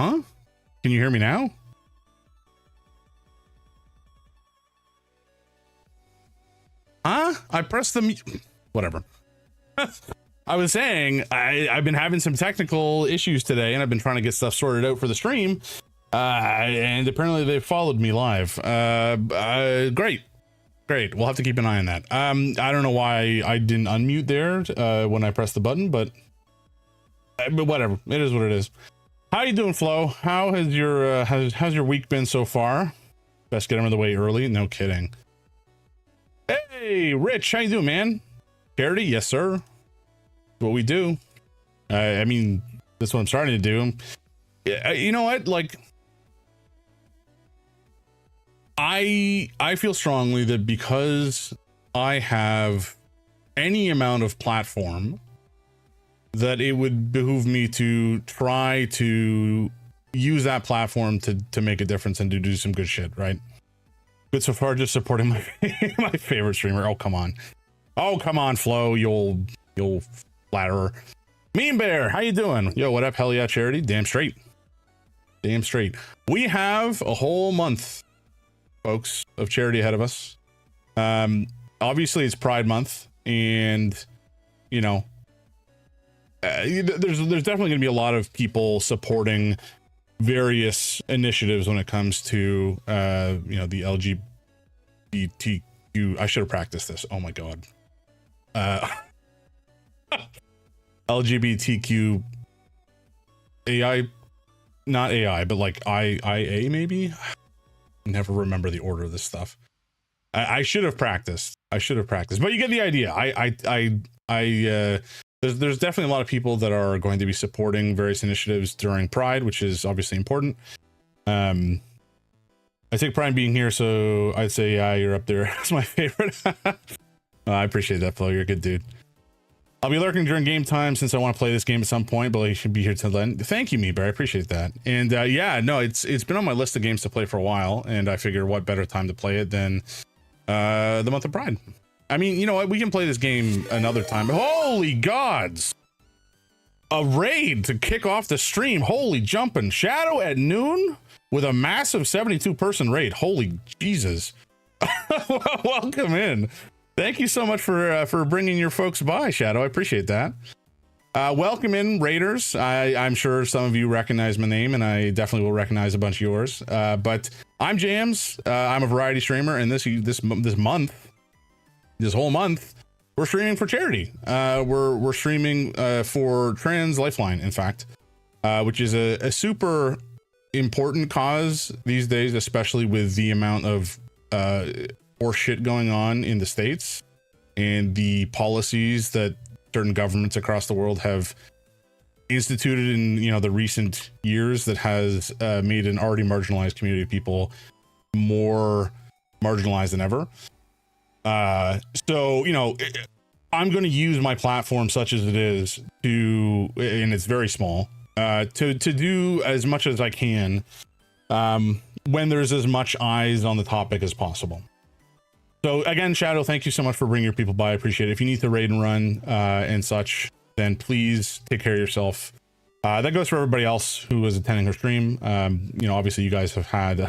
Huh? Can you hear me now? Huh? I pressed the whatever. I was saying I've been having some technical issues today, and I've been trying to get stuff sorted out for the stream. And apparently they followed me live. Great. We'll have to keep an eye on that. I don't know why I didn't unmute there when I pressed the button, but whatever. It is what it is. How you doing, Flo? How has your how's your week been so far? Best get them out of the way early. No kidding. Hey, Rich, how you doing, man? Charity, yes, sir. What we do. I mean, that's what I'm starting to do. You know what? Like, I feel strongly that because I have any amount of platform, that it would behoove me to try to use that platform to make a difference and to do some good shit, right? Good so far, just supporting my my favorite streamer. Oh, come on, Flo, you'll flatterer. Mean Bear, how you doing? Yo, what up? Hell yeah, Charity. Damn straight. We have a whole month, folks, of charity ahead of us. Obviously it's Pride Month, and you know, there's definitely going to be a lot of people supporting various initiatives when it comes to you know, the LGBTQ. I should have practiced this. Oh my god. LGBTQ AI, not AI, but like IA maybe. Never remember the order of this stuff. I should have practiced. But you get the idea. There's definitely a lot of people that are going to be supporting various initiatives during Pride, which is obviously important. I take pride in being here, so I'd say, yeah, you're up there. That's my favorite. I appreciate that, Flo. You're a good dude. I'll be lurking during game time since I want to play this game at some point, but I should be here till then. Thank you, Meeber. I appreciate that. And yeah, no, it's been on my list of games to play for a while, and I figure what better time to play it than the month of Pride. I mean, you know what? We can play this game another time. Holy gods! A raid to kick off the stream. Holy jumping. Shadow at noon with a massive 72-person raid. Holy Jesus. Welcome in. Thank you so much for bringing your folks by, Shadow. I appreciate that. Welcome in, Raiders. I'm sure some of you recognize my name, and I definitely will recognize a bunch of yours. But I'm Jams. I'm a variety streamer, and this whole month, we're streaming for charity. We're streaming for Trans Lifeline, in fact, which is a super important cause these days, especially with the amount of horse shit going on in the States and the policies that certain governments across the world have instituted in, you know, the recent years that has made an already marginalized community of people more marginalized than ever. So, you know, I'm going to use my platform such as it is to, and it's very small, to do as much as I can when there's as much eyes on the topic as possible. So again, Shadow, thank you so much for bringing your people by. I appreciate it. If you need to raid and run and such, then please take care of yourself. That goes for everybody else who is attending her stream. You know, obviously you guys have had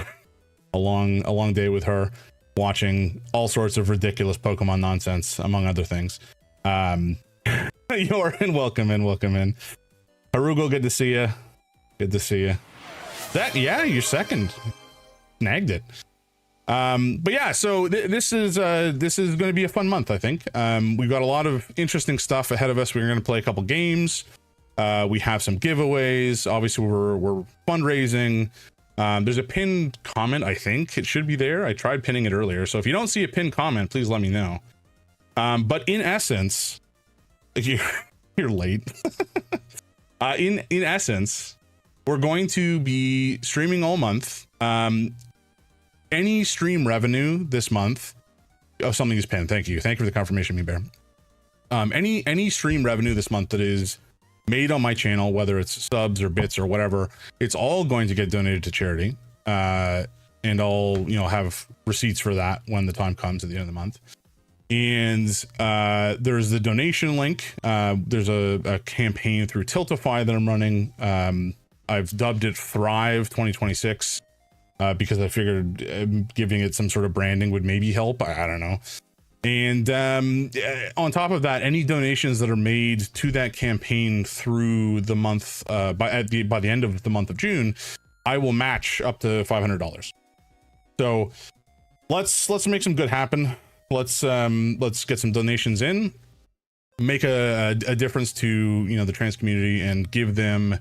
a long day with her, watching all sorts of ridiculous Pokemon nonsense, among other things. Yorin, welcome in. Harugo, good to see you. That, yeah, you're second. Snagged it. But yeah, so this is going to be a fun month, I think. We've got a lot of interesting stuff ahead of us. We're going to play a couple games. We have some giveaways. Obviously, we're fundraising. There's a pinned comment. I think it should be there. I tried pinning it earlier. So if you don't see a pinned comment, please let me know. But in essence, you're late. In essence, we're going to be streaming all month. Any stream revenue this month, something is pinned. Thank you for the confirmation, Me Bear. Any stream revenue this month that is made on my channel, whether it's subs or bits or whatever, it's all going to get donated to charity. And I'll, you know, have receipts for that when the time comes at the end of the month. And there's the donation link. There's a campaign through Tiltify that I'm running. I've dubbed it Thrive 2026 because I figured giving it some sort of branding would maybe help. I don't know. And on top of that, any donations that are made to that campaign through the month by the end of the month of June, I will match up to $500. So let's make some good happen. Let's get some donations in, make a difference to, you know, the trans community, and give them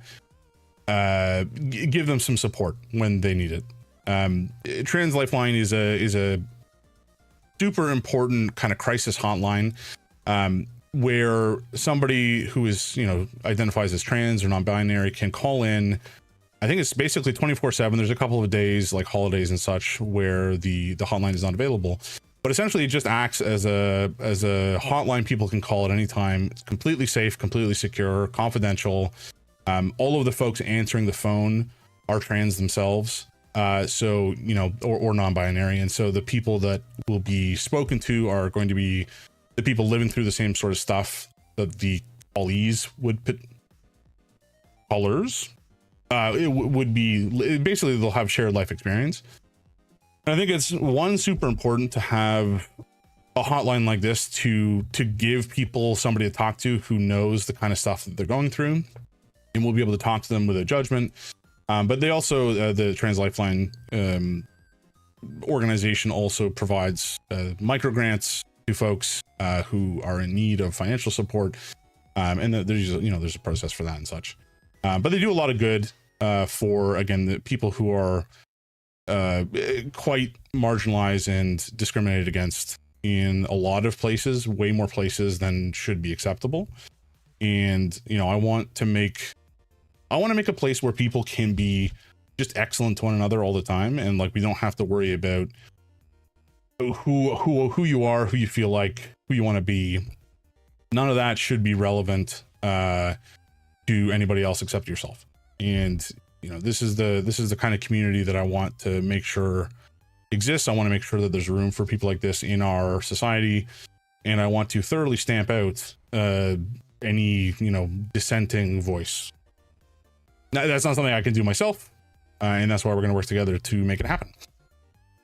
some support when they need it. Trans Lifeline is a super important kind of crisis hotline, where somebody who is, you know, identifies as trans or non-binary can call in. I think it's basically 24/7. There's a couple of days like holidays and such where the hotline is not available, but essentially it just acts as a hotline people can call at any time. It's completely safe, completely secure, confidential. All of the folks answering the phone are trans themselves, so, you know, or non-binary, and so the people that will be spoken to are going to be the people living through the same sort of stuff that the callees would put. Callers it would be basically they'll have shared life experience. And I think it's super important to have a hotline like this to give people somebody to talk to who knows the kind of stuff that they're going through, and we'll be able to talk to them with a judgment. But they also the Trans Lifeline organization also provides micro grants to folks who are in need of financial support, and there's, you know, there's a process for that and such. But they do a lot of good for, again, the people who are quite marginalized and discriminated against in a lot of places, way more places than should be acceptable. And, you know, I want to make a place where people can be just excellent to one another all the time, and like we don't have to worry about who you are, who you feel like, who you want to be. None of that should be relevant to anybody else except yourself. And, you know, this is the kind of community that I want to make sure exists. I want to make sure that there's room for people like this in our society, and I want to thoroughly stamp out any, you know, dissenting voice. Now, that's not something I can do myself, and that's why we're going to work together to make it happen.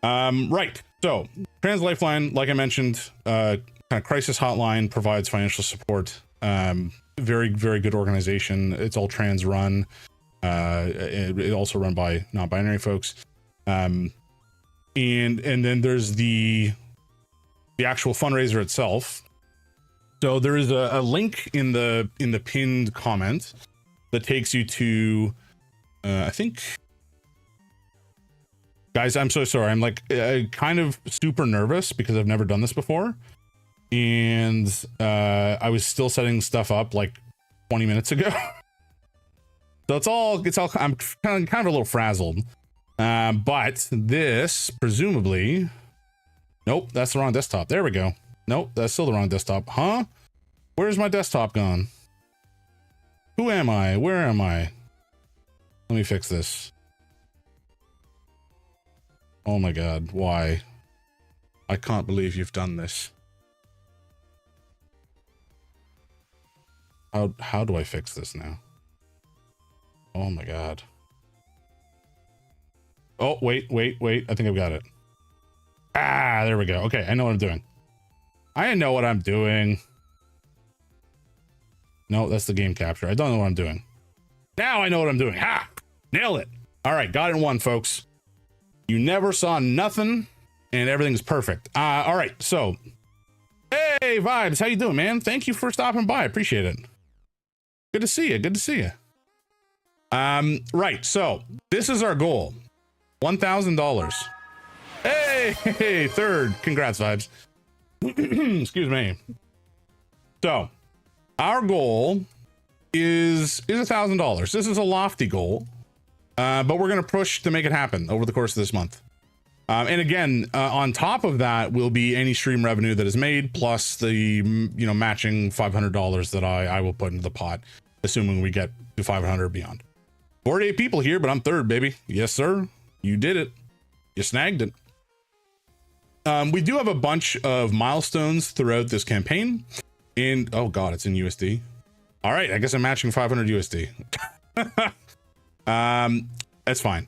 Right. So Trans Lifeline, like I mentioned, kind of crisis hotline, provides financial support. Very, very good organization. It's all trans run. It also run by non-binary folks. And then there's the actual fundraiser itself. So there is a link in the pinned comment that takes you to, I think, guys, I'm so sorry. I'm like kind of super nervous because I've never done this before. And I was still setting stuff up like 20 minutes ago. So it's all I'm kind of a little frazzled. But this presumably, nope, that's the wrong desktop. There we go. Nope, that's still the wrong desktop. Huh? Where's my desktop gone? Who am I? Where am I? Let me fix this. Oh my God, why? I can't believe you've done this. How do I fix this now? Oh my God. Oh, wait. I think I've got it. Ah, there we go. Okay, I know what I'm doing. I know what I'm doing. No, that's the game capture. I don't know what I'm doing. Now I know what I'm doing. Ha! Nailed it. All right, got it in one, folks. You never saw nothing, and everything's perfect. All right, so. Hey, Vibes, how you doing, man? Thank you for stopping by. I appreciate it. Good to see you. Good to see you. Right, so this is our goal. $1,000. Hey, third. Congrats, Vibes. Excuse me. So our goal is $1,000. This is a lofty goal, but we're going to push to make it happen over the course of this month. And again, on top of that will be any stream revenue that is made, plus the, you know, matching $500 that I will put into the pot, assuming we get to 500 beyond. 48 people here, but I'm third, baby. Yes, sir. You did it. You snagged it. We do have a bunch of milestones throughout this campaign, and oh God, it's in USD. All right, I guess I'm matching 500 USD. That's fine.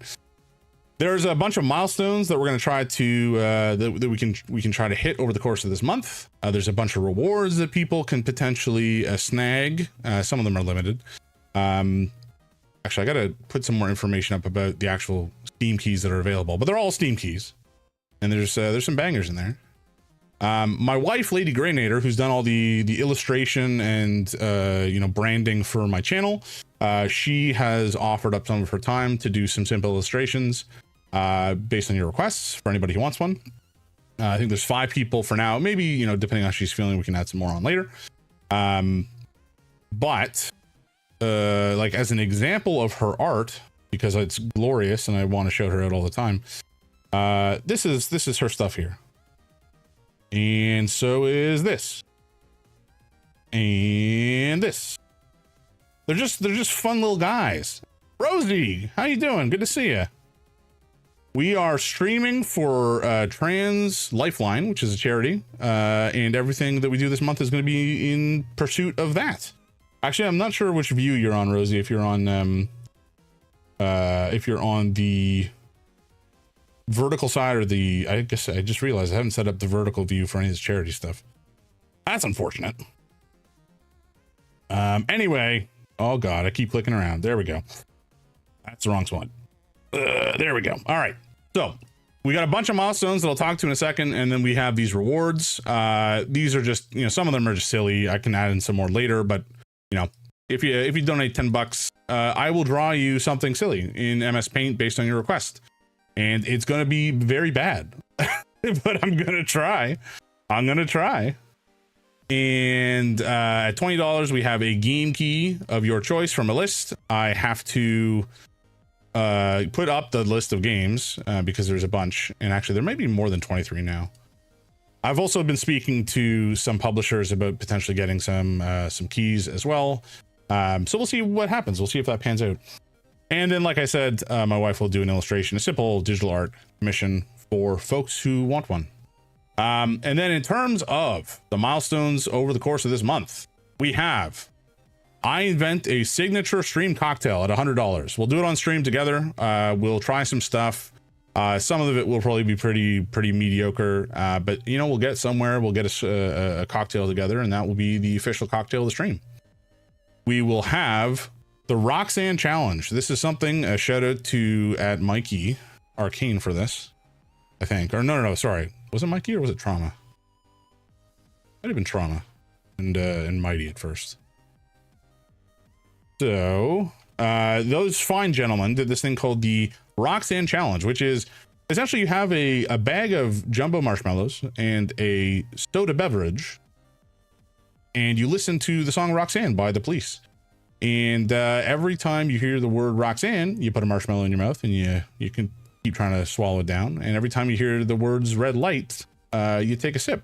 There's a bunch of milestones that we're going to try to that we can try to hit over the course of this month. There's a bunch of rewards that people can potentially snag. Some of them are limited. Actually, I got to put some more information up about the actual Steam keys that are available, but they're all Steam keys, and there's some bangers in there. My wife, Lady Greynator, who's done all the illustration and branding for my channel, she has offered up some of her time to do some simple illustrations based on your requests for anybody who wants one. I think there's 5 people for now. Maybe, depending on how she's feeling, we can add some more on later. But like as an example of her art, because it's glorious and I want to show her out all the time, this is her stuff here. And so is this. And this. They're just fun little guys. Rosie, how you doing? Good to see you. We are streaming for Trans Lifeline, which is a charity, and everything that we do this month is going to be in pursuit of that. Actually, I'm not sure which view you're on, Rosie. If you're on the vertical side or I guess I just realized I haven't set up the vertical view for any of this charity stuff. That's unfortunate. Anyway, oh god, I keep clicking around. There we go. That's the wrong one. There we go. All right, so we got a bunch of milestones that I'll talk to in a second, and then we have these rewards. These are just, some of them are just silly. I can add in some more later, but if you donate $10, I will draw you something silly in MS Paint based on your request. And it's going to be very bad, but I'm going to try. And at $20, we have a game key of your choice from a list. I have to put up the list of games because there's a bunch. And actually, there may be more than 23 now. I've also been speaking to some publishers about potentially getting some keys as well. So we'll see what happens. We'll see if that pans out. And then, like I said, my wife will do an illustration, a simple digital art commission for folks who want one. And then in terms of the milestones over the course of this month, we have, I invent a signature stream cocktail at $100. We'll do it on stream together. We'll try some stuff. Some of it will probably be pretty mediocre, but we'll get somewhere. We'll get a cocktail together, and that will be the official cocktail of the stream. We will have the Roxanne Challenge. This is something, a shout out to at Mikey Arcane for this, I think. Or no, sorry. Was it Mikey or was it Trauma? Might have been Trauma and Mighty at first. So those fine gentlemen did this thing called the Roxanne Challenge, which is essentially you have a bag of jumbo marshmallows and a soda beverage, and you listen to the song Roxanne by The Police. And every time you hear the word Roxanne, you put a marshmallow in your mouth and you can keep trying to swallow it down. And every time you hear the words red light, you take a sip,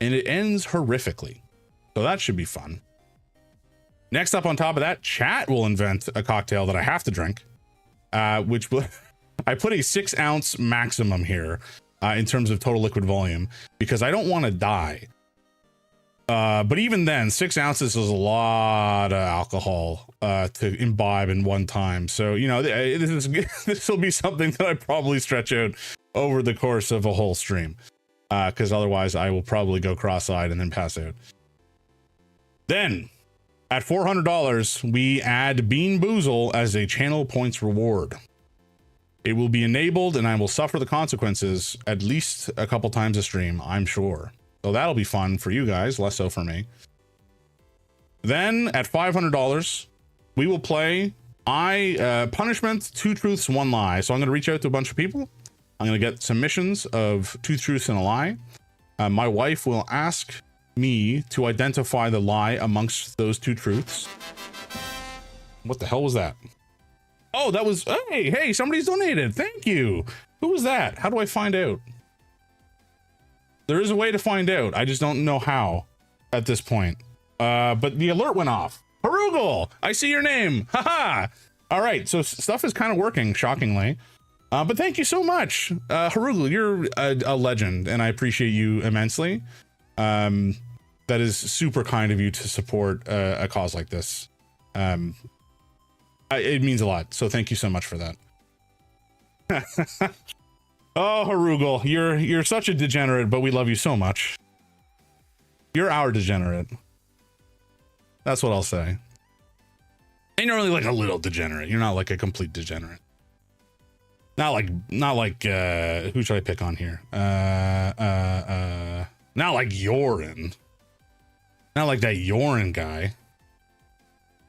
and it ends horrifically. So that should be fun. Next up on top of that, chat will invent a cocktail that I have to drink, which will, I put a 6 ounce maximum here in terms of total liquid volume because I don't want to die. But even then, 6 ounces is a lot of alcohol to imbibe in one time. So, this will be something that I probably stretch out over the course of a whole stream, because otherwise I will probably go cross-eyed and then pass out. Then, at $400, we add Bean Boozle as a channel points reward. It will be enabled, and I will suffer the consequences at least a couple times a stream, I'm sure. So that'll be fun for you guys, less so for me. Then at $500, we will play Punishment, 2 Truths, 1 Lie. So I'm going to reach out to a bunch of people. I'm going to get some missions of 2 truths and a lie. My wife will ask me to identify the lie amongst those 2 truths. What the hell was that? Oh, that was, hey, somebody's donated. Thank you. Who was that? How do I find out? There is a way to find out. I just don't know how at this point. But the alert went off. Harugal, I see your name. Haha. All right, so stuff is kind of working, shockingly. But thank you so much. Harugal, you're a legend, and I appreciate you immensely. That is super kind of you to support a cause like this. It means a lot. So thank you so much for that. Oh, Harugal, you're such a degenerate, but we love you so much. You're our degenerate. That's what I'll say. And you're only like a little degenerate. You're not like a complete degenerate. Not like who should I pick on here? Not like Yorin. Not like that Yorin guy.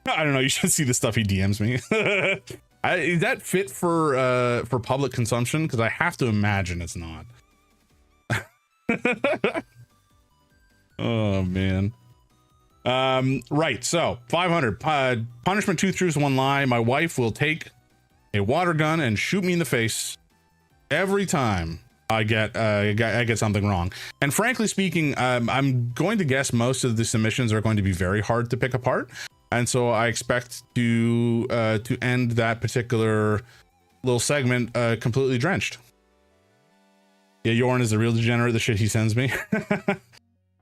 I don't know. You should see the stuff he DMs me. Is that fit for public consumption? Because I have to imagine it's not. Oh man. Right. So 500 punishment, 2 truths, 1 lie. My wife will take a water gun and shoot me in the face every time I get something wrong. And frankly speaking, I'm going to guess most of the submissions are going to be very hard to pick apart. And so I expect to end that particular little segment completely drenched. Yeah, Yorn is a real degenerate. The shit he sends me.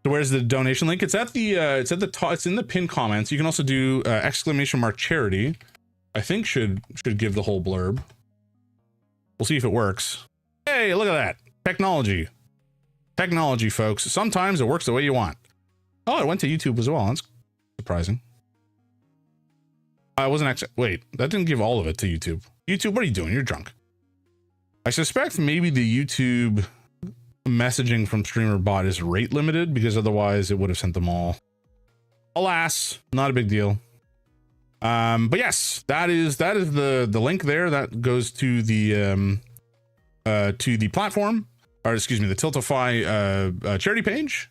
So where's the donation link? It's at the it's in the pinned comments. You can also do !charity. I think should give the whole blurb. We'll see if it works. Hey, look at that. Technology, folks. Sometimes it works the way you want. Oh, it went to YouTube as well. That's surprising. I wasn't actually, wait, that didn't give all of it to YouTube. YouTube, what are you doing? You're drunk. I suspect maybe the YouTube messaging from streamer bot is rate limited, because otherwise it would have sent them all. Alas, not a big deal. But yes, that is the link there that goes to the platform, or excuse me, the Tiltify charity page.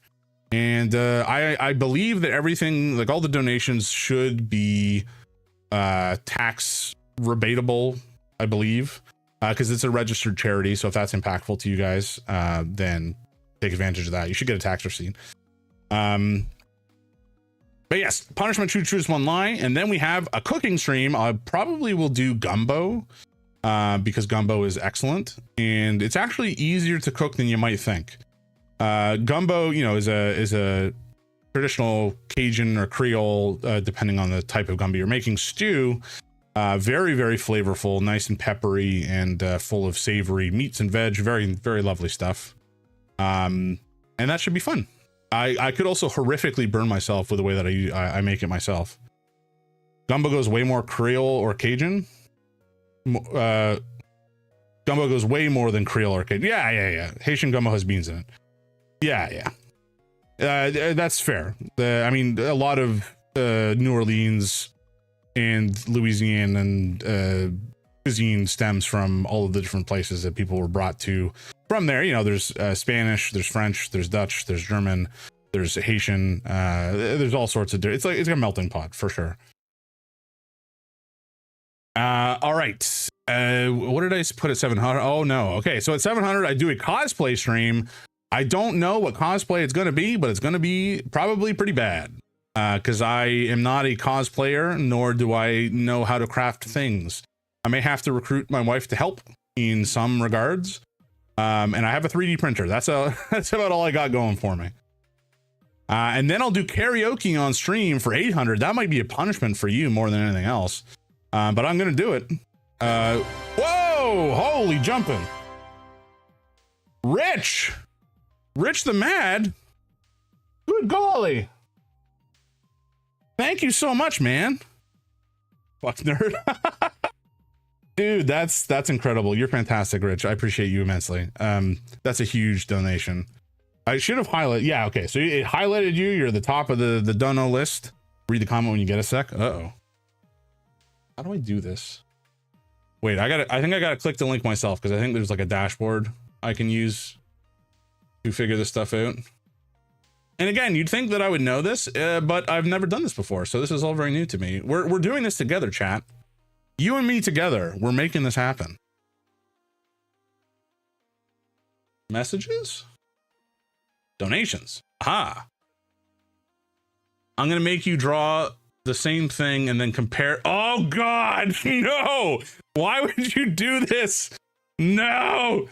And I believe that everything, like all the donations, should be tax rebatable, I believe, because it's a registered charity. So if that's impactful to you guys, then take advantage of that. You should get a tax receipt. But yes, punishment, 2 truths, 1 lie. And then we have a cooking stream. I probably will do gumbo, because gumbo is excellent, and it's actually easier to cook than you might think. Gumbo, you know, is a traditional Cajun or Creole, depending on the type of gumbo you're making, stew. Very, very flavorful, nice and peppery, and full of savory meats and veg. Very, very lovely stuff. And that should be fun. I could also horrifically burn myself with the way that I make it myself. Gumbo goes way more Creole or Cajun. Gumbo goes way more than Creole or Cajun. Yeah. Haitian gumbo has beans in it. Yeah. That's fair. I mean, a lot of New Orleans and Louisiana and cuisine stems from all of the different places that people were brought to from there. You know, there's Spanish, there's French, there's Dutch, there's German, there's Haitian, there's all sorts of it's like a melting pot for sure. All right. What did I put at 700? Oh no. Okay, so at 700 I do a cosplay stream. I don't know what cosplay it's going to be, but it's going to be probably pretty bad, because I am not a cosplayer, nor do I know how to craft things. I may have to recruit my wife to help in some regards. And I have a 3D printer. That's about all I got going for me. And then I'll do karaoke on stream for 800. That might be a punishment for you more than anything else. But I'm going to do it. Whoa, holy jumping. Rich the Mad. Good golly. Thank you so much, man. Fuck nerd. Dude, that's incredible. You're fantastic, Rich. I appreciate you immensely. That's a huge donation. I should have highlighted. Yeah, okay. So it highlighted you. You're at the top of the dono list. Read the comment when you get a sec. Uh-oh. How do I do this? Wait, I think I gotta click the link myself, because I think there's like a dashboard I can use to figure this stuff out. And again, you'd think that I would know this, but I've never done this before. So this is all very new to me. We're doing this together, chat. You and me together, we're making this happen. Messages? Donations. Aha. I'm going to make you draw the same thing and then compare. Oh God, no. Why would you do this? No.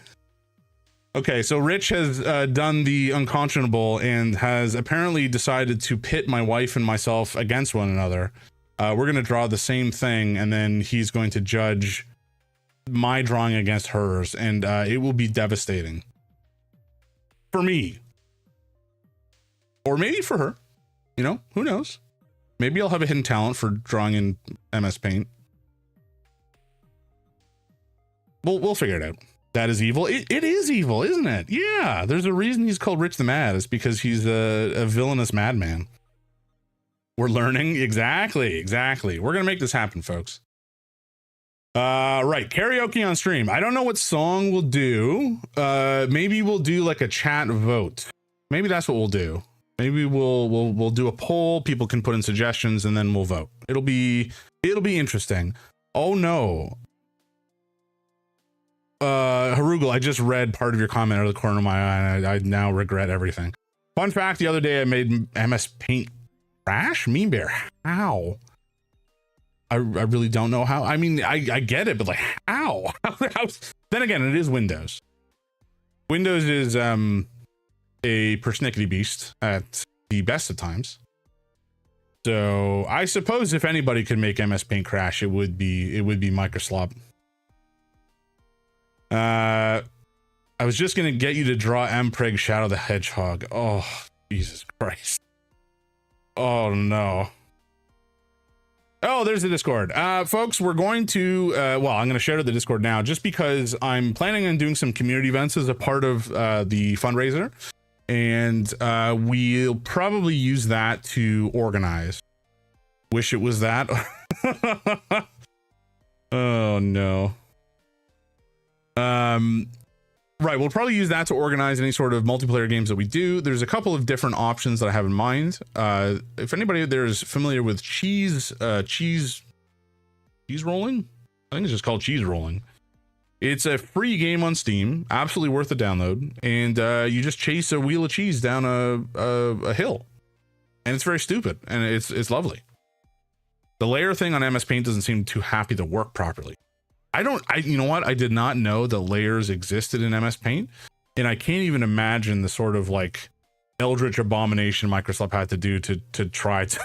Okay, so Rich has done the unconscionable and has apparently decided to pit my wife and myself against one another. we're going to draw the same thing, and then he's going to judge my drawing against hers, and it will be devastating for me, or maybe for her. You know, who knows? Maybe I'll have a hidden talent for drawing in MS Paint. We'll figure it out. That is evil. It is evil, isn't it? Yeah, there's a reason he's called Rich the Mad. It's because he's a villainous madman. We're learning. Exactly. We're gonna make this happen, folks. Right, karaoke on stream. I don't know what song we'll do. Maybe we'll do like a chat vote. Maybe that's what we'll do. Maybe we'll do a poll. People can put in suggestions, and then we'll vote. It'll be interesting. Oh no. Harugal, I just read part of your comment out of the corner of my eye, and I now regret everything. Fun fact, the other day I made MS Paint crash. Mean Bear, how? I really don't know how. I mean, I get it, but like how? Then again, it is Windows. Windows is a persnickety beast at the best of times. So I suppose if anybody could make MS Paint crash, it would be Microsoft. I was just gonna get you to draw Mpreg Shadow the Hedgehog. Oh, Jesus Christ. Oh no. Oh, there's the Discord. Folks, we're going to well, I'm gonna shout out the Discord now just because I'm planning on doing some community events as a part of the fundraiser, and we'll probably use that to organize. Wish it was that. Oh no. Right, we'll probably use that to organize any sort of multiplayer games that we do. There's a couple of different options that I have in mind. If anybody out there is familiar with cheese rolling, I think it's just called cheese rolling. It's a free game on Steam, absolutely worth a download, and you just chase a wheel of cheese down a hill, and it's very stupid, and it's lovely. The layer thing on MS Paint doesn't seem too happy to work properly. You know what? I did not know that layers existed in MS Paint, and I can't even imagine the sort of like eldritch abomination Microsoft had to do to try to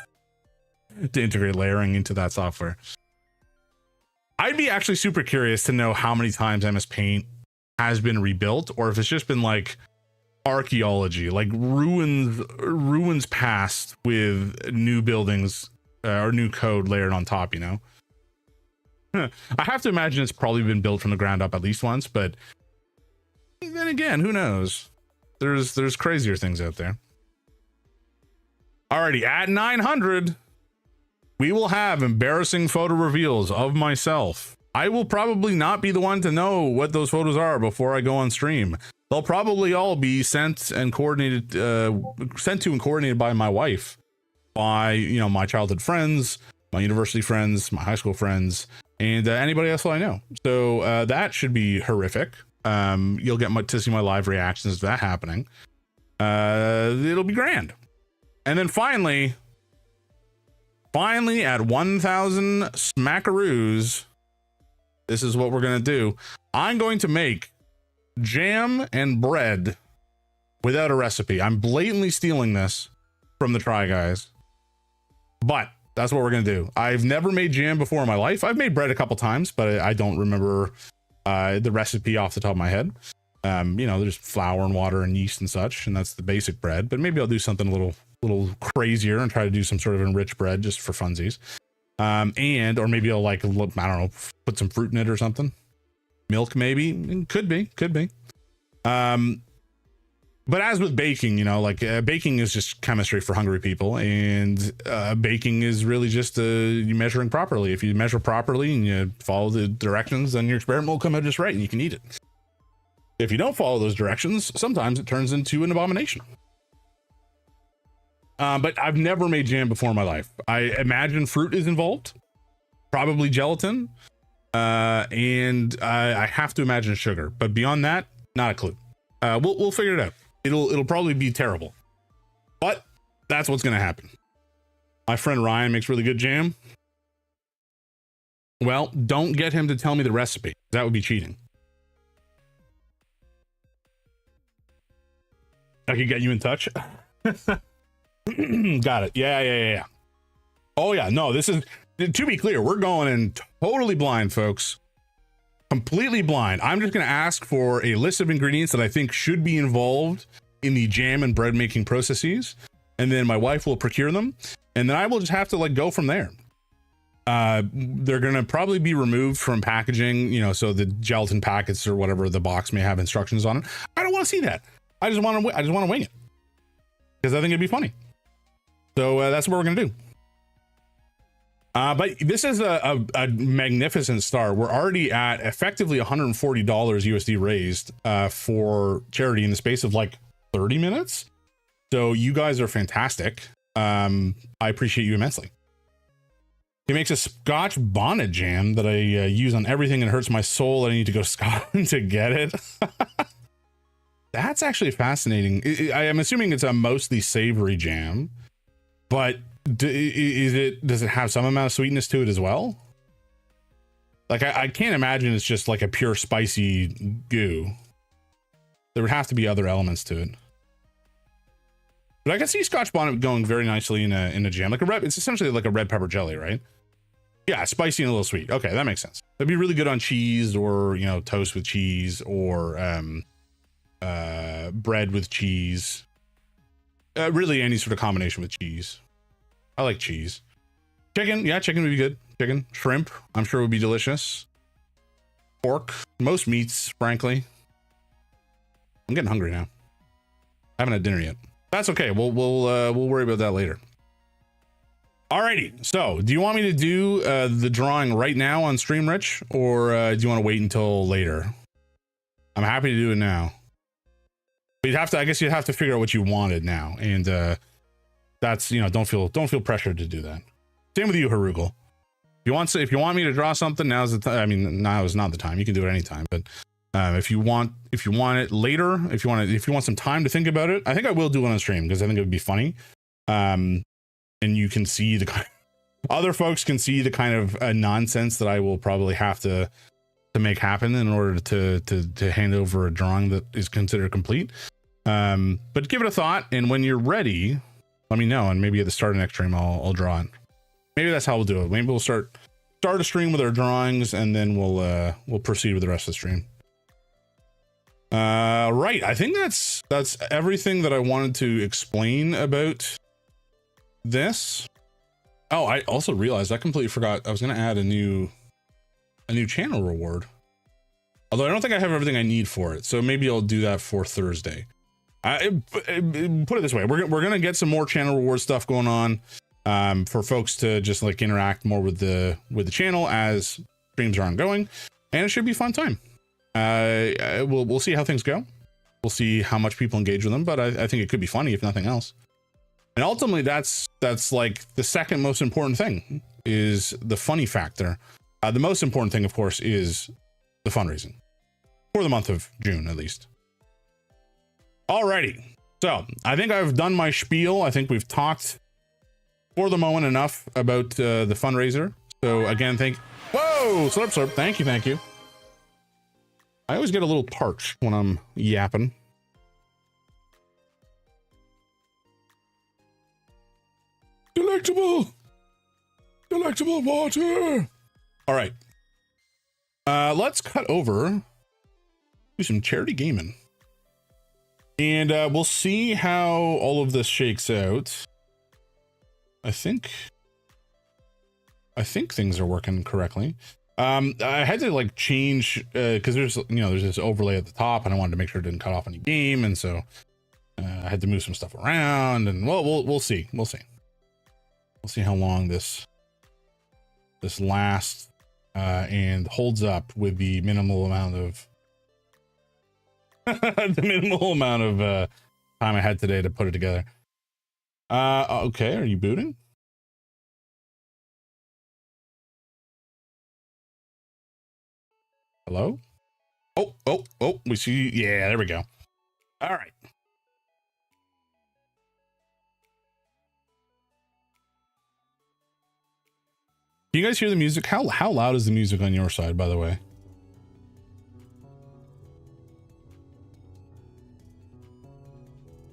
integrate layering into that software. I'd be actually super curious to know how many times MS Paint has been rebuilt, or if it's just been like archaeology, like ruins past with new buildings or new code layered on top, you know? I have to imagine it's probably been built from the ground up at least once, but then again, who knows? There's crazier things out there. Alrighty, at 900, we will have embarrassing photo reveals of myself. I will probably not be the one to know what those photos are before I go on stream. They'll probably all be sent and coordinated, sent to and coordinated by my wife, by, you know, my childhood friends, my university friends, my high school friends, and anybody else that I know. So that should be horrific. You'll get to see my live reactions to that happening. It'll be grand. And then finally at 1,000 smackaroos, this is what we're gonna do. I'm going to make jam and bread without a recipe. I'm blatantly stealing this from the Try Guys, but that's what we're gonna do. I've never made jam before in my life. I've made bread a couple times, but I don't remember the recipe off the top of my head. You know, there's flour and water and yeast and such, and that's the basic bread. But maybe I'll do something a little crazier and try to do some sort of enriched bread just for funsies. Or maybe I'll like, I don't know, put some fruit in it or something. Milk maybe. Could be. But as with baking, you know, like baking is just chemistry for hungry people, and baking is really just you measuring properly. If you measure properly and you follow the directions, then your experiment will come out just right and you can eat it. If you don't follow those directions, sometimes it turns into an abomination. But I've never made jam before in my life. I imagine fruit is involved, probably gelatin, and I have to imagine sugar. But beyond that, not a clue. We'll figure it out. It'll probably be terrible, but that's what's gonna happen. My friend Ryan makes really good jam. Well, don't get him to tell me the recipe. That would be cheating. I could get you in touch. Got it. Yeah. Oh yeah, no, this is, to be clear, we're going in totally blind, folks. Completely blind. I'm just going to ask for a list of ingredients that I think should be involved in the jam and bread making processes, and then my wife will procure them, and then I will just have to like go from there. They're going to probably be removed from packaging, you know, so the gelatin packets or whatever the box may have instructions on it. I don't want to see that. I just want to wing it because I think it'd be funny. So that's what we're going to do. But this is a magnificent start. We're already at effectively $140 USD raised for charity in the space of like 30 minutes. So you guys are fantastic. I appreciate you immensely. He makes a Scotch bonnet jam that I use on everything and hurts my soul. I need to go to Scotland to get it. That's actually fascinating. I am assuming it's a mostly savory jam, but does it have some amount of sweetness to it as well? Like I can't imagine it's just like a pure spicy goo. There would have to be other elements to it. But I can see Scotch bonnet going very nicely in a jam, like it's essentially like a red pepper jelly, right? Yeah, spicy and a little sweet. Okay, that makes sense. That'd be really good on cheese, or you know, toast with cheese, or bread with cheese. Really any sort of combination with cheese. I like cheese. Chicken, yeah, chicken would be good. Chicken, shrimp, I'm sure would be delicious. Pork, most meats, frankly. I'm getting hungry now. I haven't had dinner yet. That's okay. We'll worry about that later. Alrighty. So, do you want me to do the drawing right now on stream, Rich, or do you want to wait until later? I'm happy to do it now. But I guess you'd have to figure out what you wanted now, and that's, you know, don't feel pressured to do that. Same with you, Harugel. If you want me to draw something, now's the time. I mean, now is not the time. You can do it anytime, but if you want it later, if you want some time to think about it, I think I will do it on stream because I think it would be funny. And you can see other folks can see the kind of nonsense that I will probably have to make happen in order to hand over a drawing that is considered complete. But give it a thought, and when you're ready, let me know, and maybe at the start of next stream I'll draw it. Maybe that's how we'll do it. Maybe we'll start a stream with our drawings, and then we'll proceed with the rest of the stream. Right, I think that's everything that I wanted to explain about this. Oh, I also realized I completely forgot I was going to add a new channel reward, although I don't think I have everything I need for it, so maybe I'll do that for Thursday. Put it this way, we're gonna get some more channel reward stuff going on for folks to just like interact more with the channel as streams are ongoing, and it should be a fun time. We'll see how things go. We'll see how much people engage with them, but I think it could be funny if nothing else. And ultimately, that's like the second most important thing is the funny factor. The most important thing, of course, is the fundraising for the month of June, at least. Alrighty, so I think I've done my spiel. I think we've talked for the moment enough about the fundraiser. So again, whoa, slurp, thank you. I always get a little parched when I'm yapping. Delectable water. All right, let's cut over to some charity gaming. And we'll see how all of this shakes out. I think things are working correctly. I had to like change because there's this overlay at the top, and I wanted to make sure it didn't cut off any game, and so I had to move some stuff around. And we'll see. We'll see how long this lasts and holds up with the minimal amount of time I had today to put it together. Okay, are you booting? Hello? Oh, we see. Yeah, there we go. All right. Can you guys hear the music? How loud is the music on your side, by the way?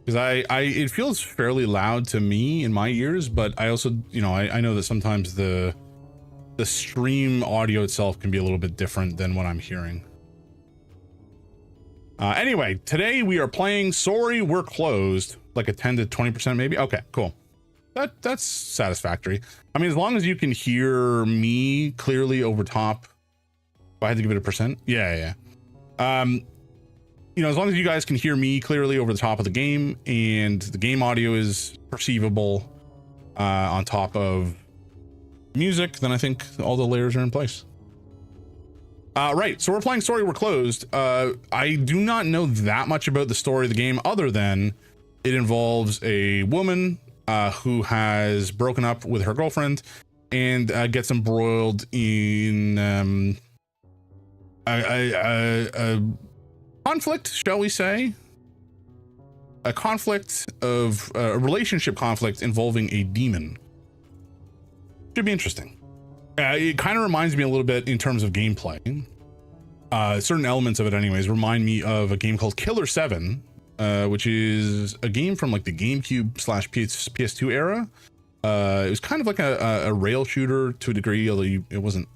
because it feels fairly loud to me in my ears, but I also, you know, I know that sometimes the stream audio itself can be a little bit different than what I'm hearing. Anyway, today we are playing Sorry We're Closed, like a 10 to 20% maybe. Okay, cool. That's satisfactory. I mean, as long as you can hear me clearly over top. If I had to give it a percent, yeah. You know, as long as you guys can hear me clearly over the top of the game and the game audio is perceivable on top of music, then I think all the layers are in place. Right, so we're playing Sorry We're Closed. I do not know that much about the story of the game other than it involves a woman who has broken up with her girlfriend and gets embroiled in a conflict, shall we say? A conflict of a relationship conflict involving a demon. Should be interesting. It kind of reminds me a little bit in terms of gameplay. Certain elements of it anyways remind me of a game called Killer 7, which is a game from like the GameCube / PS2 era. It was kind of like a rail shooter to a degree, although it wasn't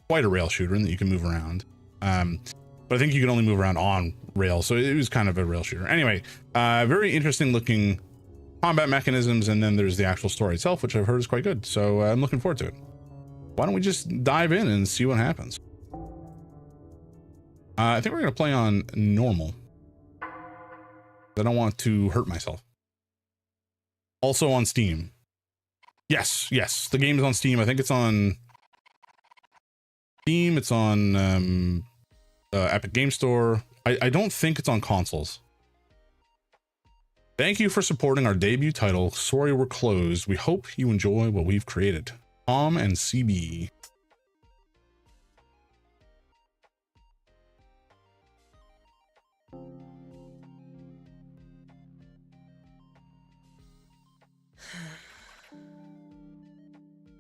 quite a rail shooter in that you can move around. But I think you can only move around on rails, so it was kind of a rail shooter. Anyway, very interesting looking combat mechanisms, and then there's the actual story itself, which I've heard is quite good. So I'm looking forward to it. Why don't we just dive in and see what happens? I think we're gonna play on normal. I don't want to hurt myself. Also on Steam. Yes, the game is on Steam. I think it's on Steam. It's on Epic Game Store. I don't think it's on consoles. Thank you for supporting our debut title, Sorry We're Closed. We hope you enjoy what we've created. Tom and CB.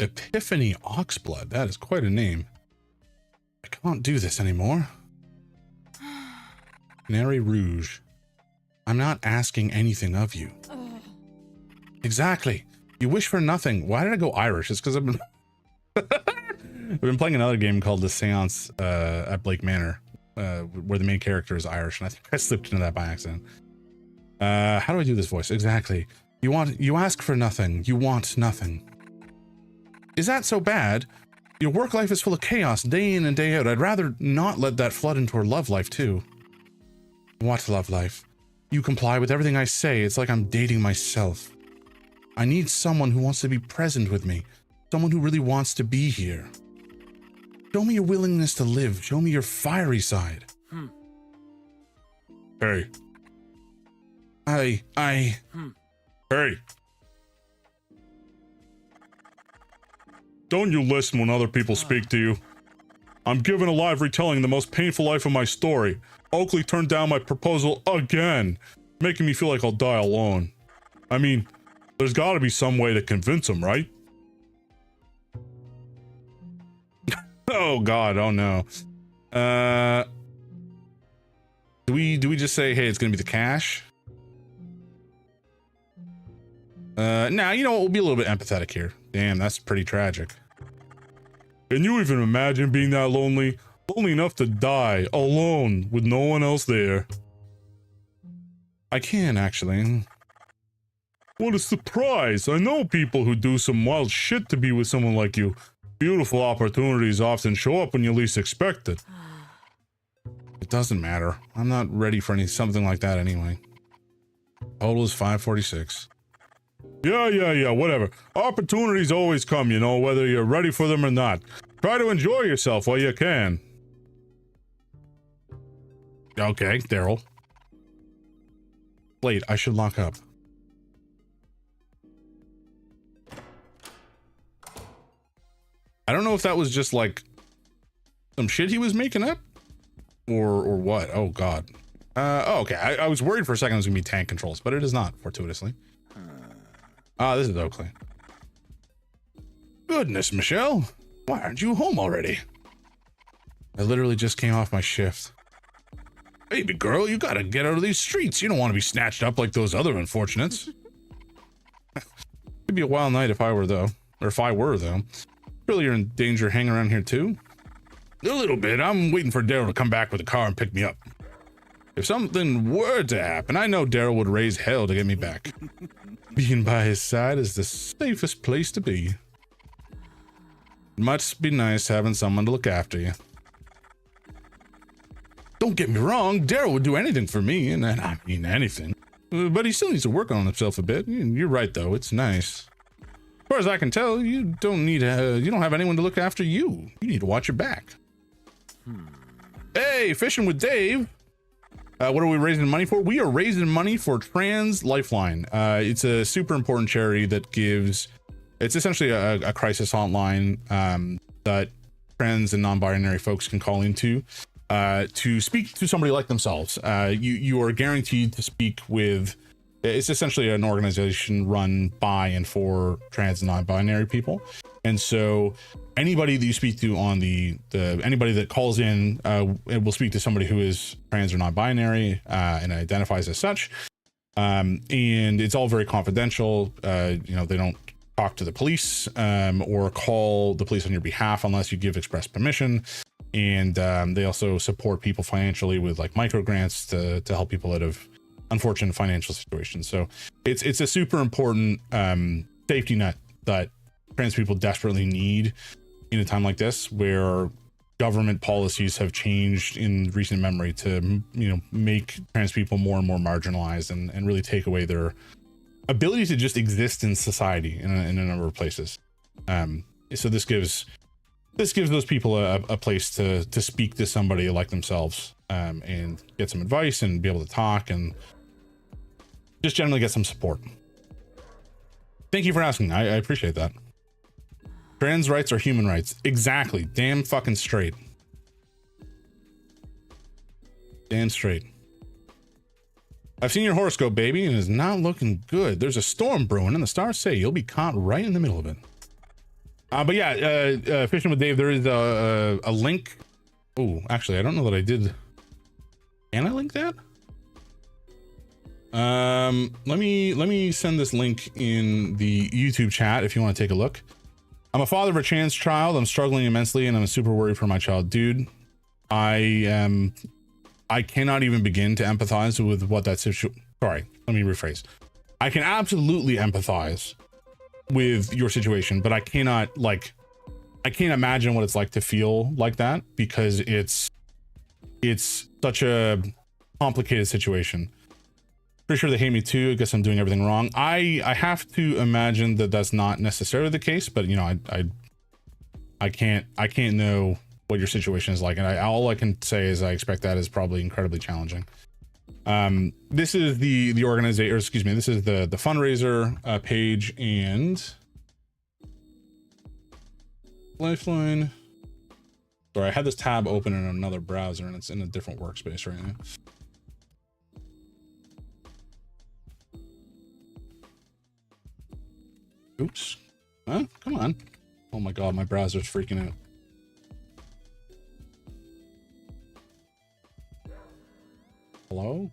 Epiphany Oxblood. That is quite a name. I can't do this anymore. Canary Rouge. I'm not asking anything of you. Exactly. You wish for nothing. Why did I go Irish? It's because I've been I've been playing another game called The Seance at Blake Manor, where the main character is Irish, and I think I slipped into that by accident. How do I do this voice? Exactly. You ask for nothing. You want nothing. Is that so bad? Your work life is full of chaos day in and day out. I'd rather not let that flood into her love life too. What love life? You comply with everything I say. It's like I'm dating myself. I need someone who wants to be present with me. Someone who really wants to be here. Show me your willingness to live. Show me your fiery side. Hey. Hey. Don't you listen when other people speak to you. I'm giving a live retelling of the most painful life of my story. Oakley turned down my proposal again, making me feel like I'll die alone. I mean, there's gotta be some way to convince him, right? Oh god, oh no. Do we just say, hey, it's gonna be the cash? Nah, you know what, we'll be a little bit empathetic here. Damn, that's pretty tragic. Can you even imagine being that lonely? Lonely enough to die, alone, with no one else there. I can, actually. What a surprise! I know people who do some wild shit to be with someone like you. Beautiful opportunities often show up when you least expect it. It doesn't matter. I'm not ready for something like that anyway. Total is 546. Yeah, whatever. Opportunities always come, you know, whether you're ready for them or not. Try to enjoy yourself while you can. Okay, Daryl. Wait, I should lock up. I don't know if that was just like some shit he was making up or what. Oh god. Oh, okay. I was worried for a second it was gonna be tank controls, but it is not, fortuitously. This is Oakley. Goodness, Michelle. Why aren't you home already? I literally just came off my shift. Baby girl, you gotta get out of these streets. You don't want to be snatched up like those other unfortunates. It'd be a wild night if I were, though. Or if I were, though. Really, you're in danger hanging around here, too? A little bit. I'm waiting for Daryl to come back with a car and pick me up. If something were to happen, I know Daryl would raise hell to get me back. Being by his side is the safest place to be. It must be nice having someone to look after you. Don't get me wrong, Daryl would do anything for me, and I mean anything. But he still needs to work on himself a bit. You're right, though. It's nice. As far as I can tell, you don't have anyone to look after you. You need to watch your back. Hey, fishing with Dave. What are we raising money for? We are raising money for Trans Lifeline. It's a super important charity that gives. It's essentially a crisis hotline that trans and non-binary folks can call into to speak to somebody like themselves. You are guaranteed to speak with. It's essentially an organization run by and for trans and non-binary people, and so anybody that you speak to on the anybody that calls in will speak to somebody who is trans or non-binary and identifies as such, and it's all very confidential. They don't talk to the police or call the police on your behalf unless you give express permission, and they also support people financially with like micro grants to help people out of unfortunate financial situations. So it's a super important safety net that trans people desperately need in a time like this, where government policies have changed in recent memory to make trans people more and more marginalized and really take away their ability to just exist in society in a number of places. So this gives those people a place to speak to somebody like themselves and get some advice and be able to talk and just generally get some support. Thank you for asking. I appreciate that. Trans rights are human rights. Exactly. Damn fucking straight. Damn straight. I've seen your horoscope, baby, and it's not looking good. There's a storm brewing, and the stars say you'll be caught right in the middle of it. But yeah, Fishing with Dave, there is a link. Oh, actually, I don't know that I did. Can I link that? Let me send this link in the YouTube chat if you want to take a look. I'm a father of a trans child. I'm struggling immensely and I'm super worried for my child. Dude, I cannot even begin to empathize with what that situation. Sorry, let me rephrase. I can absolutely empathize with your situation, but I can't imagine what it's like to feel like that, because it's such a complicated situation. Pretty sure they hate me too. I guess I'm doing everything wrong. I have to imagine that that's not necessarily the case, but I can't know what your situation is like, and all I can say is I expect that is probably incredibly challenging. This is the organization, or excuse me, this is the fundraiser page, and Lifeline. Sorry, I had this tab open in another browser and it's in a different workspace right now. Oops. Huh? Come on. Oh my god, my browser's freaking out. Hello?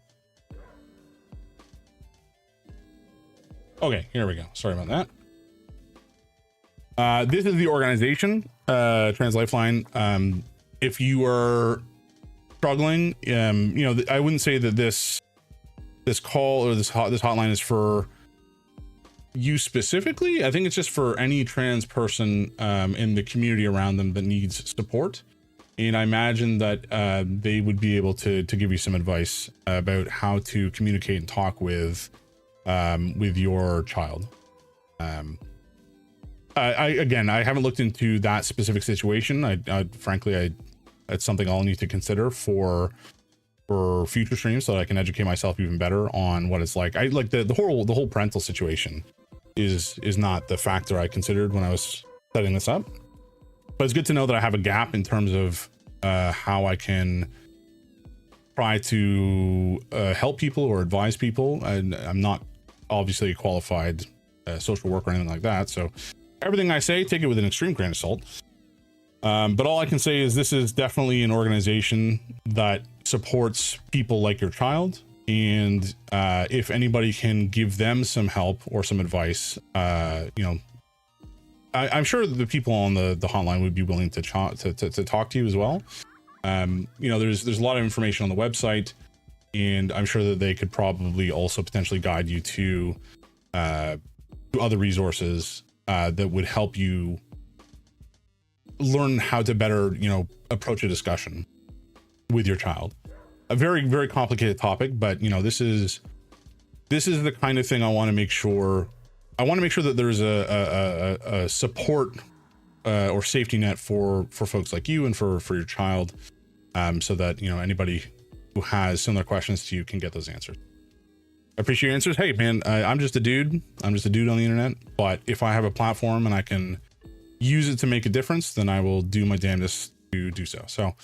Okay, here we go. Sorry about that. This is the organization, Trans Lifeline. If you are struggling, I wouldn't say that this call or this hotline is for you specifically. I think it's just for any trans person in the community around them that needs support. And I imagine that they would be able to give you some advice about how to communicate and talk with your child. I haven't looked into that specific situation. Frankly, it's something I'll need to consider for future streams so that I can educate myself even better on what it's like. I like the whole parental situation is not the factor I considered when I was setting this up. But it's good to know that I have a gap in terms of how I can try to help people or advise people. And I'm not obviously a qualified social worker or anything like that. So everything I say, take it with an extreme grain of salt. But all I can say is this is definitely an organization that supports people like your child. And if anybody can give them some help or some advice, you know, I'm sure the people on the hotline would be willing to talk to you as well. You know, there's a lot of information on the website, and I'm sure that they could probably also potentially guide you to other resources that would help you learn how to better, you know, approach a discussion with your child. A very, very complicated topic, but you know, this is the kind of thing I want to make sure. I want to make sure that there's a support or safety net for folks like you and for your child, so that, you know, anybody who has similar questions to you can get those answers. I appreciate your answers. Hey man, I'm just a dude. I'm just a dude on the internet. But if I have a platform and I can use it to make a difference, then I will do my damnedest to do so. So,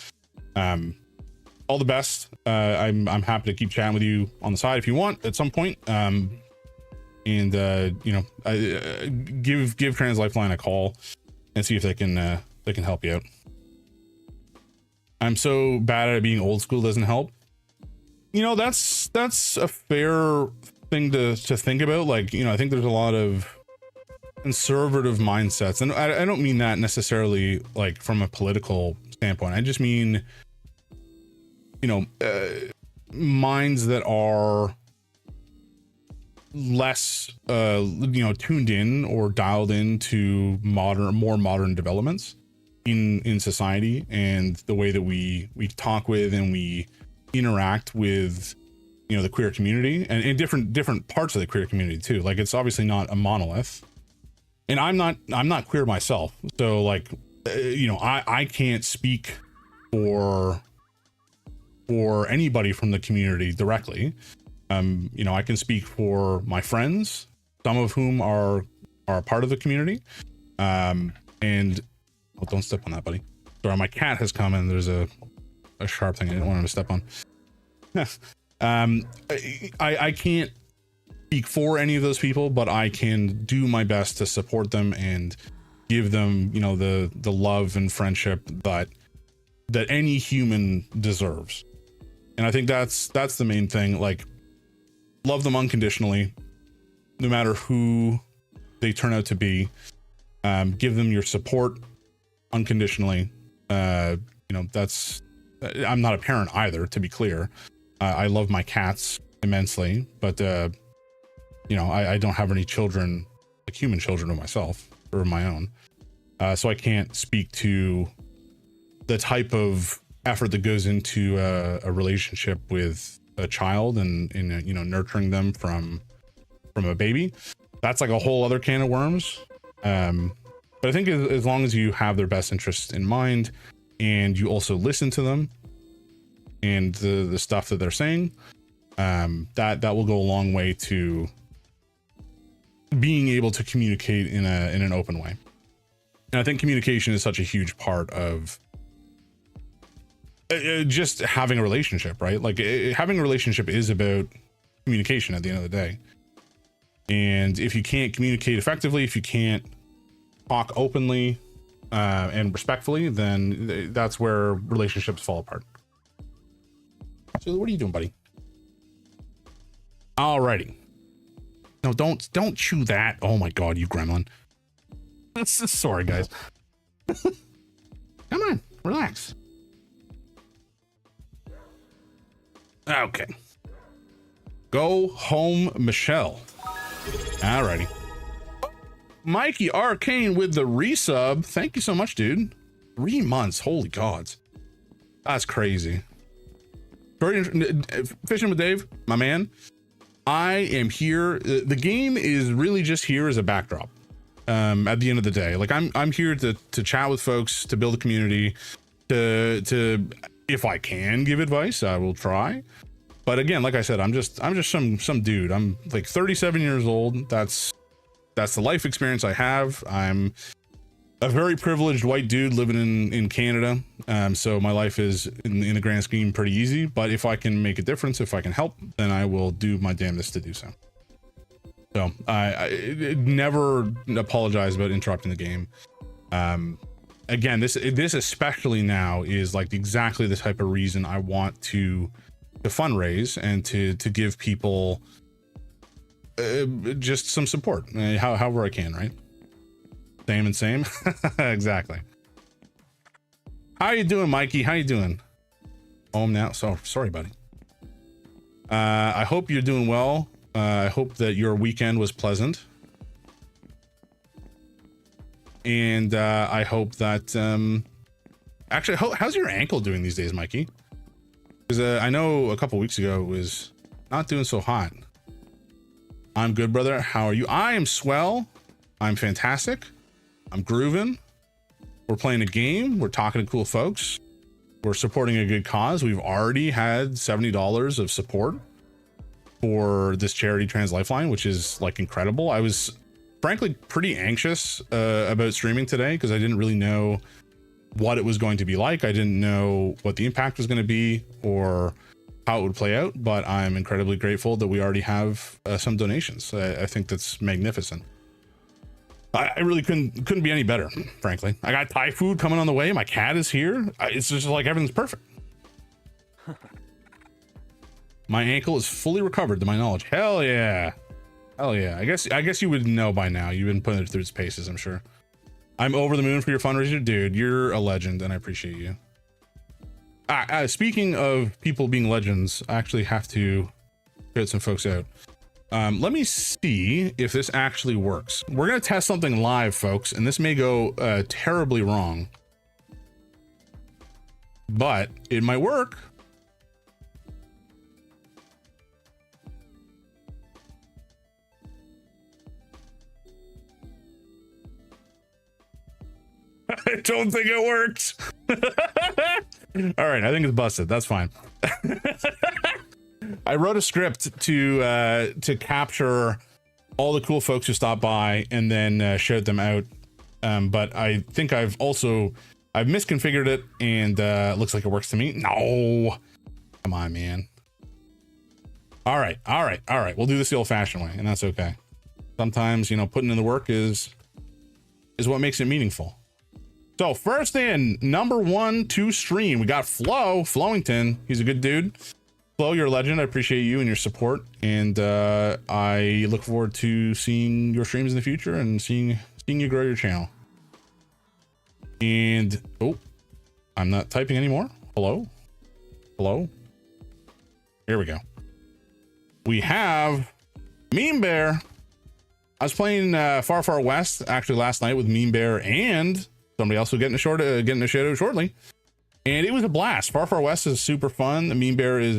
all the best. I'm happy to keep chatting with you on the side if you want at some point. And you know, give Trans Lifeline a call and see if they can help you out. I'm so bad at it being old school doesn't help. You know, that's a fair thing to think about. Like, you know, I think there's a lot of conservative mindsets, and I don't mean that necessarily like from a political standpoint. I just mean, you know, minds that are less you know, tuned in or dialed into more modern developments in society, and the way that we talk with and we interact with, you know, the queer community, and in different parts of the queer community too. Like, it's obviously not a monolith, and I'm not queer myself, so like, you know, I can't speak for anybody from the community directly. You know, I can speak for my friends, some of whom are part of the community. And oh, don't step on that, buddy. Sorry, my cat has come and there's a sharp thing I didn't want him to step on. I can't speak for any of those people, but I can do my best to support them and give them, you know, the love and friendship that any human deserves. And I think that's the main thing. Like, love them unconditionally, no matter who they turn out to be. Give them your support unconditionally. You know, I'm not a parent either, to be clear. I love my cats immensely, but you know, I don't have any children, like human children of myself or of my own. So I can't speak to the type of effort that goes into a relationship with a child and you know, nurturing them from a baby. That's like a whole other can of worms. But I think as long as you have their best interests in mind, and you also listen to them and the stuff that they're saying, that will go a long way to being able to communicate in an open way. And I think communication is such a huge part of just having a relationship, right? Like, having a relationship is about communication at the end of the day. And if you can't communicate effectively, if you can't talk openly and respectfully, then that's where relationships fall apart. So what are you doing, buddy? Alrighty. No, don't chew that. Oh my God, you gremlin. Sorry, guys. Come on, relax. Okay. Go home, Michelle. Alrighty. Mikey Arcane with the resub. Thank you so much, dude. 3 months. Holy gods. That's crazy. Fishing with Dave, my man. I am here. The game is really just here as a backdrop. At the end of the day, like, I'm here to chat with folks, to build a community, to if I can give advice, I will try. But again, like I said, I'm just some dude. I'm like 37 years old. That's the life experience I have. I'm a very privileged white dude living in Canada. So my life is in the grand scheme pretty easy, but if I can make a difference, if I can help, then I will do my damnedest to do so. So I never apologize about interrupting the game. again, this especially now is like exactly the type of reason I want to fundraise and to give people just some support, however I can, right? Same and same. Exactly. How you doing, Mikey? How you doing? Home now. So sorry, buddy. I hope you're doing well. I hope that your weekend was pleasant. And I hope that actually, how's your ankle doing these days, Mikey? Because I know a couple weeks ago it was not doing so hot. I'm good, brother. How are you? I am swell. I'm fantastic. I'm grooving. We're playing a game. We're talking to cool folks. We're supporting a good cause. We've already had $70 of support for this charity, Trans Lifeline, which is like incredible. I was frankly pretty anxious about streaming today because I didn't really know what it was going to be like. I didn't know what the impact was going to be or how it would play out, but I'm incredibly grateful that we already have some donations. I think that's magnificent. I really couldn't be any better, frankly. I got Thai food coming on the way. My cat is here. It's just like everything's perfect. My ankle is fully recovered to my knowledge. Hell yeah. Hell yeah. I guess you would know by now. You've been putting it through its paces, I'm sure. I'm over the moon for your fundraiser. Dude, you're a legend and I appreciate you. Speaking of people being legends, I actually have to get some folks out. Let me see if this actually works. We're going to test something live, folks, and this may go terribly wrong, but it might work. I don't think it works. All right, I think it's busted. That's fine. I wrote a script to capture all the cool folks who stopped by and then shared them out. But I think I've misconfigured it and looks like it works to me. No, come on, man. All right. We'll do this the old-fashioned way, and that's okay. Sometimes, you know, putting in the work is what makes it meaningful. So first in, number 1 to stream, we got Flowington. He's a good dude. Flo, you're a legend. I appreciate you and your support, and I look forward to seeing your streams in the future and seeing you grow your channel. And oh, I'm not typing anymore. Hello. Here we go. We have Meme Bear. I was playing Far West actually last night with Meme Bear and somebody else will get in a shout out shortly. And it was a blast. Far West is super fun. The Meme Bear is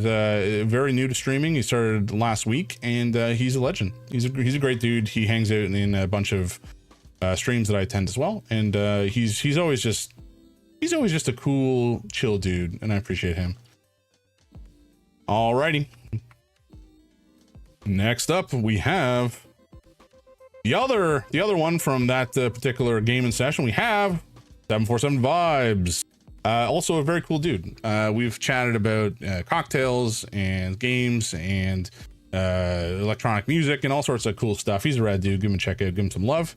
very new to streaming. He started last week, and he's a legend. He's a great dude. He hangs out in a bunch of streams that I attend as well. And he's always just a cool, chill dude, and I appreciate him. Alrighty. Next up, we have the other one from that particular game and session. We have 747 Vibes. Also a very cool dude. We've chatted about cocktails and games and electronic music and all sorts of cool stuff. He's a rad dude. Give him a check out. Give him some love.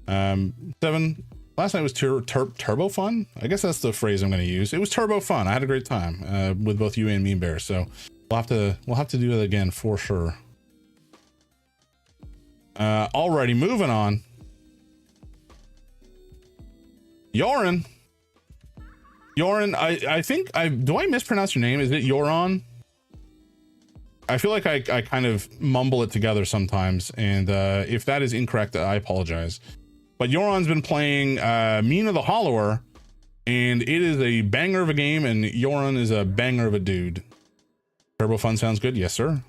7. Last night was turbo fun. I guess that's the phrase I'm going to use. It was turbo fun. I had a great time with both you and Meme Bear. So we'll have to do that again for sure. Alrighty, moving on. Yoran, I think do I mispronounce your name? Is it Yoran? I feel like I kind of mumble it together sometimes, and if that is incorrect, I apologize. But Yoran's been playing Mina the Hollower, and it is a banger of a game, and Yoran is a banger of a dude. Turbo Fun sounds good, yes sir.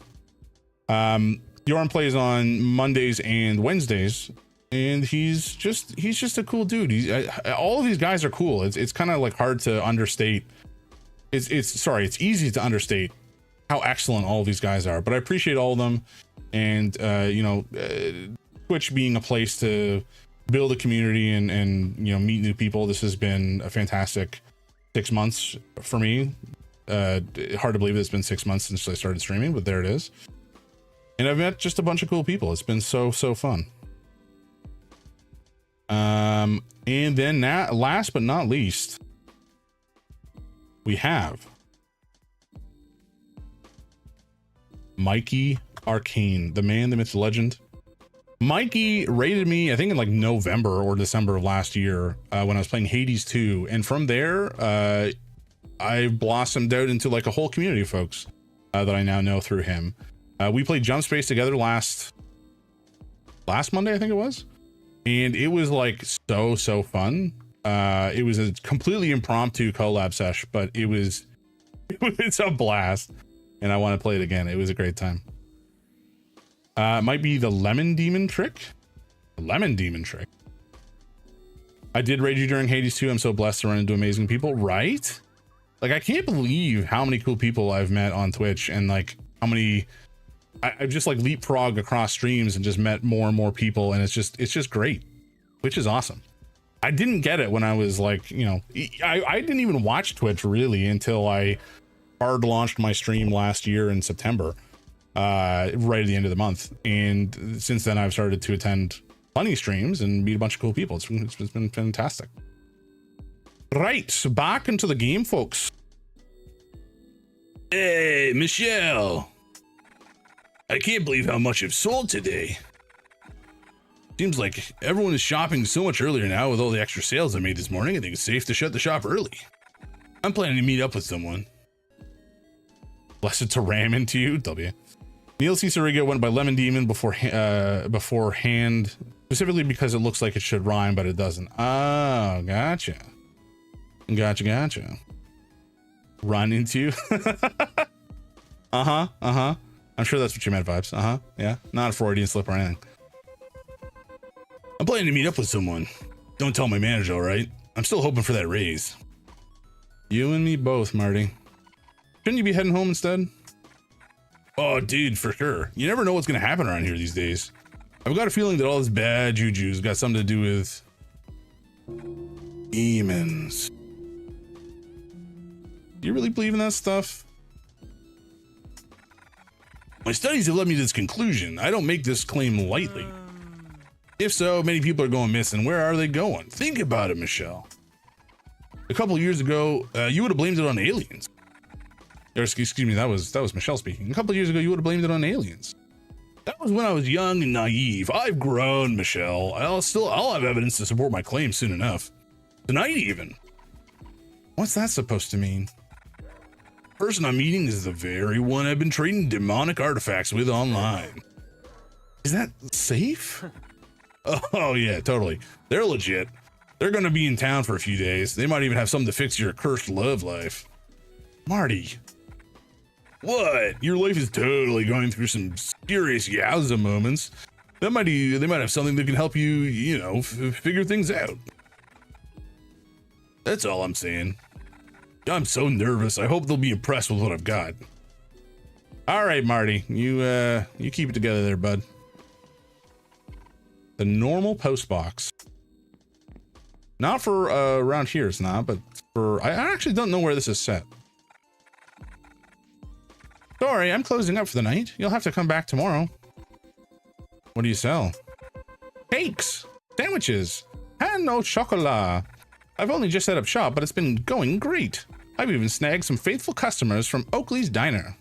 Yoran plays on Mondays and Wednesdays, and he's just a cool dude. All of these guys are cool. It's kind of like hard to understate. It's easy to understate how excellent all of these guys are, but I appreciate all of them. And Twitch being a place to build a community and meet new people. This has been a fantastic 6 months for me. Hard to believe it's been 6 months since I started streaming, but there it is. And I've met just a bunch of cool people. It's been so fun. And then last but not least, we have Mikey Arcane, the man, the myth, the legend. Mikey raided me, I think in like November or December of last year, when I was playing Hades 2. And from there, I blossomed out into like a whole community of folks that I now know through him. We played Jump Space together last Monday, I think it was. And it was like so fun. It was a completely impromptu collab sesh, but it's a blast. And I want to play it again. It was a great time. It might be the Lemon Demon trick. Lemon Demon trick. I did raid you during Hades 2. I'm so blessed to run into amazing people, right? Like, I can't believe how many cool people I've met on Twitch, and like how many I've just like leapfrogged across streams and just met more and more people, and it's just great, which is awesome. I didn't get it when I was like, you know, I didn't even watch Twitch really until I hard launched my stream last year in September, right at the end of the month. And since then I've started to attend plenty of streams and meet a bunch of cool people. It's been fantastic. Right, so back into the game, folks. Hey, Michelle. I can't believe how much I've sold today. Seems like everyone is shopping so much earlier now with all the extra sales I made this morning. I think it's safe to shut the shop early. I'm planning to meet up with someone. Blessed to ram into you, W. Neil C. Sariga went by Lemon Demon beforehand, specifically because it looks like it should rhyme, but it doesn't. Oh, gotcha. Gotcha. Run into. I'm sure that's what you meant, vibes. Yeah, not a Freudian slip or anything. I'm planning to meet up with someone. Don't tell my manager, all right? I'm still hoping for that raise. You and me both, Marty. Shouldn't you be heading home instead? Oh, dude, for sure. You never know what's gonna happen around here these days. I've got a feeling that all this bad juju's got something to do with demons. Do you really believe in that stuff? My studies have led me to this conclusion. I don't make this claim lightly. If so, many people are going missing. Where are they going? Think about it, Michelle. A couple of years ago, you would have blamed it on aliens. Or, excuse me, that was Michelle speaking. A couple of years ago, you would have blamed it on aliens. That was when I was young and naive. I've grown, Michelle. I'll have evidence to support my claim soon enough. Tonight, even. What's that supposed to mean? The person I'm meeting is the very one I've been trading demonic artifacts with online. Is that safe? Oh, yeah, totally. They're legit. They're going to be in town for a few days. They might even have something to fix your cursed love life. Marty. What? Your life is totally going through some serious yowza moments. They might have something that can help you, you know, figure things out. That's all I'm saying. I'm so nervous. I hope they'll be impressed with what I've got. All right, Marty. You keep it together there, bud. The normal post box. Not for around here, it's not, but for I actually don't know where this is set. Sorry, I'm closing up for the night. You'll have to come back tomorrow. What do you sell? Cakes, sandwiches, and no chocolat. I've only just set up shop, but it's been going great. I've even snagged some faithful customers from Oakley's Diner.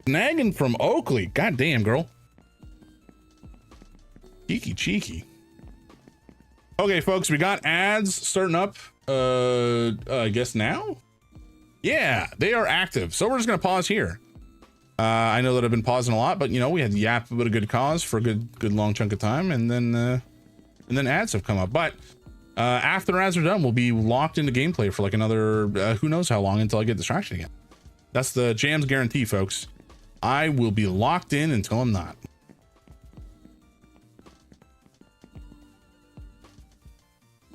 Snagging from Oakley? God damn, girl. Cheeky. Okay, folks, we got ads starting up. I guess now? Yeah, they are active. So we're just gonna pause here. I know that I've been pausing a lot, but you know, we had yap about a good cause for a good long chunk of time, and then ads have come up. But after ads are done, we'll be locked into gameplay for like another who knows how long until I get distraction again. That's the Jams guarantee, folks. I will be locked in until I'm not.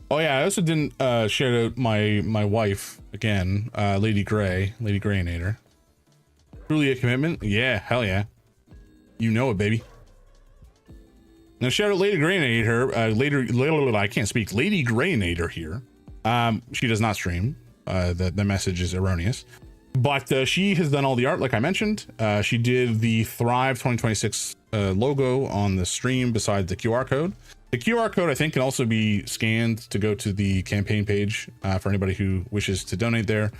Oh yeah, I also didn't shout out my wife again, Lady Greynator. Truly a commitment? Yeah, hell yeah. You know it, baby. Now shout out Lady Greynator, I can't speak. Lady Greynator here. She does not stream. The message is erroneous. But she has done all the art, like I mentioned. She did the Thrive 2026 logo on the stream beside the QR code. The QR code, I think, can also be scanned to go to the campaign page for anybody who wishes to donate there.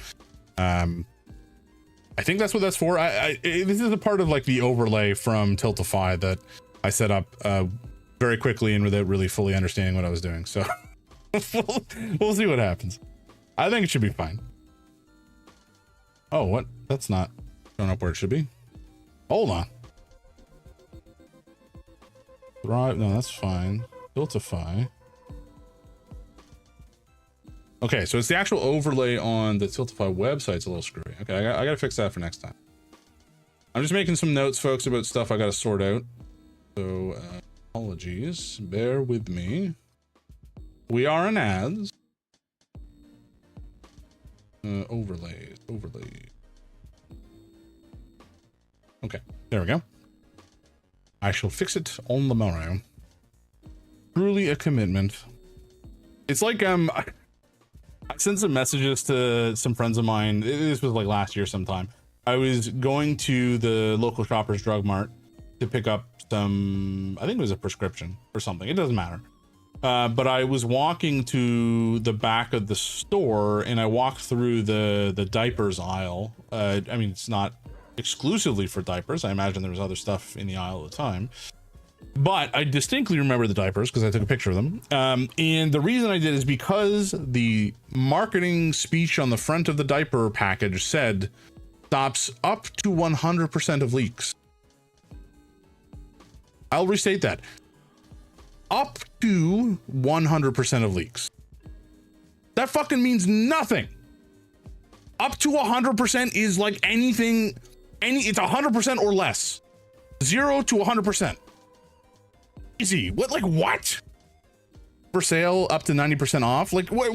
I think that's what that's for. This is a part of like the overlay from Tiltify that I set up very quickly and without really fully understanding what I was doing. So we'll see what happens. I think it should be fine. Oh, what? That's not showing up where it should be. Hold on. Thrive. No, that's fine. Tiltify. Okay, so it's the actual overlay on the Tiltify website's a little screwy. Okay, I gotta fix that for next time. I'm just making some notes, folks, about stuff I gotta sort out. So, apologies. Bear with me. We are in ads. Overlay. Okay, there we go. I shall fix it on the morrow. Truly a commitment. It's like, I sent some messages to some friends of mine. This was like last year sometime. I was going to the local Shoppers Drug Mart to pick up some, I think it was a prescription or something. It doesn't matter. But I was walking to the back of the store and I walked through the diapers aisle. I mean, it's not exclusively for diapers. I imagine there was other stuff in the aisle at the time. But I distinctly remember the diapers because I took a picture of them. And the reason I did is because the marketing speech on the front of the diaper package said stops up to 100% of leaks. I'll restate that. Up to 100% of leaks. That fucking means nothing. Up to 100% is like anything, it's 100% or less. 0 to 100%. Easy. What? Like what? For sale up to 90% off? Like what?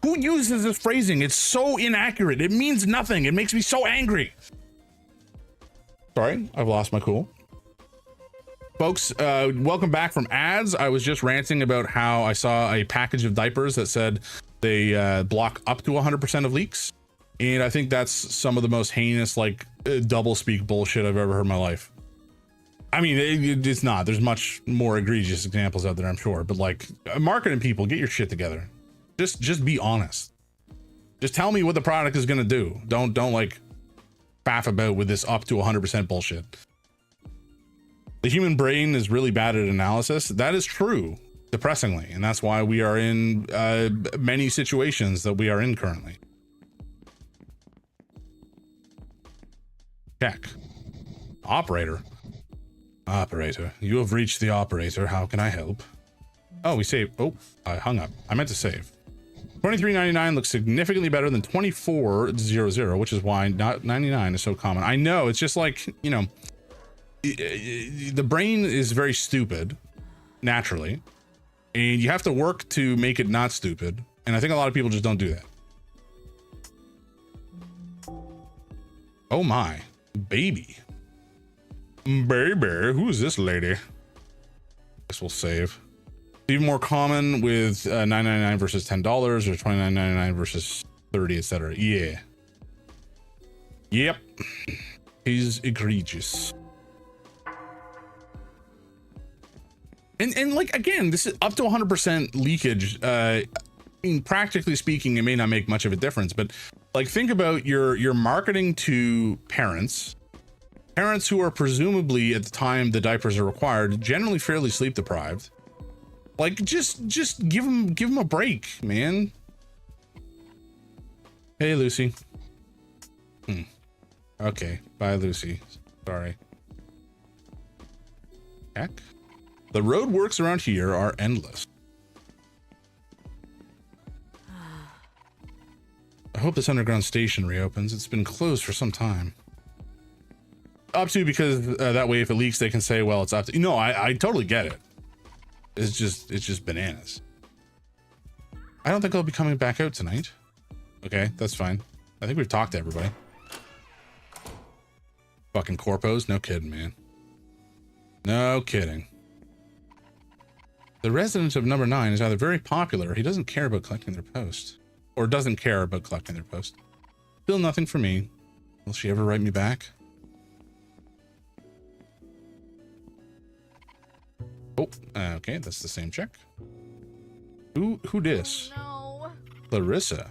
Who uses this phrasing? It's so inaccurate. It means nothing. It makes me so angry. Sorry, I've lost my cool. Folks, welcome back from ads. I was just ranting about how I saw a package of diapers that said they block up to 100% of leaks. And I think that's some of the most heinous, like, double speak bullshit I've ever heard in my life. I mean, it's not. There's much more egregious examples out there, I'm sure. But like, marketing people, get your shit together. Just be honest. Just tell me what the product is gonna do. Don't like faff about with this up to 100% bullshit. The human brain is really bad at analysis. That is true, depressingly, and that's why we are in many situations that we are in currently. Check. Operator, you have reached the operator. How can I help? Oh, we saved. Oh, I hung up. I meant to save. $23.99 looks significantly better than $24.00, which is why not 99 is so common. I know, it's just like, you know, the brain is very stupid naturally, and you have to work to make it not stupid. And I think a lot of people just don't do that. Oh my, baby. Who is this lady? This will save. Even more common with $9.99 versus $10 or $29.99 versus $30, etc. Yeah. Yep. He's egregious. And like, again, this is up to 100% leakage. I mean, practically speaking, it may not make much of a difference, but like, think about your marketing to parents who are presumably at the time the diapers are required, generally fairly sleep deprived. Like, just give them a break, man. Hey, Lucy. Okay, bye, Lucy. Sorry. Heck. The roadworks around here are endless. I hope this underground station reopens. It's been closed for some time. Up to, because that way if it leaks they can say, well, it's up to. No, I totally get it. It's just bananas. I don't think I'll be coming back out tonight. Okay, that's fine. I think we've talked to everybody. Fucking corpos, no kidding, man. No kidding. The resident of number 9 is either very popular or he doesn't care about collecting their post. Or doesn't care about collecting their post. Still nothing for me. Will she ever write me back? Oh. Okay, that's the same chick. Who dis? No. Larissa.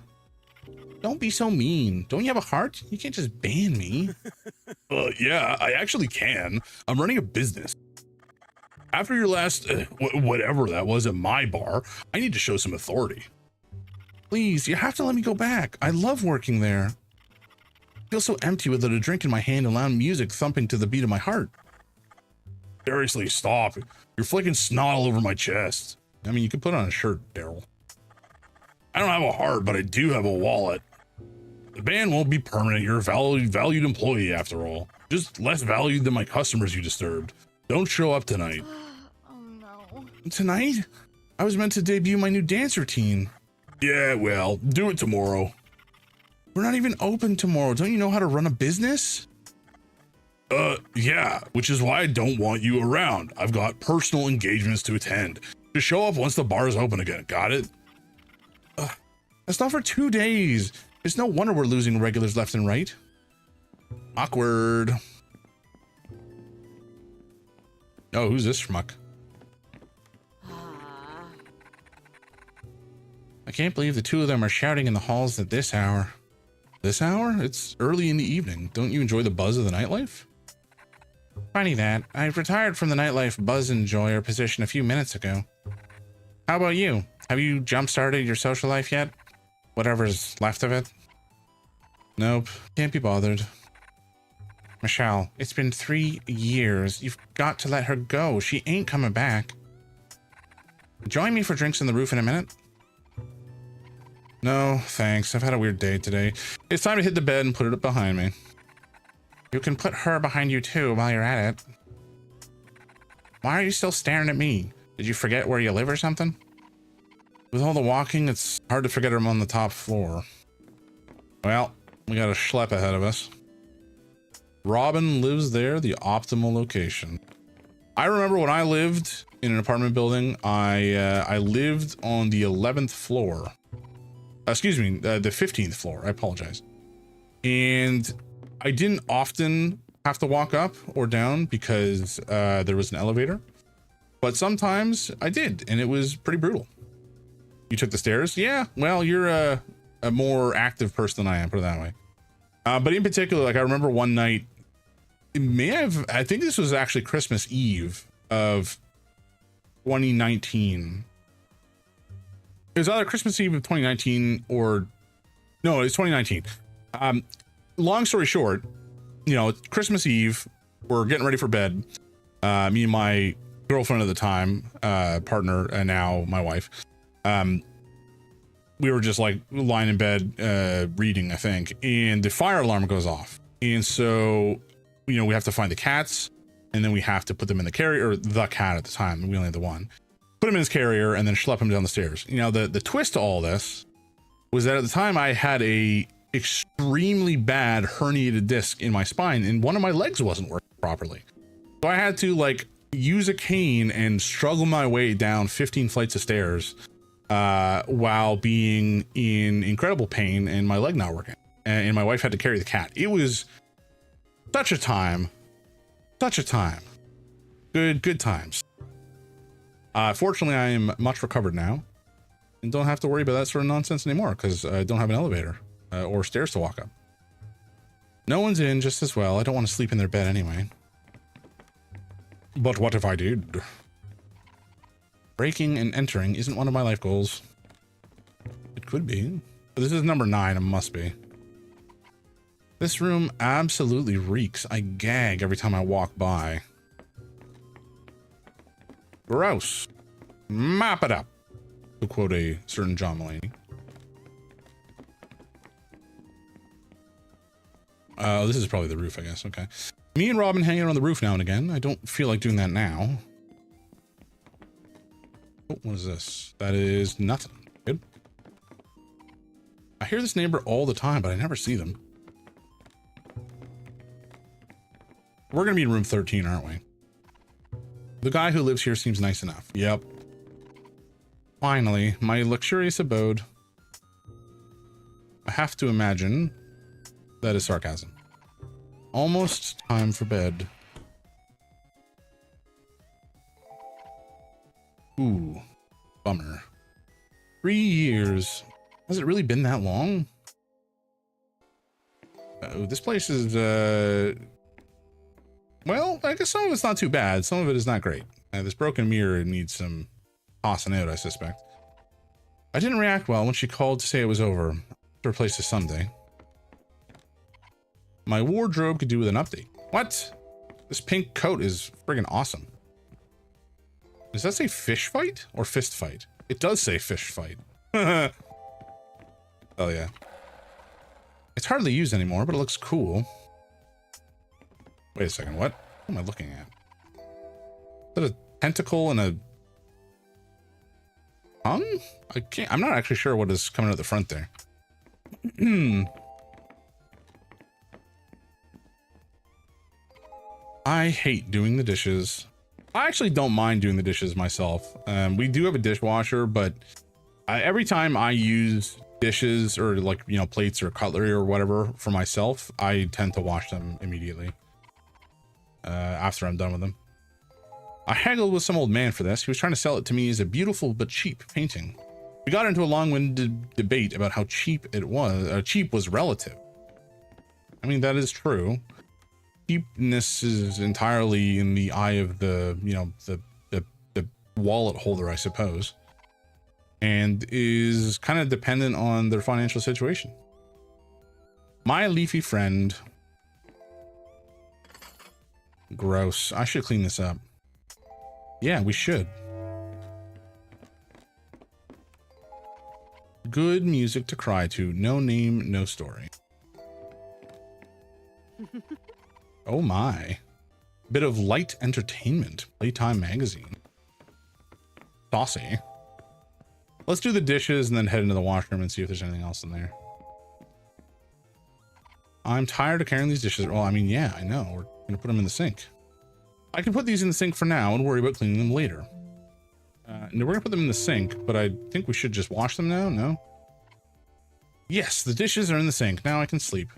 Don't be so mean. Don't you have a heart? You can't just ban me. Yeah, I actually can. I'm running a business. After your last, whatever that was at my bar, I need to show some authority. Please, you have to let me go back. I love working there. I feel so empty without a drink in my hand and loud music thumping to the beat of my heart. Seriously, stop. You're flicking snot all over my chest. I mean, you could put on a shirt, Daryl. I don't have a heart, but I do have a wallet. The ban won't be permanent. You're a valued employee after all. Just less valued than my customers you disturbed. Don't show up tonight. Oh no. Tonight? I was meant to debut my new dance routine. Yeah, well, do it tomorrow. We're not even open tomorrow. Don't you know how to run a business? Yeah, which is why I don't want you around. I've got personal engagements to attend. Just show up once the bar is open again. Got it? That's not for 2 days. It's no wonder we're losing regulars left and right. Awkward. Oh, who's this schmuck? I can't believe the two of them are shouting in the halls at this hour. This hour? It's early in the evening. Don't you enjoy the buzz of the nightlife? Funny that. I retired from the nightlife buzz enjoyer position a few minutes ago. How about you? Have you jump-started your social life yet? Whatever's left of it? Nope. Can't be bothered. Michelle, it's been 3 years. You've got to let her go. She ain't coming back. Join me for drinks on the roof in a minute? No, thanks. I've had a weird day today. It's time to hit the bed and put it up behind me. You can put her behind you too while you're at it. Why are you still staring at me? Did you forget where you live or something? With all the walking, it's hard to forget I'm on the top floor. Well, we got a schlep ahead of us. Robin lives there, the optimal location. I remember when I lived in an apartment building, I lived on the 11th floor. Excuse me, the 15th floor. I apologize. And I didn't often have to walk up or down because there was an elevator. But sometimes I did, and it was pretty brutal. You took the stairs? Yeah, well, you're a more active person than I am, put it that way. But in particular, like I remember one night, I think this was actually Christmas Eve of 2019. It was either Christmas Eve of 2019 or no, it's 2019. Long story short, you know, it's Christmas Eve. We're getting ready for bed. Me and my girlfriend at the time, partner, and now my wife. We were just like lying in bed, reading, I think, and the fire alarm goes off. And so, you know, we have to find the cats, and then we have to put them in the carrier, or the cat at the time. We only had the one. Put him in his carrier and then schlep him down the stairs. You know, the twist to all this was that at the time I had a extremely bad herniated disc in my spine, and one of my legs wasn't working properly. So I had to like use a cane and struggle my way down 15 flights of stairs while being in incredible pain and my leg not working. And my wife had to carry the cat. It was such a time. Good times. Fortunately, I am much recovered now and don't have to worry about that sort of nonsense anymore because I don't have an elevator or stairs to walk up. No one's in just as well. I don't want to sleep in their bed anyway. But what if I did? Breaking and entering isn't one of my life goals. It could be. But this is number 9. It must be. This room absolutely reeks. I gag every time I walk by. Gross. Mop it up, to quote a certain John Mulaney. This is probably the roof, I guess. Okay. Me and Robin hanging on the roof now and again. I don't feel like doing that now. Oh, what is this? That is nothing. Good. I hear this neighbor all the time, but I never see them. We're going to be in room 13, aren't we? The guy who lives here seems nice enough. Yep. Finally, my luxurious abode. I have to imagine that is sarcasm. Almost time for bed. Ooh, bummer. 3 years. Has it really been that long? Oh, this place is, well, I guess some of it's not too bad. Some of it is not great. This broken mirror needs some tossing out, I suspect. I didn't react well when she called to say it was over. To replace this someday. My wardrobe could do with an update. What? This pink coat is friggin' awesome. Does that say fish fight or fist fight? It does say fish fight. Oh yeah. It's hardly used anymore, but it looks cool. Wait a second, what? What am I looking at? Is that a tentacle and a tongue? I'm not actually sure what is coming out the front there. I hate doing the dishes. I actually don't mind doing the dishes myself. We do have a dishwasher, but every time I use dishes or like, you know, plates or cutlery or whatever for myself, I tend to wash them immediately after I'm done with them. I haggled with some old man for this. He was trying to sell it to me as a beautiful but cheap painting. We got into a long-winded debate about how cheap it was. Cheap was relative. I mean, that is true. Cheapness is entirely in the eye of the, you know, the wallet holder, I suppose, and is kind of dependent on their financial situation. My leafy friend. Gross. I should clean this up. Yeah, we should. Good music to cry to. No name, no story. Oh my. Bit of light entertainment. Playtime magazine. Saucy. Let's do the dishes and then head into the washroom and see if there's anything else in there. I'm tired of carrying these dishes. Well, I mean, yeah, I know. We're gonna put them in the sink. I can put these in the sink for now and worry about cleaning them later. And we're gonna put them in the sink, but I think we should just wash them now. No? Yes, the dishes are in the sink. Now I can sleep.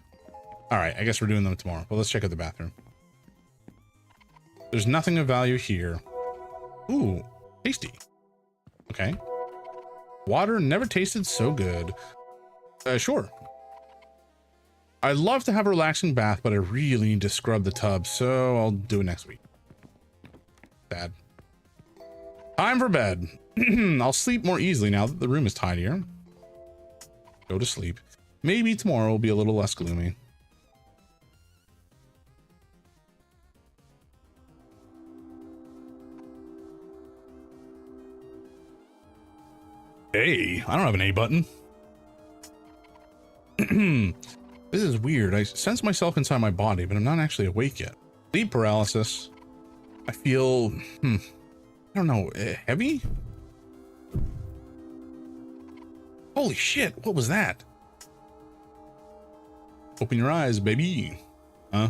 All right, I guess we're doing them tomorrow. Well, let's check out the bathroom. There's nothing of value here. Ooh, tasty. Okay. Water never tasted so good. Sure. I'd love to have a relaxing bath, but I really need to scrub the tub, so I'll do it next week. Sad. Time for bed. I'll sleep more easily now that the room is tidier. Go to sleep. Maybe tomorrow will be a little less gloomy. A? I don't have an A button. This is weird. I sense myself inside my body, but I'm not actually awake yet. Sleep paralysis. I feel, I don't know, heavy? Holy shit, what was that? Open your eyes, baby. Huh?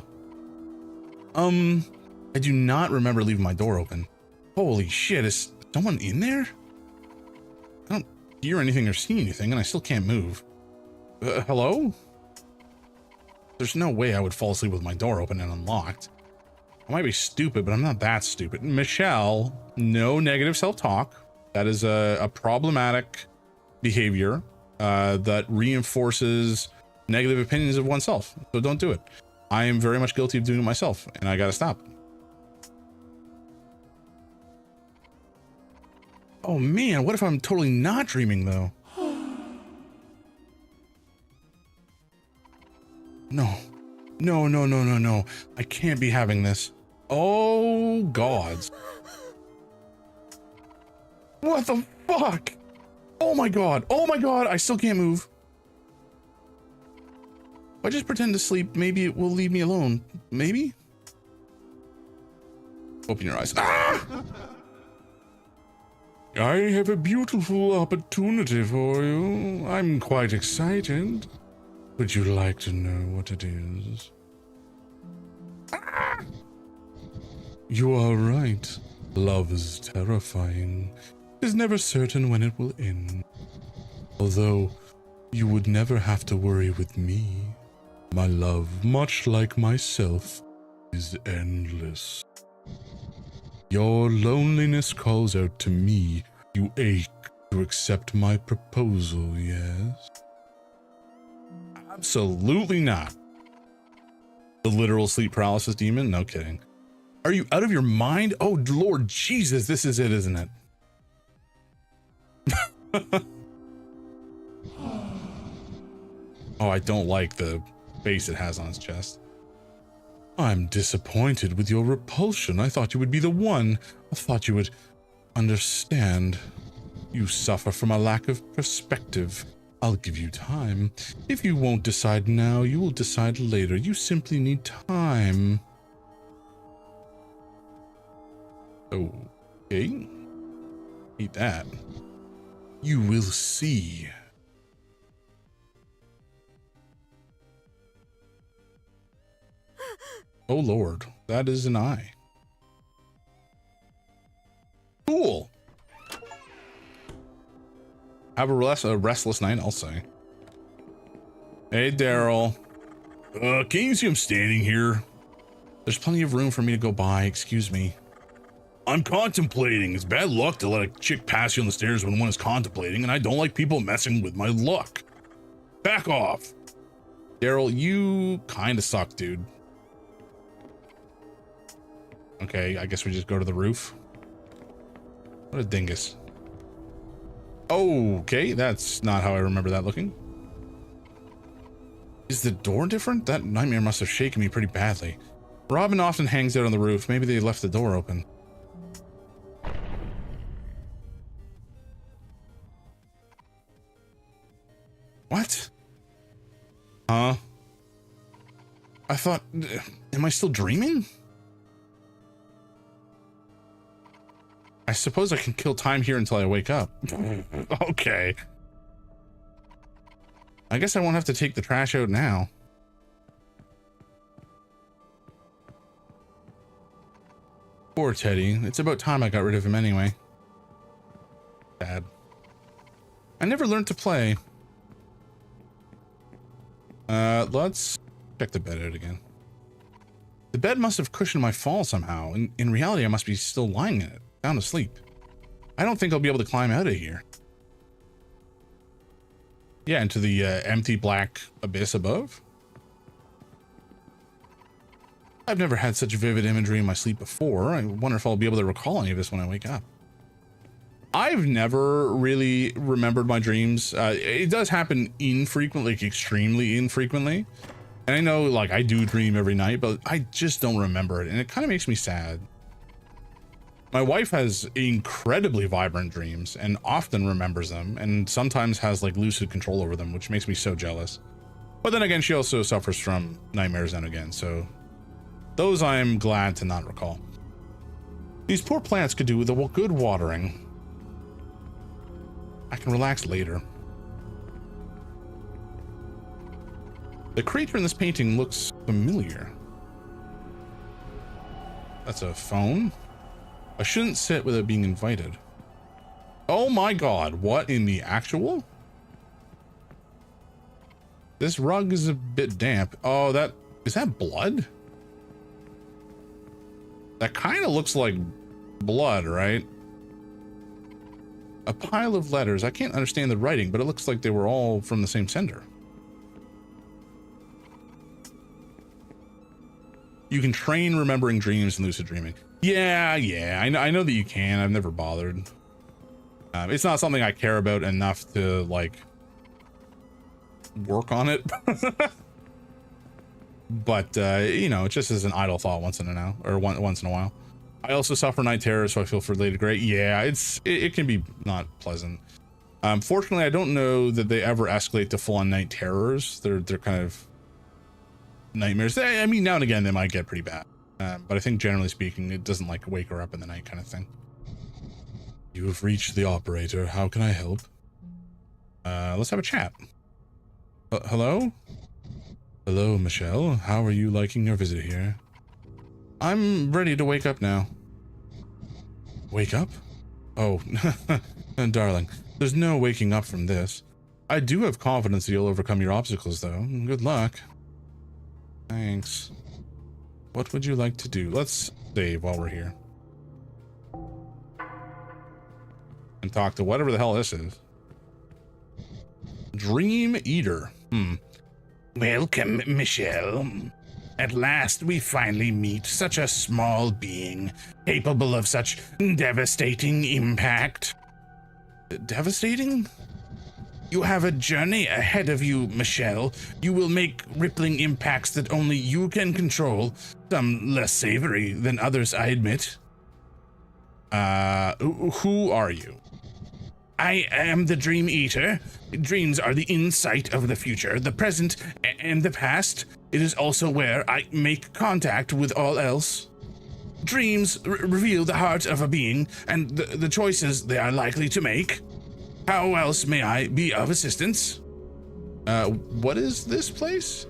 I do not remember leaving my door open. Holy shit, is someone in there? I don't hear anything or see anything, and I still can't move. Hello? There's no way I would fall asleep with my door open and unlocked. I might be stupid, but I'm not that stupid. Michelle, no negative self-talk. That is a problematic behavior that reinforces negative opinions of oneself. So don't do it. I am very much guilty of doing it myself, and I gotta stop. Oh man, what if I'm totally not dreaming though? No. No, no, no, no, no. I can't be having this. Oh, gods. What the fuck? Oh my god. Oh my god. I still can't move. If I just pretend to sleep, maybe it will leave me alone. Maybe? Open your eyes. Ah! I have a beautiful opportunity for you. I'm quite excited. Would you like to know what it is? Ah! You are right. Love is terrifying. It is never certain when it will end. Although, you would never have to worry with me. My love, much like myself, is endless. Your loneliness calls out to me. You ache to accept my proposal, yes? Absolutely not. The literal sleep paralysis demon? No kidding. Are you out of your mind? Oh, Lord Jesus, this is it, isn't it? Oh, I don't like the face it has on his chest. I'm disappointed with your repulsion. I thought you would be the one. I thought you would understand. You suffer from a lack of perspective. I'll give you time. If you won't decide now, you will decide later. You simply need time. Okay. Eat that. You will see. Oh Lord, that is an eye. Cool. Have a restless night, I'll say. Hey, Daryl. Can you see I'm standing here? There's plenty of room for me to go by, excuse me. I'm contemplating. It's bad luck to let a chick pass you on the stairs when one is contemplating, and I don't like people messing with my luck. Back off. Daryl, you kind of suck, dude. Okay, I guess we just go to the roof. What a dingus. Okay, that's not how I remember that looking. Is the door different? That nightmare must have shaken me pretty badly. Robin often hangs out on the roof. Maybe they left the door open. What? Huh? I thought... Am I still dreaming? I suppose I can kill time here until I wake up. Okay. I guess I won't have to take the trash out now. Poor Teddy. It's about time I got rid of him anyway. Sad. I never learned to play. Let's check the bed out again. The bed must have cushioned my fall somehow. In reality, I must be still lying in it, sound asleep. I don't think I'll be able to climb out of here. Yeah, into the empty black abyss above. I've never had such vivid imagery in my sleep before. I wonder if I'll be able to recall any of this when I wake up. I've never really remembered my dreams. It does happen infrequently, like extremely infrequently. And I know, like, I do dream every night, but I just don't remember it. And it kind of makes me sad. My wife has incredibly vibrant dreams and often remembers them, and sometimes has like lucid control over them, which makes me so jealous. But then again, she also suffers from nightmares now and again, so those I'm glad to not recall. These poor plants could do with a good watering. I can relax later. The creature in this painting looks familiar. That's a phone. I shouldn't sit without being invited. Oh my god, what in the actual? This rug is a bit damp. Oh, is that blood? That kind of looks like blood, right? A pile of letters. I can't understand the writing, but it looks like they were all from the same sender. You can train remembering dreams and lucid dreaming. Yeah, I know that you can. I've never bothered. It's not something I care about enough to like work on it. But you know, it just is an idle thought once in a while. I also suffer night terrors, so I feel for Lady Grey. Yeah, it can be not pleasant. Fortunately, I don't know that they ever escalate to full-on night terrors. They're kind of nightmares. I mean, now and again they might get pretty bad, but I think generally speaking, it doesn't like wake her up in the night kind of thing. You have reached the operator. How can I help? Let's have a chat. Hello? Hello, Michelle. How are you liking your visit here? I'm ready to wake up now. Wake up? Oh, darling, there's no waking up from this. I do have confidence that you'll overcome your obstacles, though. Good luck. Thanks. What would you like to do? Let's save while we're here. and talk to whatever the hell this is. Dream Eater. Welcome, Michelle. At last we finally meet such a small being, capable of such devastating impact. Devastating? You have a journey ahead of you, Michelle. You will make rippling impacts that only you can control, some less savory than others, I admit. Who are you? I am the Dream Eater. Dreams are the insight of the future, the present, and the past. It is also where I make contact with all else. Dreams reveal the heart of a being and the choices they are likely to make. How else may I be of assistance? What is this place?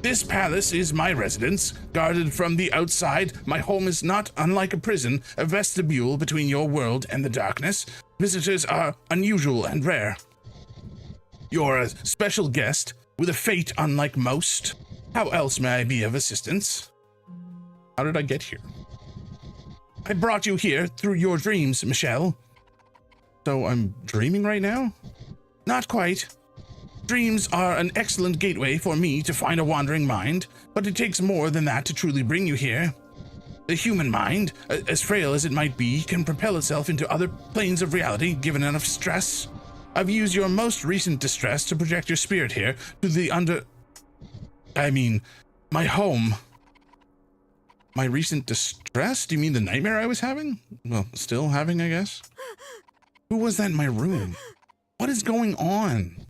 This palace is my residence, guarded from the outside. My home is not unlike a prison, a vestibule between your world and the darkness. Visitors are unusual and rare. You're a special guest with a fate unlike most. How else may I be of assistance? How did I get here? I brought you here through your dreams, Michelle. So I'm dreaming right now? Not quite. Dreams are an excellent gateway for me to find a wandering mind, but it takes more than that to truly bring you here. The human mind, as frail as it might be, can propel itself into other planes of reality given enough stress. I've used your most recent distress to project your spirit here to the my home. My recent distress? Do you mean the nightmare I was having? Well, still having, I guess. Who was that in my room? What is going on?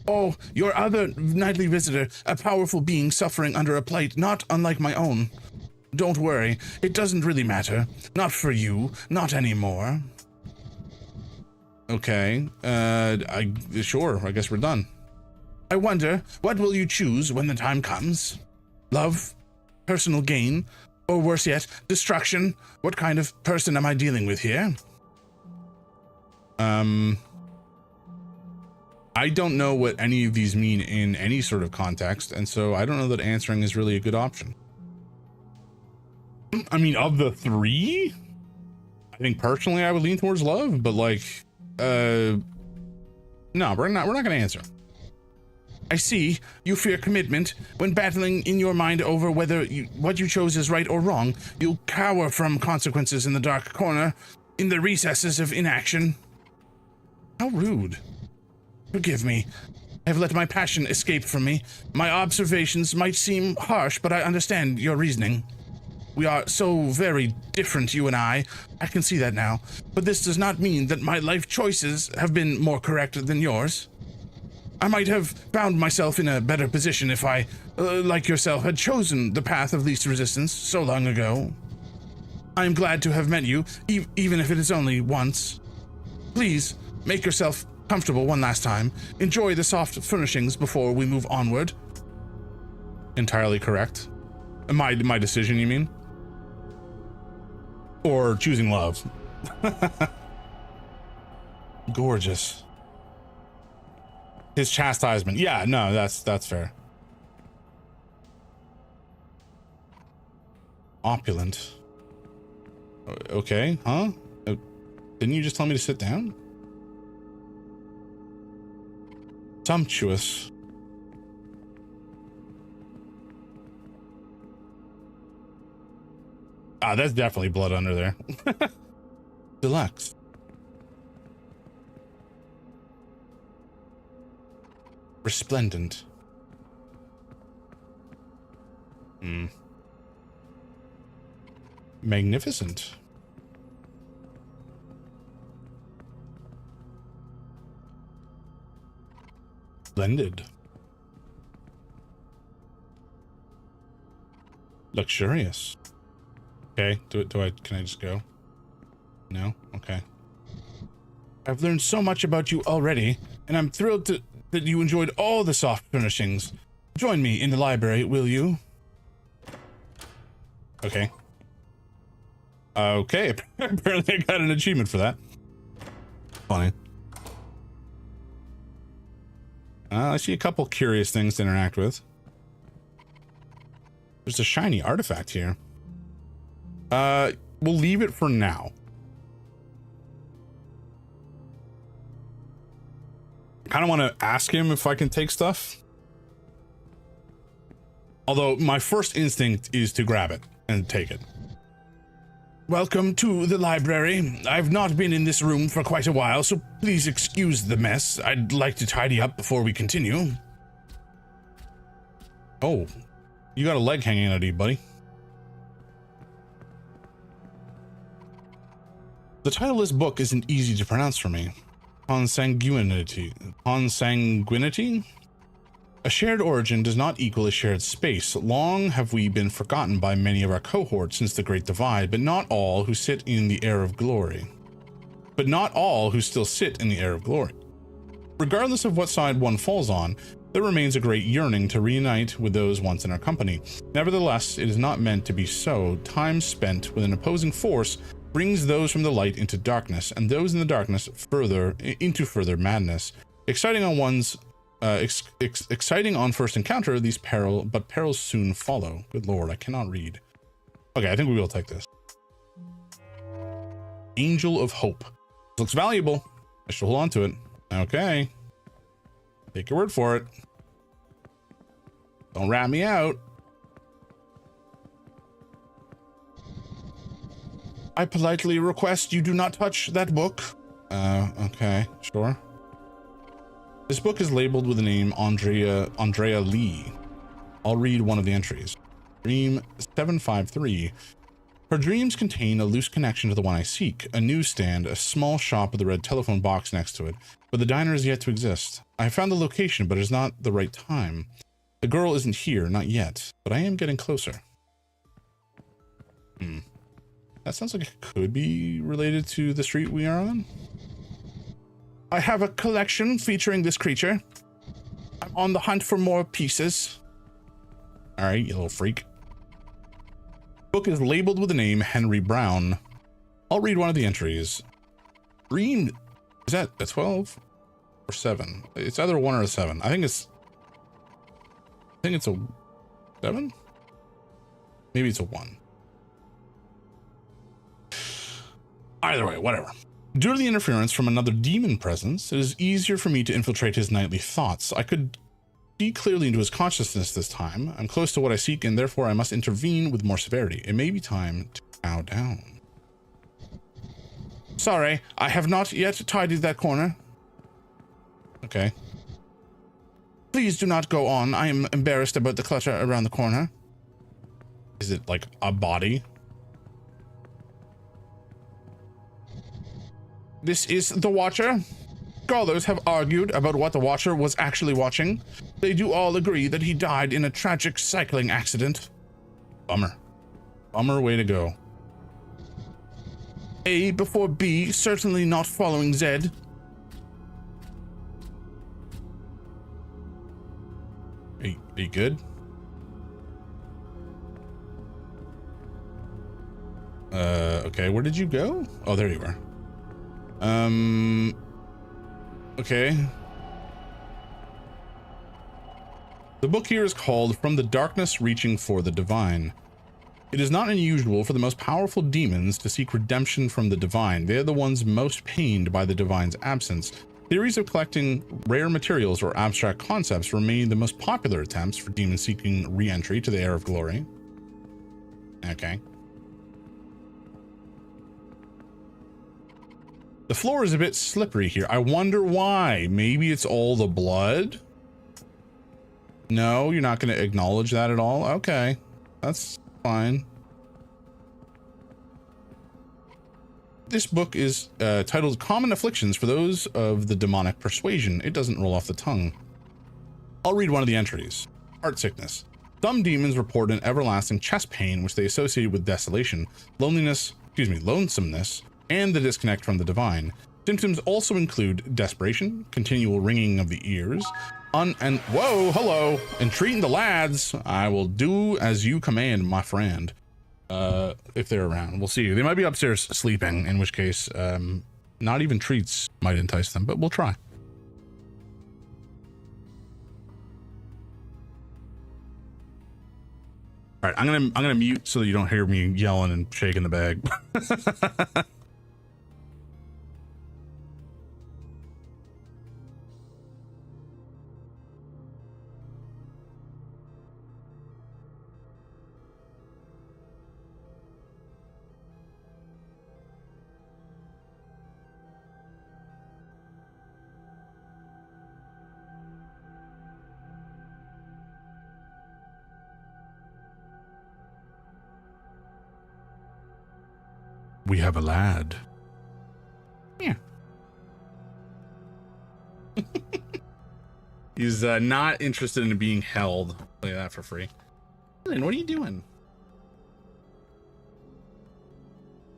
Oh, your other nightly visitor, a powerful being suffering under a plight not unlike my own. Don't worry, it doesn't really matter. Not for you, not anymore. Okay, sure, I guess we're done. I wonder, what will you choose when the time comes? Love? Personal gain? Or worse yet, destruction? What kind of person am I dealing with here? I don't know what any of these mean in any sort of context, and so I don't know that answering is really a good option. I mean, of the three, I think personally I would lean towards love, but like, no, we're not going to answer. I see. You fear commitment. When battling in your mind over whether what you chose is right or wrong, you'll cower from consequences in the dark corner, in the recesses of inaction. How rude. Forgive me. I have let my passion escape from me. My observations might seem harsh, but I understand your reasoning. We are so very different, you and I. I can see that now. But this does not mean that my life choices have been more correct than yours. I might have found myself in a better position if I, like yourself, had chosen the path of least resistance so long ago. I am glad to have met you, even if it is only once. Please, make yourself comfortable one last time. Enjoy the soft furnishings before we move onward. Entirely correct. My decision, you mean? Or choosing love? Gorgeous. His chastisement. Yeah, no, that's fair. Opulent. Okay, huh? Didn't you just tell me to sit down? Sumptuous. Ah, that's definitely blood under there. Deluxe. Resplendent. Magnificent. Splendid. Luxurious. Okay, can I just go? No? Okay. I've learned so much about you already, and I'm thrilled that you enjoyed all the soft furnishings. Join me in the library, will you? Okay. Okay, apparently I got an achievement for that. Funny. I see a couple curious things to interact with. There's a shiny artifact here. We'll leave it for now. kind of want to ask him if I can take stuff. Although my first instinct is to grab it and take it. Welcome to the library. I've not been in this room for quite a while, so please excuse the mess. I'd like to tidy up before we continue. Oh, you got a leg hanging out of you, buddy. The title of this book isn't easy to pronounce for me. Consanguinity. Consanguinity? A shared origin does not equal a shared space. Long have we been forgotten by many of our cohorts since the Great Divide, but not all who sit in the air of glory. But not all who still sit in the air of glory. Regardless of what side one falls on, there remains a great yearning to reunite with those once in our company. Nevertheless, it is not meant to be so. Time spent with an opposing force brings those from the light into darkness, and those in the darkness into further madness. Exciting on first encounter, but perils soon follow. Good lord, I cannot read. Okay, I think we will take this. Angel of Hope. This looks valuable. I should hold on to it. Okay. Take your word for it. Don't rat me out. I politely request you do not touch that book. Okay, sure. This book is labeled with the name Andrea Lee. I'll read one of the entries. Dream 753. Her dreams contain a loose connection to the one I seek, a newsstand, a small shop with a red telephone box next to it, but the diner is yet to exist. I have found the location, but it is not the right time. The girl isn't here, not yet, but I am getting closer. That sounds like it could be related to the street we are on. I have a collection featuring this creature. I'm on the hunt for more pieces. All right, you little freak. Book is labeled with the name Henry Brown. I'll read one of the entries. Dream, is that a 12 or 7? It's either a 1 or a 7. I think it's a 7. Maybe it's a 1. Either way, whatever. Due to the interference from another demon presence, it is easier for me to infiltrate his nightly thoughts. I could see clearly into his consciousness this time. I'm close to what I seek, and therefore I must intervene with more severity. It may be time to bow down. Sorry, I have not yet tidied that corner. Okay. Please do not go on. I am embarrassed about the clutter around the corner. Is it like a body? This is the Watcher. Scholars have argued about what the Watcher was actually watching. They do all agree that he died in a tragic cycling accident. Bummer. Bummer way to go. A before B, certainly not following Z. Are you good? Okay, where did you go? Oh, there you are. Okay. The book here is called From the Darkness Reaching for the Divine. It is not unusual for the most powerful demons to seek redemption from the divine. They are the ones most pained by the divine's absence. Theories of collecting rare materials or abstract concepts remain the most popular attempts for demons seeking re-entry to the air of glory. Okay. The floor is a bit slippery here. I wonder why. Maybe it's all the blood? No, you're not going to acknowledge that at all? Okay, that's fine. This book is titled Common Afflictions for Those of the Demonic Persuasion. It doesn't roll off the tongue. I'll read one of the entries. Heart sickness. Some demons report an everlasting chest pain which they associate with desolation, lonesomeness, and the disconnect from the divine. Symptoms also include desperation, continual ringing of the ears, whoa, hello, entreating the lads. I will do as you command, my friend. If they're around, we'll see. They might be upstairs sleeping, in which case, not even treats might entice them, but we'll try. All right, I'm gonna mute so that you don't hear me yelling and shaking the bag. We have a lad. Yeah. He's not interested in being held. I'll tell you that for free. Merlin, what are you doing?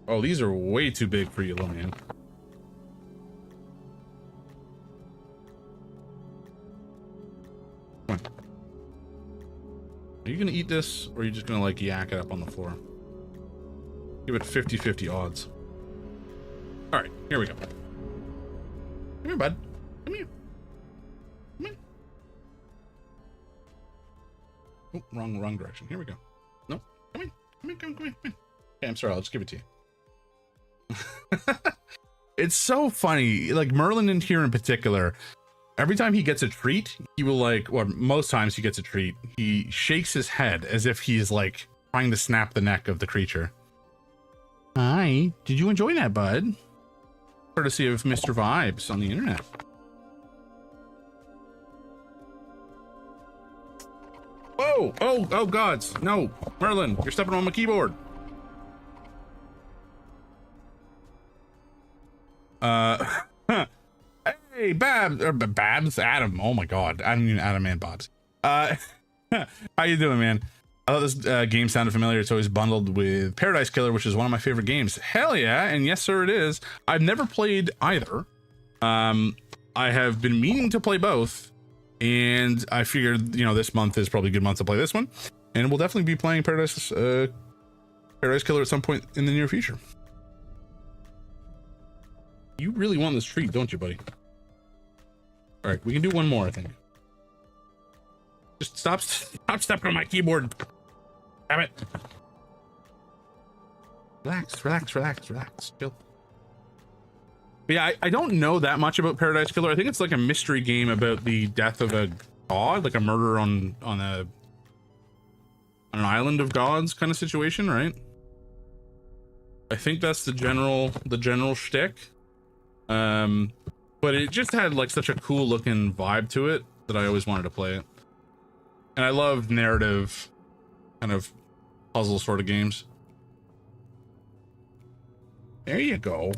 Oh, these are way too big for you, little man. Come on. Are you gonna eat this, or are you just gonna like yak it up on the floor? Give it 50-50 odds. All right, here we go. Come here, bud. Come here. Come here. Oh, wrong direction. Here we go. No, come in. Come in, come in. Okay, I'm sorry. I'll just give it to you. It's so funny. Like Merlin in here in particular, every time he gets a treat, he will like, or most times he gets a treat, he shakes his head as if he's like trying to snap the neck of the creature. Hi, did you enjoy that, bud? Courtesy of Mr. Vibes on the internet. Whoa! Oh gods! No, Merlin, you're stepping on my keyboard. Hey, Babs, Adam. Oh my god, I don't mean Adam and Bobs. How you doing, man? I thought this game sounded familiar. It's always bundled with Paradise Killer, which is one of my favorite games. Hell yeah, and yes sir it is. I've never played either. I have been meaning to play both, and I figured, you know, this month is probably a good month to play this one, and we'll definitely be playing Paradise Killer at some point in the near future. You really want this treat, don't you, buddy? All right, we can do one more, I think. Just stop stepping on my keyboard. Damn it. Relax. Chill. But yeah, I don't know that much about Paradise Killer. I think it's like a mystery game about the death of a god, like a murder on an island of gods kind of situation, right? I think that's the general shtick. But it just had like such a cool looking vibe to it that I always wanted to play it. And I love narrative kind of puzzle sort of games. There you go.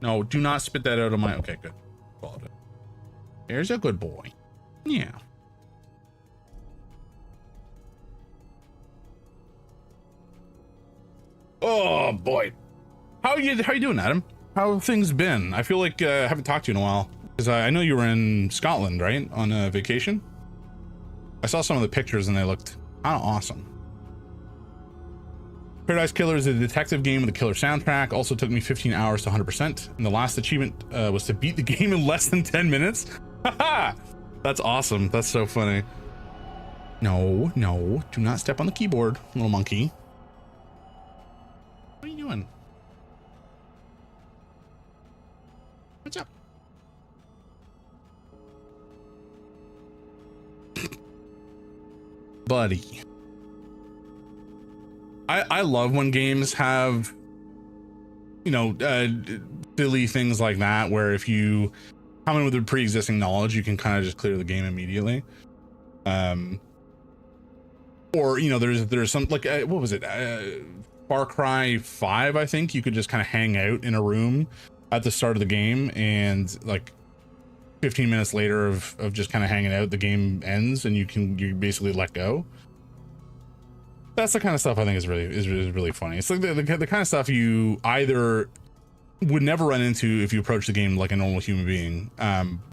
No, do not spit that out of my... Okay, good. Followed it. There's a good boy. Yeah. Oh boy. How you doing, Adam? How have things been? I feel like I haven't talked to you in a while. Because I know you were in Scotland, right? On a vacation? I saw some of the pictures and they looked kind of awesome. Paradise Killer is a detective game with a killer soundtrack. Also took me 15 hours to 100%. And the last achievement was to beat the game in less than 10 minutes. Haha! That's awesome. That's so funny. No, do not step on the keyboard, little monkey. What are you doing? What's up? Buddy. I love when games have, you know, silly things like that, where if you come in with a pre-existing knowledge, you can kind of just clear the game immediately. Or, you know, there's some, like, what was it? Far Cry 5, I think. You could just kind of hang out in a room at the start of the game, and like 15 minutes later of just kind of hanging out, the game ends and you basically let go. That's the kind of stuff I think is really funny. It's like the kind of stuff you either would never run into if you approach the game like a normal human being,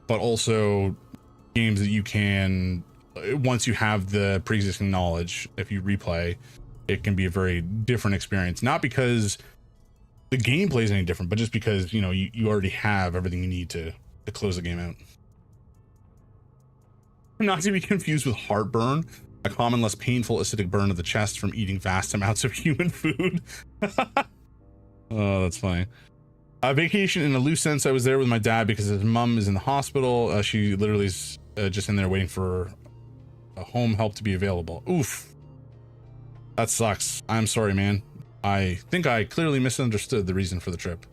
but also games that you can, once you have the pre-existing knowledge, if you replay, it can be a very different experience. Not because the gameplay is any different, but just because, you know, you already have everything you need to close the game out. Not to be confused with heartburn, a common, less painful acidic burn of the chest from eating vast amounts of human food. Oh, that's funny. Vacation in a loose sense, I was there with my dad because his mom is in the hospital. She literally is just in there waiting for a home help to be available. Oof. That sucks. I'm sorry, man. I think I clearly misunderstood the reason for the trip.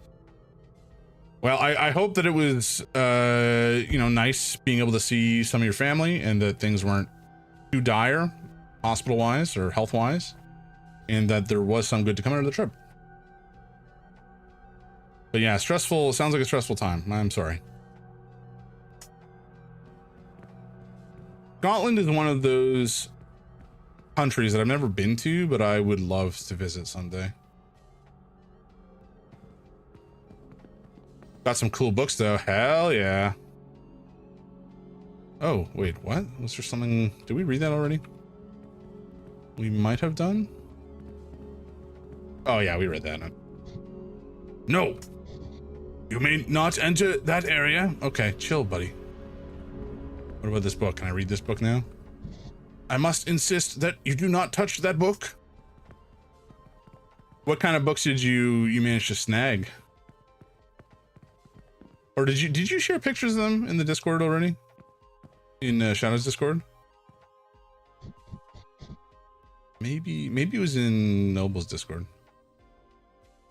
Well, I hope that it was, you know, nice being able to see some of your family and that things weren't too dire, hospital-wise or health-wise, and that there was some good to come out of the trip. But yeah, stressful. Sounds like a stressful time. I'm sorry. Scotland is one of those countries that I've never been to, but I would love to visit someday. Got some cool books though. Hell yeah. Oh, wait, what? Was there something? Did we read that already? We might have done. Oh yeah, we read that. No. You may not enter that area. Okay, chill, buddy. What about this book? Can I read this book now? I must insist that you do not touch that book. What kind of books did you manage to snag? Or did you share pictures of them in the Discord already? In Shadow's Discord? Maybe it was in Noble's Discord.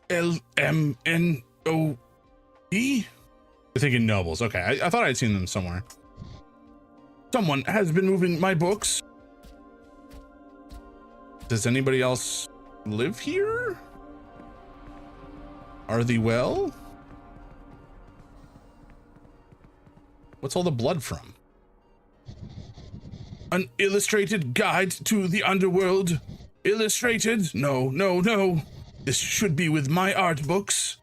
LMNOE? I think in Noble's. Okay, I thought I'd seen them somewhere. Someone has been moving my books. Does anybody else live here? Are they well? What's all the blood from? An illustrated guide to the underworld. Illustrated? No, no, no. This should be with my art books.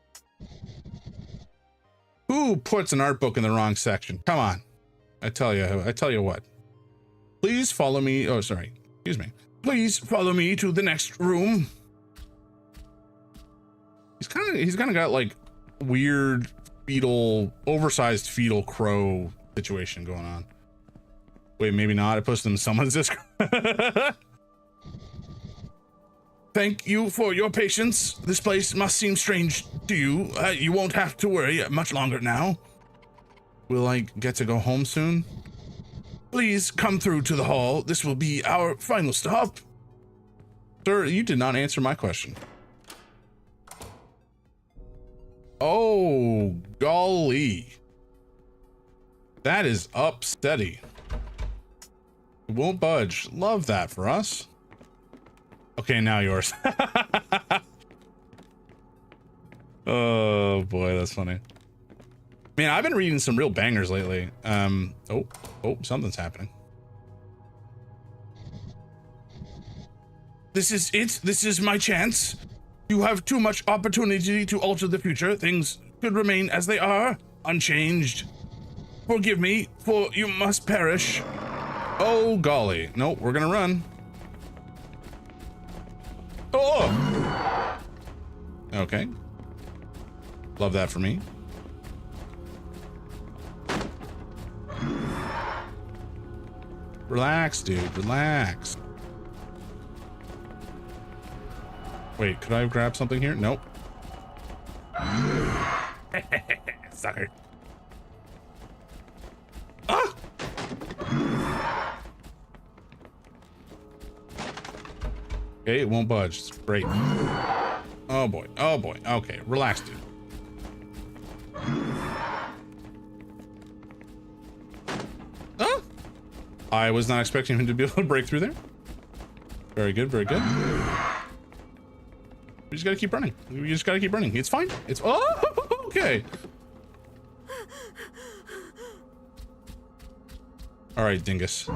Who puts an art book in the wrong section? Come on. I tell you what. Please follow me. Oh, sorry. Excuse me. Please follow me to the next room. He's kind of got like weird oversized fetal crow situation going on. Wait, maybe not. I posted them in someone's Discord. Thank you for your patience. This place must seem strange to you. You won't have to worry much longer now. Will I get to go home soon? Please come through to the hall. This will be our final stop. Sir, you did not answer my question. Oh, golly. That is upsetty. It won't budge. Love that for us. Okay, now yours. Oh boy, that's funny. Man, I've been reading some real bangers lately. Oh, something's happening. This is it. This is my chance. You have too much opportunity to alter the future. Things should remain as they are, unchanged. Forgive me, for you must perish. Oh, golly. Nope, we're gonna run. Oh! Okay. Love that for me. Relax, dude. Relax. Wait, could I grab something here? Nope. Sucker. Ah! Okay, it won't budge. It's great. Oh boy. Oh boy. Okay, relax, dude. Oh! I was not expecting him to be able to break through there. Very good, very good. We just gotta keep running. We just gotta keep running. It's fine. It's oh okay. All right, dingus.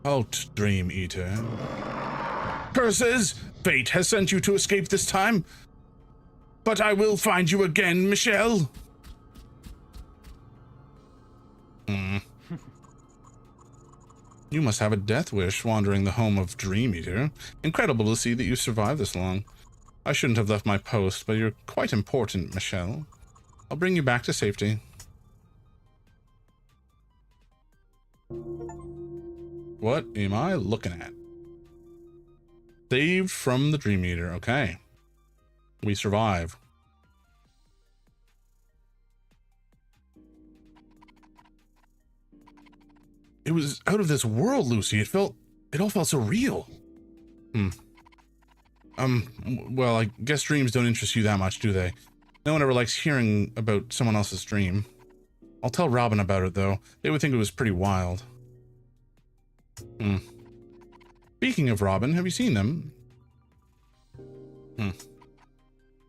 Halt, Dream Eater. Curses! Fate has sent you to escape this time. But I will find you again, Michelle. You must have a death wish wandering the home of Dream Eater. Incredible to see that you survived this long. I shouldn't have left my post, but you're quite important, Michelle. I'll bring you back to safety. What am I looking at? Saved from the Dream Eater. Okay. We survive. It was out of this world, Lucy. It all felt so real. Well, I guess dreams don't interest you that much, do they? No one ever likes hearing about someone else's dream. I'll tell Robin about it, though. They would think it was pretty wild. Speaking of Robin, have you seen them?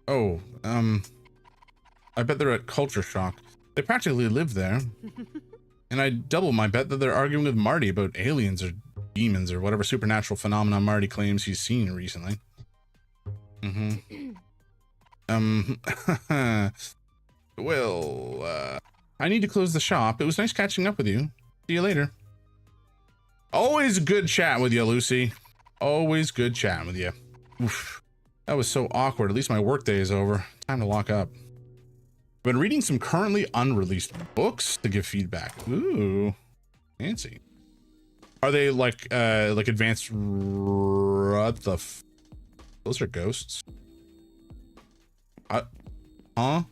Oh, I bet they're at Culture Shock. They practically live there. And I double my bet that they're arguing with Marty about aliens or demons or whatever supernatural phenomenon Marty claims he's seen recently. Well, I need to close the shop. It was nice catching up with you. See you later. Always good chatting with you, Lucy. Always good chatting with you. Oof. That was so awkward. At least my workday is over. Time to lock up. I've been reading some currently unreleased books to give feedback. Ooh, fancy. Are they like advanced? What the? Those are ghosts. Huh?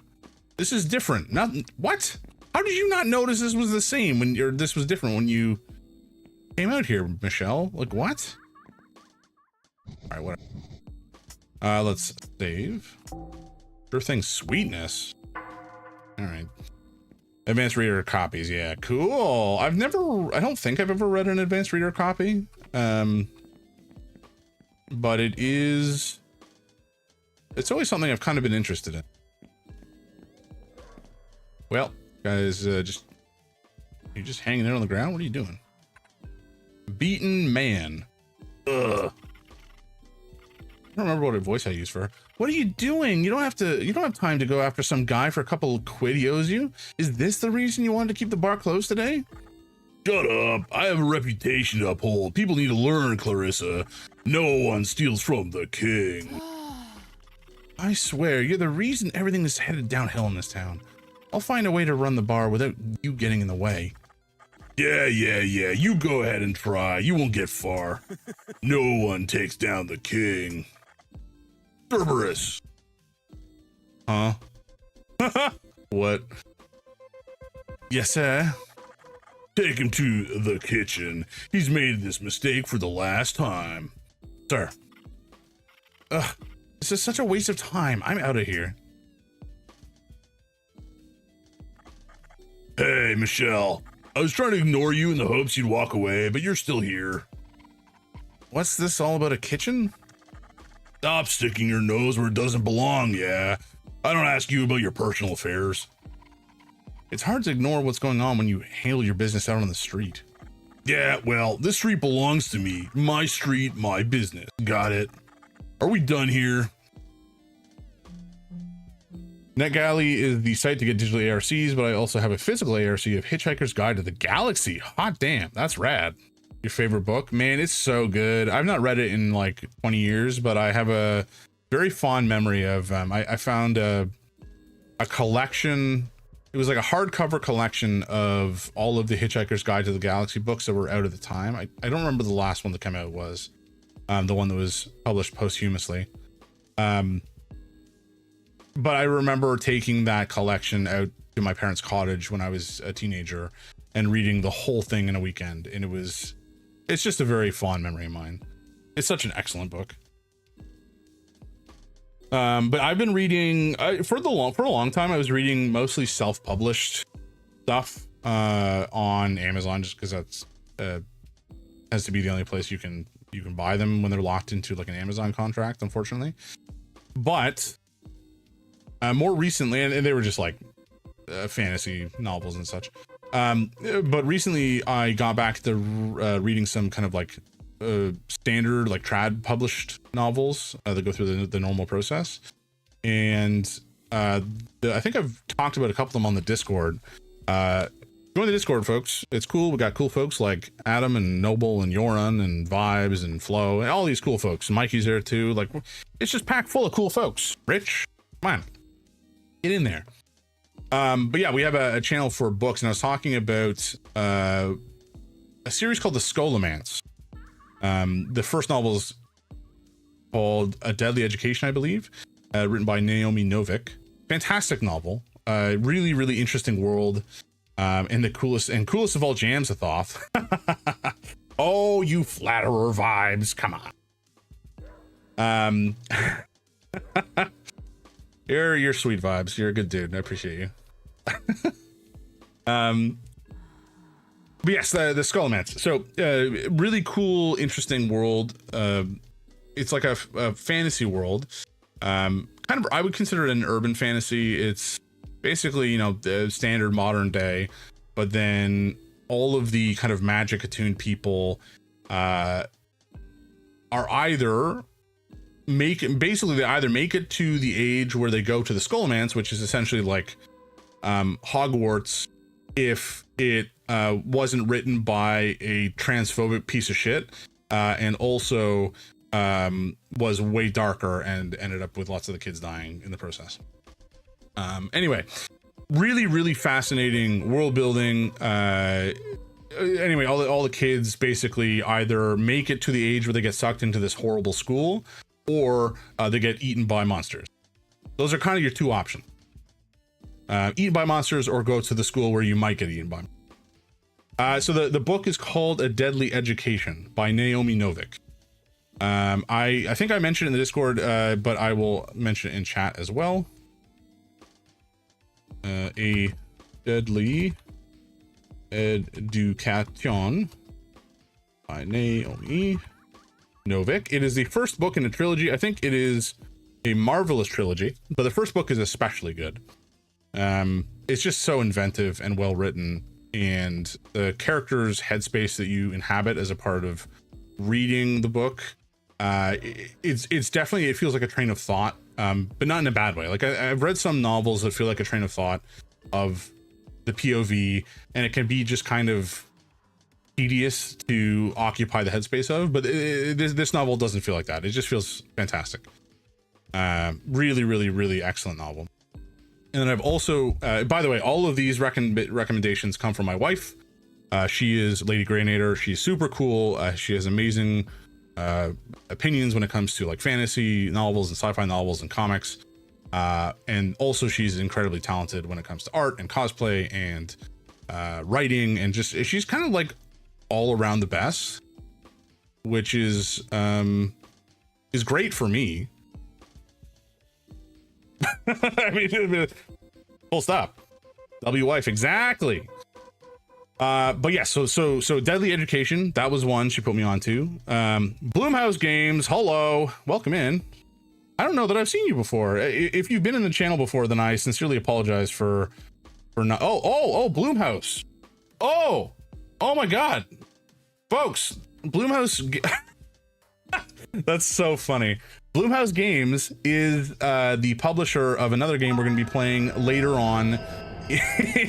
This is different. Not what? How did you not notice this was the same when this was different when you came out here, Michelle? Like what? All right, whatever. Let's save. Sure thing, sweetness. All right. Advanced reader copies, yeah, cool. I don't think I've ever read an advanced reader copy. But it's always something I've kind of been interested in. Well, guys, you're just hanging out on the ground? What are you doing? Beaten man. Ugh. I don't remember what voice I used for her. What are you doing? You don't have time to go after some guy for a couple of quid he owes you. Is this the reason you wanted to keep the bar closed today? Shut up. I have a reputation to uphold. People need to learn, Clarissa. No one steals from the king. I swear, you're the reason everything is headed downhill in this town. I'll find a way to run the bar without you getting in the way. Yeah. You go ahead and try. You won't get far. No one takes down the king. Cerberus. Huh? What? Yes, sir. Take him to the kitchen. He's made this mistake for the last time. Sir. Ugh, this is such a waste of time. I'm out of here. Hey, Michelle. I was trying to ignore you in the hopes you'd walk away, but you're still here. What's this all about a kitchen? Stop sticking your nose where it doesn't belong, yeah. I don't ask you about your personal affairs. It's hard to ignore what's going on when you handle your business out on the street. Yeah, well, this street belongs to me. My street, my business. Got it. Are we done here? NetGalley is the site to get digital ARCs, but I also have a physical ARC of Hitchhiker's Guide to the Galaxy. Hot damn, that's rad. Your favorite book? Man, it's so good. I've not read it in like 20 years, but I have a very fond memory of, I found a collection. It was like a hardcover collection of all of the Hitchhiker's Guide to the Galaxy books that were out at the time. I don't remember the last one that came out was, the one that was published posthumously. But I remember taking that collection out to my parents' cottage when I was a teenager and reading the whole thing in a weekend. And it's just a very fond memory of mine. It's such an excellent book. But I've been reading for a long time. I was reading mostly self-published stuff on Amazon, just because that's has to be the only place you can buy them when they're locked into like an Amazon contract, unfortunately. But more recently, and they were just like fantasy novels and such. But recently I got back to reading some kind of like standard like trad published novels that go through the normal process. And I think I've talked about a couple of them on the Discord. Join the Discord, folks. It's cool. We got cool folks like Adam and Noble and Yoran and Vibes and Flo and all these cool folks. Mikey's there too. Like, it's just packed full of cool folks. Rich, come on, get in there. But yeah, we have a channel for books, and I was talking about a series called The Scholomance. The first novel is called A Deadly Education, I believe, written by Naomi Novik. Fantastic novel. Really, really interesting world. And the coolest of all Jamsathoth. Oh, you flatterer Vibes, come on. You're sweet, Vibes. You're a good dude. I appreciate you. But yes, the Skullmans. So really cool, interesting world. It's like a fantasy world. Kind of, I would consider it an urban fantasy. It's basically, you know, the standard modern day, but then all of the kind of magic attuned people are either they either make it to the age where they go to the Skullmans, which is essentially like Hogwarts if it wasn't written by a transphobic piece of shit, and also was way darker and ended up with lots of the kids dying in the process. Anyway, really fascinating world building. Anyway, all the kids basically either make it to the age where they get sucked into this horrible school, or they get eaten by monsters. Those are kind of your two options. Eaten by monsters, or go to the school where you might get eaten by. So the book is called A Deadly Education by Naomi Novik. I think I mentioned it in the Discord, but I will mention it in chat as well. A Deadly Education by Naomi Novik. It is the first book in a trilogy. I think it is a marvelous trilogy, but the first book is especially good. It's just so inventive and well written, and the characters' headspace that you inhabit as a part of reading the book, it's definitely, it feels like a train of thought, but not in a bad way. Like I've read some novels that feel like a train of thought of the POV, and it can be just kind of tedious to occupy the headspace of, but this novel doesn't feel like that. It just feels fantastic. Really excellent novel. And then I've also, by the way, all of these recommendations come from my wife. She is Lady Greynator. She's super cool. She has amazing opinions when it comes to like fantasy novels and sci-fi novels and comics. And also she's incredibly talented when it comes to art and cosplay and writing, and just, she's kind of like all around the best, which is great for me. I mean, full stop. W wife, exactly. But yeah, so Deadly Education, that was one she put me on to. Bloomhouse Games, hello, welcome in. I don't know that I've seen you before. If you've been in the channel before, then I sincerely apologize for not. Oh, Bloomhouse. Oh my God, folks, Bloomhouse. That's so funny. Bloomhouse Games is the publisher of another game we're going to be playing later on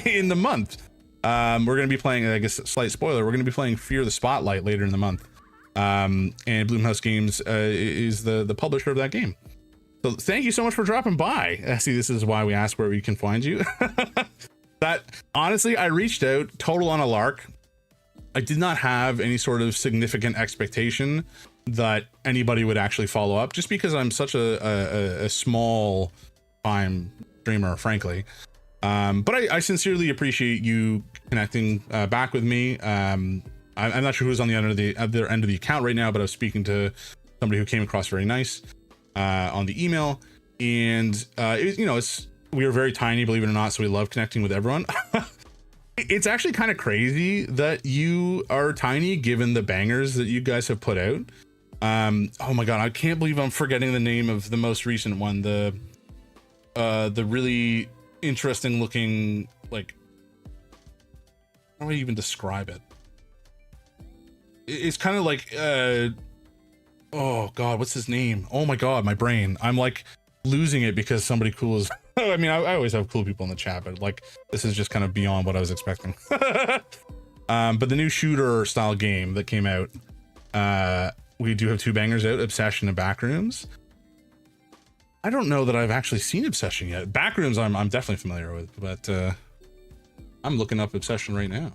in the month. We're going to be playing, I guess, slight spoiler, we're going to be playing Fear the Spotlight later in the month. And Bloomhouse Games is the publisher of that game. So thank you so much for dropping by. See, this is why we ask where we can find you. That, honestly, I reached out total on a lark. I did not have any sort of significant expectation that anybody would actually follow up, just because I'm such a small time streamer, frankly. But I sincerely appreciate you connecting back with me. I'm not sure who's on the other end of the account right now, but I was speaking to somebody who came across very nice on the email, and we are very tiny, believe it or not, so we love connecting with everyone. It's actually kind of crazy that you are tiny given the bangers that you guys have put out. Oh my God, I can't believe I'm forgetting the name of the most recent one. The really interesting looking, like, how do I even describe it? It's kind of like, oh God, what's his name? Oh my God, my brain. I'm like losing it because somebody cool is, I mean, I always have cool people in the chat, but like, this is just kind of beyond what I was expecting. But the new shooter style game that came out, we do have two bangers out, Obsession and Backrooms. I don't know that I've actually seen Obsession yet. Backrooms I'm definitely familiar with, but I'm looking up Obsession right now.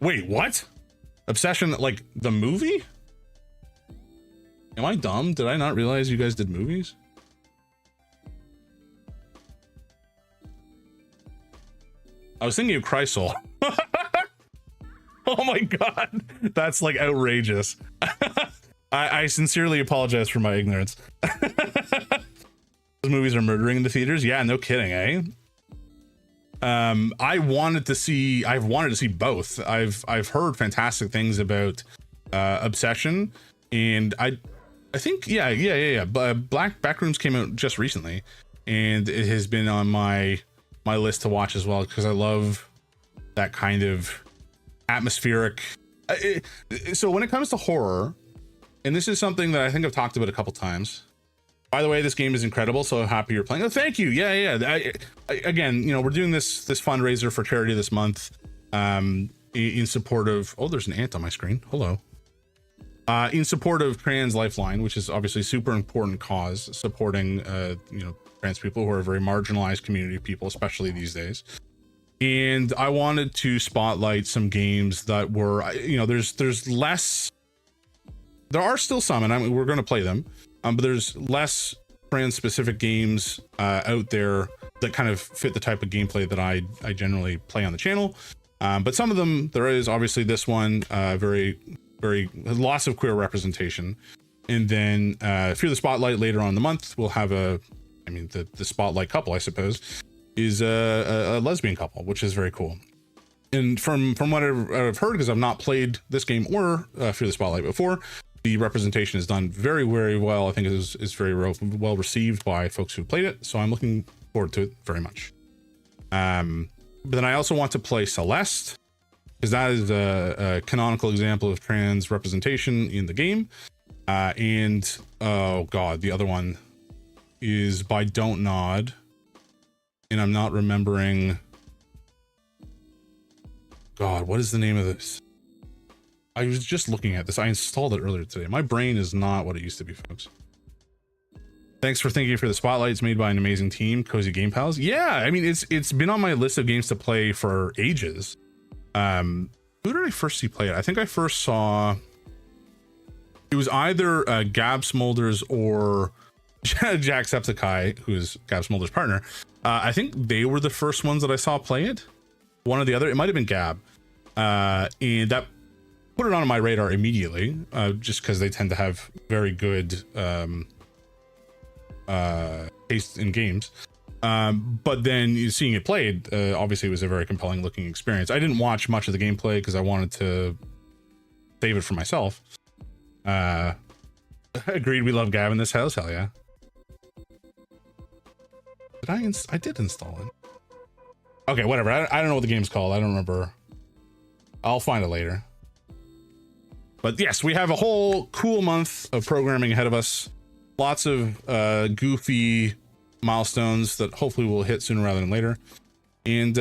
Wait, what? Obsession, like the movie? Am I dumb? Did I not realize you guys did movies? I was thinking of Chrysol. Oh my God, that's like outrageous. I sincerely apologize for my ignorance. Those movies are murdering in the theaters. Yeah, no kidding, eh? I've wanted to see both. I've heard fantastic things about Obsession, and I think Black Backrooms came out just recently, and it has been on my list to watch as well, because I love that kind of atmospheric. So when it comes to horror, and this is something that I think I've talked about a couple times. By the way, this game is incredible, so happy you're playing. Oh, thank you. Yeah. Again, you know, we're doing this fundraiser for charity this month, in support of. Oh, there's an ant on my screen. Hello. In support of Trans Lifeline, which is obviously a super important cause, supporting you know, trans people who are a very marginalized community of people, especially these days. And I wanted to spotlight some games that were, you know, there's less. There are still some, and we're going to play them. But there's less trans specific games out there that kind of fit the type of gameplay that I generally play on the channel. But some of them, there is obviously this one, very lots of queer representation. And then through the spotlight later on in the month, we'll have the spotlight couple, I suppose, is a lesbian couple, which is very cool. And from what I've heard, because I've not played this game or through the spotlight before, the representation is done very, very well. I think it is very well received by folks who played it. So I'm looking forward to it very much. But then I also want to play Celeste, because that is a canonical example of trans representation in the game. And oh god, the other one is by Don't Nod, and I'm not remembering. God, what is the name of this? I was just looking at this. I installed it earlier today. My brain is not what it used to be, folks. Thanks for thinking for the spotlight. It's made by an amazing team, Cozy Game Pals. Yeah, I mean, it's been on my list of games to play for ages. Who did I first see play it? I think I first saw it was either Gab Smolders or Jacksepticeye, who is Gab Smolders' partner. I think they were the first ones that I saw play it. One or the other. It might have been Gab. And that put it on my radar immediately, just because they tend to have very good taste in games. But then seeing it played, obviously it was a very compelling looking experience. I didn't watch much of the gameplay because I wanted to save it for myself. Agreed, we love Gab in this house. Hell yeah. I did install it. Okay, whatever. I don't know what the game's called. I don't remember. I'll find it later. But yes, we have a whole cool month of programming ahead of us. Lots of goofy milestones that hopefully we'll hit sooner rather than later. And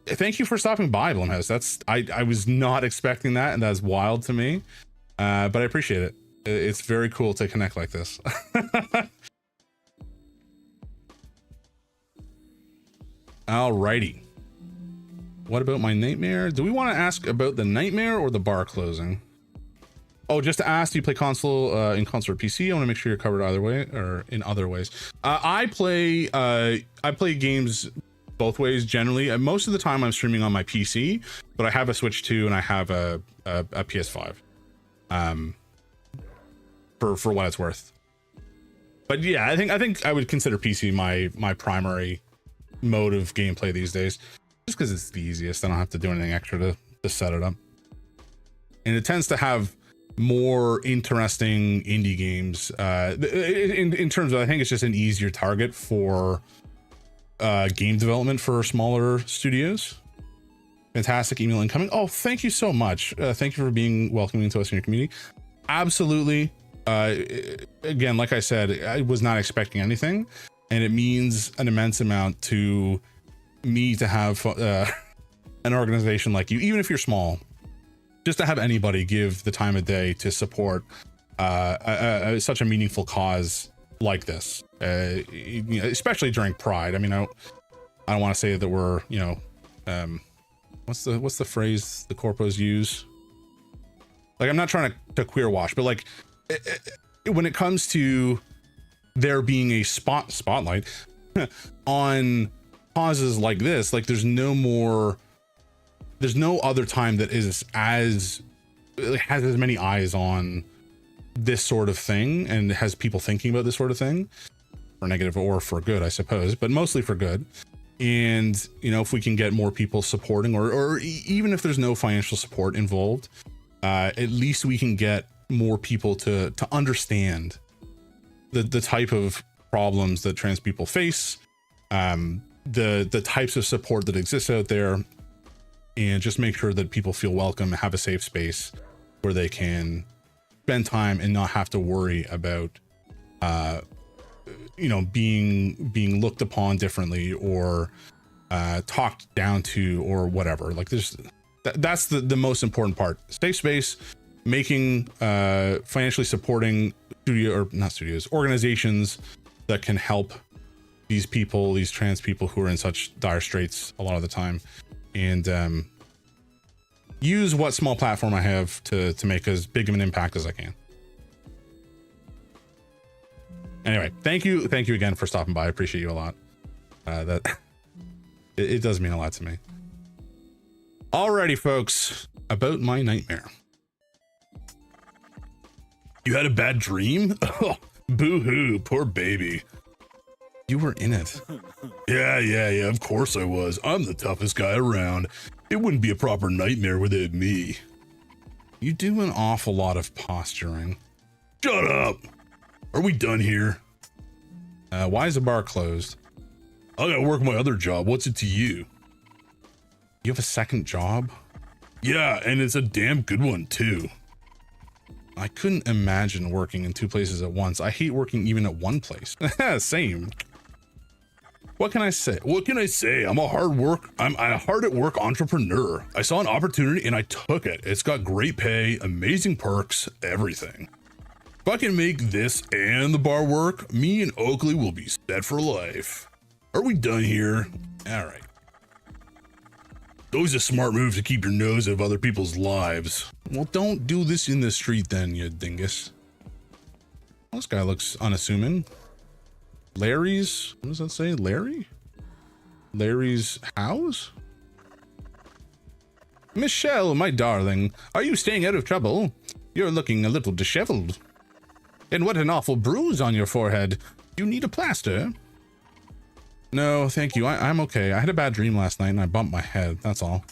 thank you for stopping by, Blumhouse. I was not expecting that, and that's wild to me. But I appreciate it. It's very cool to connect like this. Alrighty. What about my nightmare? Do we want to ask about the nightmare or the bar closing? Oh, just to ask, do you play console in console or PC? I want to make sure you're covered either way or in other ways. I play games both ways generally. Most of the time I'm streaming on my PC, but I have a Switch 2 and I have a PS5. For what it's worth. But yeah, I think I would consider PC my primary mode of gameplay these days, just because it's the easiest. I don't have to do anything extra to set it up, and it tends to have more interesting indie games in terms of, I think it's just an easier target for game development for smaller studios. Fantastic email incoming. Oh, thank you so much. Thank you for being welcoming to us in your community. Absolutely. Again, like I said, I was not expecting anything, and it means an immense amount to me to have an organization like you, even if you're small, just to have anybody give the time of day to support such a meaningful cause like this, especially during Pride. I mean, I don't want to say that we're, what's the phrase the corpos use? Like, I'm not trying to queer wash, but like when it comes to there being a spotlight on causes like this, like there's no other time that is has as many eyes on this sort of thing and has people thinking about this sort of thing, for negative or for good, I suppose, but mostly for good. And, you know, if we can get more people supporting, or even if there's no financial support involved, at least we can get more people to understand the type of problems that trans people face, the types of support that exists out there, and just make sure that people feel welcome, have a safe space where they can spend time and not have to worry about, you know, being looked upon differently or talked down to or whatever. Like that's the most important part. Safe space, making financially supporting organizations that can help these people, these trans people who are in such dire straits a lot of the time, and use what small platform I have to make as big of an impact as I can. Anyway, thank you again for stopping by. I appreciate you a lot. It does mean a lot to me. Alrighty, folks, about my nightmare. You had a bad dream? Oh, boo-hoo, poor baby. You were in it. Yeah, of course I was. I'm the toughest guy around. It wouldn't be a proper nightmare without me. You do an awful lot of posturing. Shut up! Are we done here? Why is the bar closed? I gotta work my other job. What's it to you? You have a second job? Yeah, and it's a damn good one too. I couldn't imagine working in two places at once. I hate working even at one place. Same. What can I say? I'm a hard at work entrepreneur. I saw an opportunity and I took it. It's got great pay, amazing perks, everything. If I can make this and the bar work, me and Oakley will be set for life. Are we done here? All right. It's always a smart move to keep your nose out of other people's lives. Well, don't do this in the street then, you dingus. This guy looks unassuming. Larry's, what does that say? Larry's house? Michelle, my darling, are you staying out of trouble? You're looking a little disheveled. And what an awful bruise on your forehead. You need a plaster? No, thank you. I'm okay. I had a bad dream last night and I bumped my head. That's all.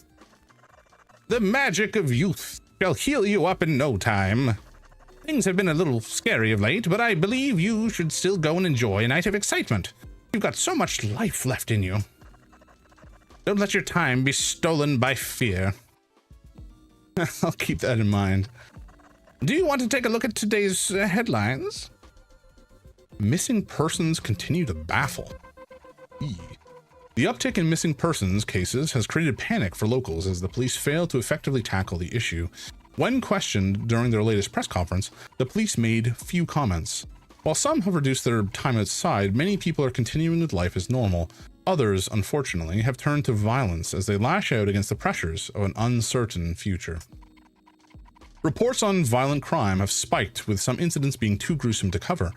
The magic of youth shall heal you up in no time. Things have been a little scary of late, but I believe you should still go and enjoy a night of excitement. You've got so much life left in you. Don't let your time be stolen by fear. I'll keep that in mind. Do you want to take a look at today's headlines? Missing persons continue to baffle. The uptick in missing persons cases has created panic for locals as the police fail to effectively tackle the issue. When questioned during their latest press conference, the police made few comments. While some have reduced their time outside, many people are continuing with life as normal. Others, unfortunately, have turned to violence as they lash out against the pressures of an uncertain future. Reports on violent crime have spiked, with some incidents being too gruesome to cover.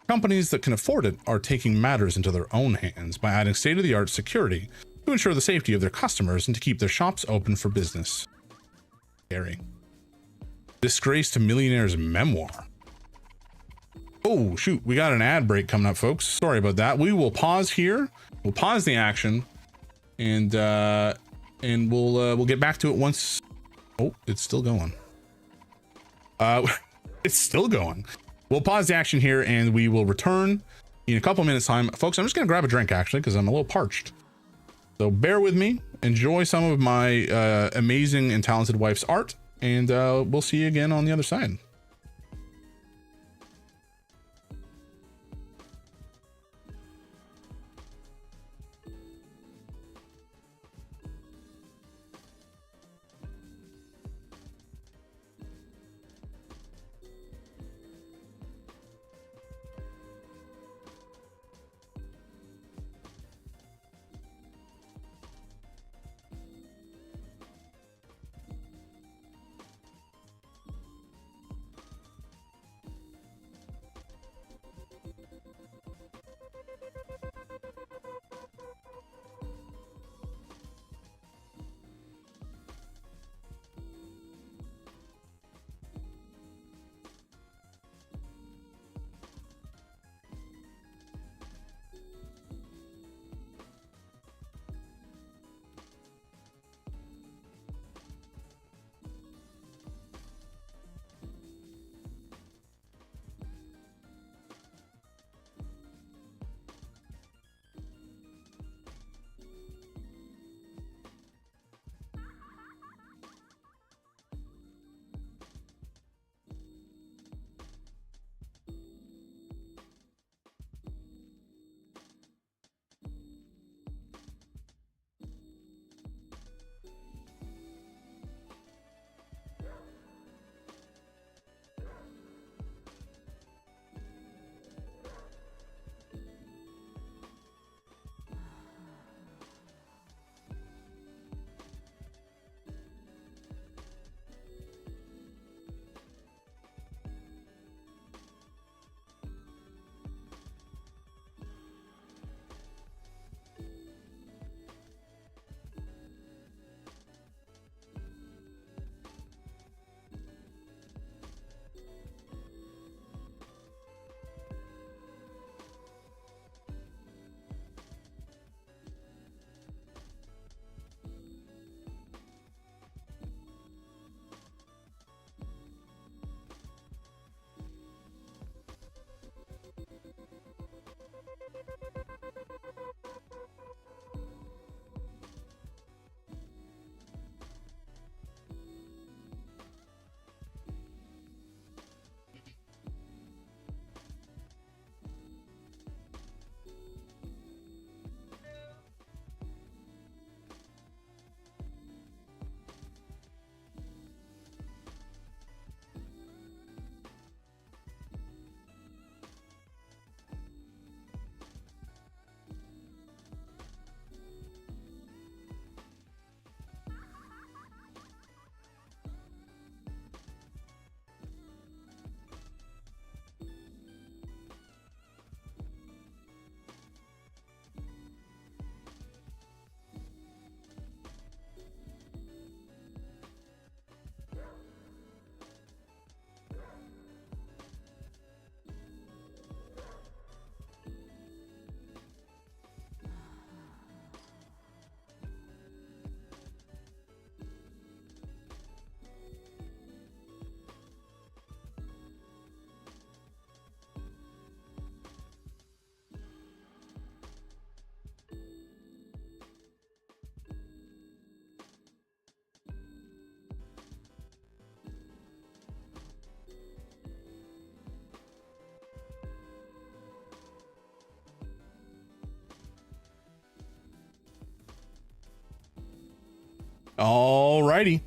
Companies that can afford it are taking matters into their own hands by adding state-of-the-art security to ensure the safety of their customers and to keep their shops open for business. Scary. Disgrace to millionaire's memoir. Oh, shoot. We got an ad break coming up, folks. Sorry about that. We will pause here. We'll pause the action and we'll get back to it once. Oh, it's still going. It's still going. We'll pause the action here and we will return in a couple minutes time. Folks, I'm just going to grab a drink actually, because I'm a little parched. So bear with me, enjoy some of my amazing and talented wife's art, and we'll see you again on the other side. Alrighty.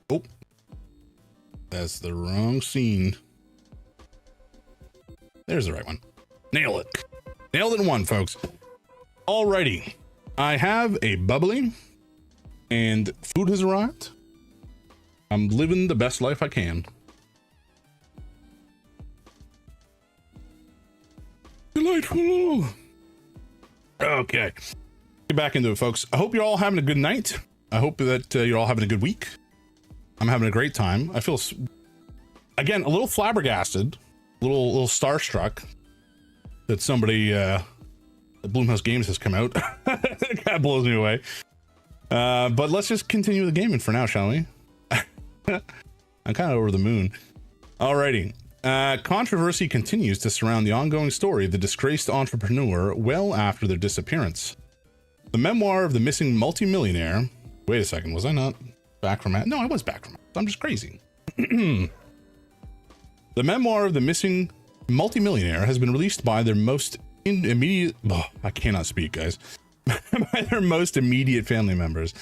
Oh, that's the wrong scene. There's the right one. Nail it. Nailed it in one, folks. Alrighty. I have a bubbly and food has arrived. I'm living the best life I can. Delightful. Okay. Get back into it, folks. I hope you're all having a good night. I hope that you're all having a good week. I'm having a great time. I feel, again, a little flabbergasted, a little starstruck that somebody, that Bloomhouse Games has come out. That kind of blows me away. But let's just continue the gaming for now, shall we? I'm kind of over the moon. Alrighty. Controversy continues to surround the ongoing story of the disgraced entrepreneur well after their disappearance. The memoir of the missing multimillionaire. Wait a second, was I not back from it? No, I was back from it. I'm just crazy. The memoir of the missing multimillionaire has been released by their most immediate. Oh, I cannot speak, guys. By their most immediate family members.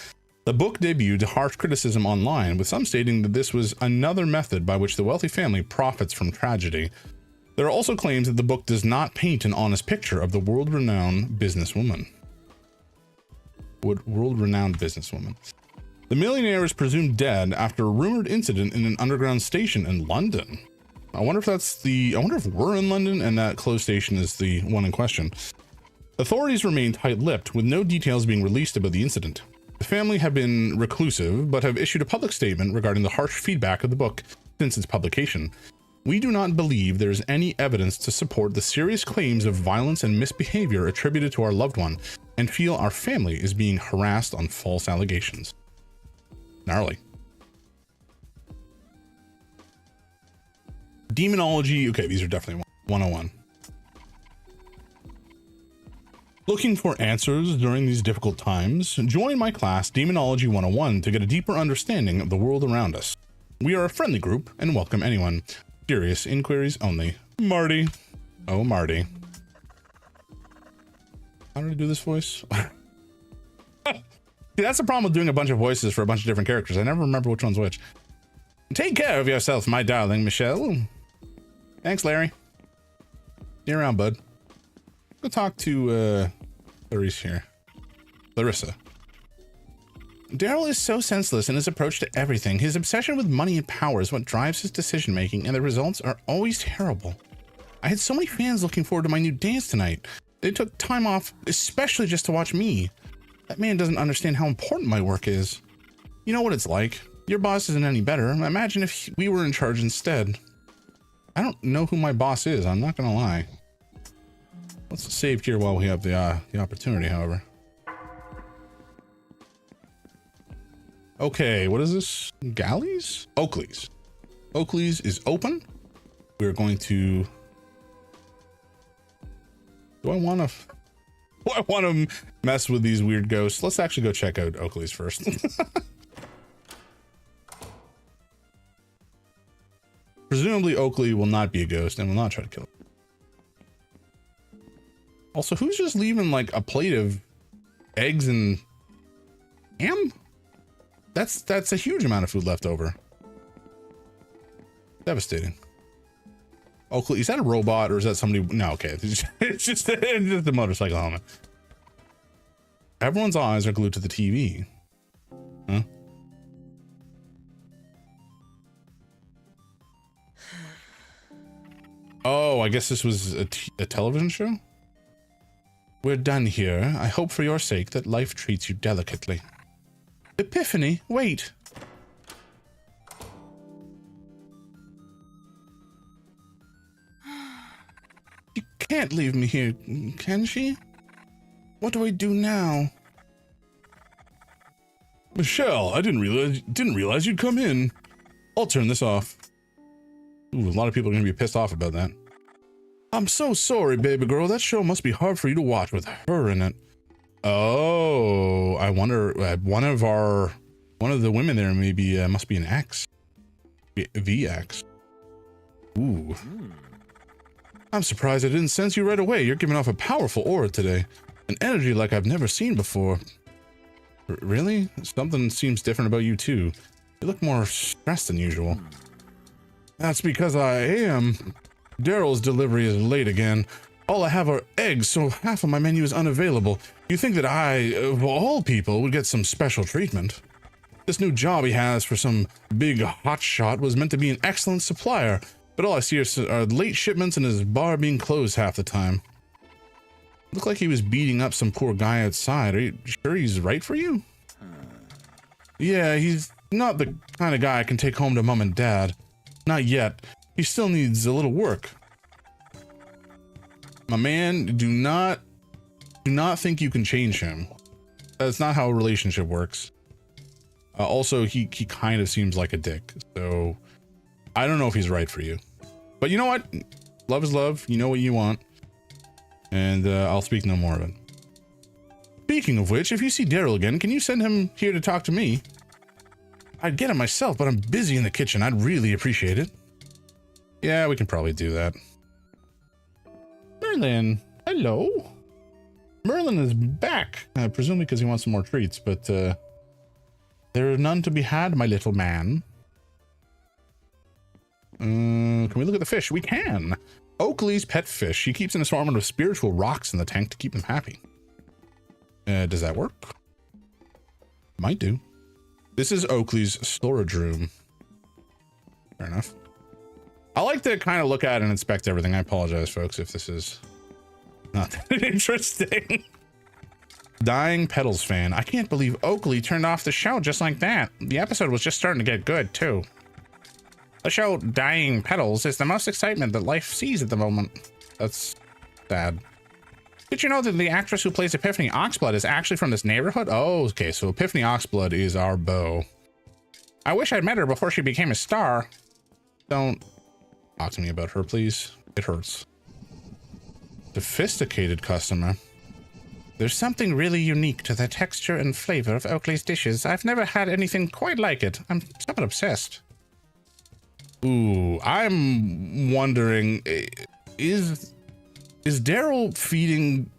The book debuted to harsh criticism online, with some stating that this was another method by which the wealthy family profits from tragedy. There are also claims that the book does not paint an honest picture of the world-renowned businesswoman. World-renowned businesswoman. The millionaire is presumed dead after a rumored incident in an underground station in London. I wonder if we're in London and that closed station is the one in question. Authorities remain tight-lipped, with no details being released about the incident. The family have been reclusive, but have issued a public statement regarding the harsh feedback of the book since its publication. We do not believe there is any evidence to support the serious claims of violence and misbehavior attributed to our loved one, and feel our family is being harassed on false allegations. Gnarly. Demonology. Okay, these are definitely 101. Looking for answers during these difficult times? Join my class, Demonology 101, to get a deeper understanding of the world around us. We are a friendly group and welcome anyone. Serious inquiries only. Marty. Oh, Marty. How did I do this voice? See, that's the problem with doing a bunch of voices for a bunch of different characters. I never remember which one's which. Take care of yourself, my darling Michelle. Thanks, Larry. See you around, bud. Go talk to Larissa. Daryl is so senseless in his approach to everything. His obsession with money and power is what drives his decision making, and the results are always terrible. I had so many fans looking forward to my new dance tonight. They took time off especially just to watch me. That man doesn't understand how important my work is. You know what it's like. Your boss isn't any better. Imagine if we were in charge instead. I don't know who my boss is, I'm not gonna lie. Let's save here while we have the opportunity, however. Okay, what is this? Galleys? Oakley's. Oakley's is open. We're going to... Do I want to mess with these weird ghosts? Let's actually go check out Oakley's first. Presumably Oakley will not be a ghost and will not try to kill him. Also, who's just leaving like a plate of eggs and ham? That's a huge amount of food left over. Devastating. Oakley, is that a robot or is that somebody? No, okay. It's just a motorcycle helmet. Everyone's eyes are glued to the TV. Huh? Oh, I guess this was a television show? We're done here. I hope for your sake that life treats you delicately. Epiphany, wait. You can't leave me here, can she? What do I do now? Michelle, I didn't realize you'd come in. I'll turn this off. Ooh, a lot of people are gonna be pissed off about that. I'm so sorry, baby girl. That show must be hard for you to watch with her in it. Oh, I wonder. One of the women there maybe must be an ex. The ex. Ooh. I'm surprised I didn't sense you right away. You're giving off a powerful aura today, an energy like I've never seen before. Really? Something seems different about you too. You look more stressed than usual. That's because I am. Daryl's delivery is late again. All I have are eggs, so half of my menu is unavailable. You think that I, of all people, would get some special treatment? This new job he has for some big hotshot was meant to be an excellent supplier, but all I see are late shipments and his bar being closed half the time. Looked like he was beating up some poor guy outside. Are you sure he's right for you? Yeah, he's not the kind of guy I can take home to mom and dad. Not yet. He still needs a little work. My man, do not think you can change him. That's not how a relationship works. Also, he kind of seems like a dick, so I don't know if he's right for you. But you know what? Love is love. You know what you want. And I'll speak no more of it. Speaking of which, if you see Daryl again, can you send him here to talk to me? I'd get him myself, but I'm busy in the kitchen. I'd really appreciate it. Yeah, we can probably do that. Merlin, hello. Merlin is back, presumably because he wants some more treats, but there are none to be had, my little man. Can we look at the fish? We can. Oakley's pet fish. She keeps an assortment of spiritual rocks in the tank to keep them happy. Does that work? Might do. This is Oakley's storage room. Fair enough. I like to kind of look at and inspect everything. I apologize, folks, if this is not that interesting. Dying Petals fan. I can't believe Oakley turned off the show just like that. The episode was just starting to get good, too. The show Dying Petals is the most excitement that life sees at the moment. That's sad. Did you know that the actress who plays Epiphany Oxblood is actually from this neighborhood? Oh, okay, so Epiphany Oxblood is our beau. I wish I'd met her before she became a star. Don't talk to me about her, please. It hurts. Sophisticated customer. There's something really unique to the texture and flavor of Oakley's dishes. I've never had anything quite like it. I'm somewhat obsessed. Ooh, I'm wondering, is Daryl feeding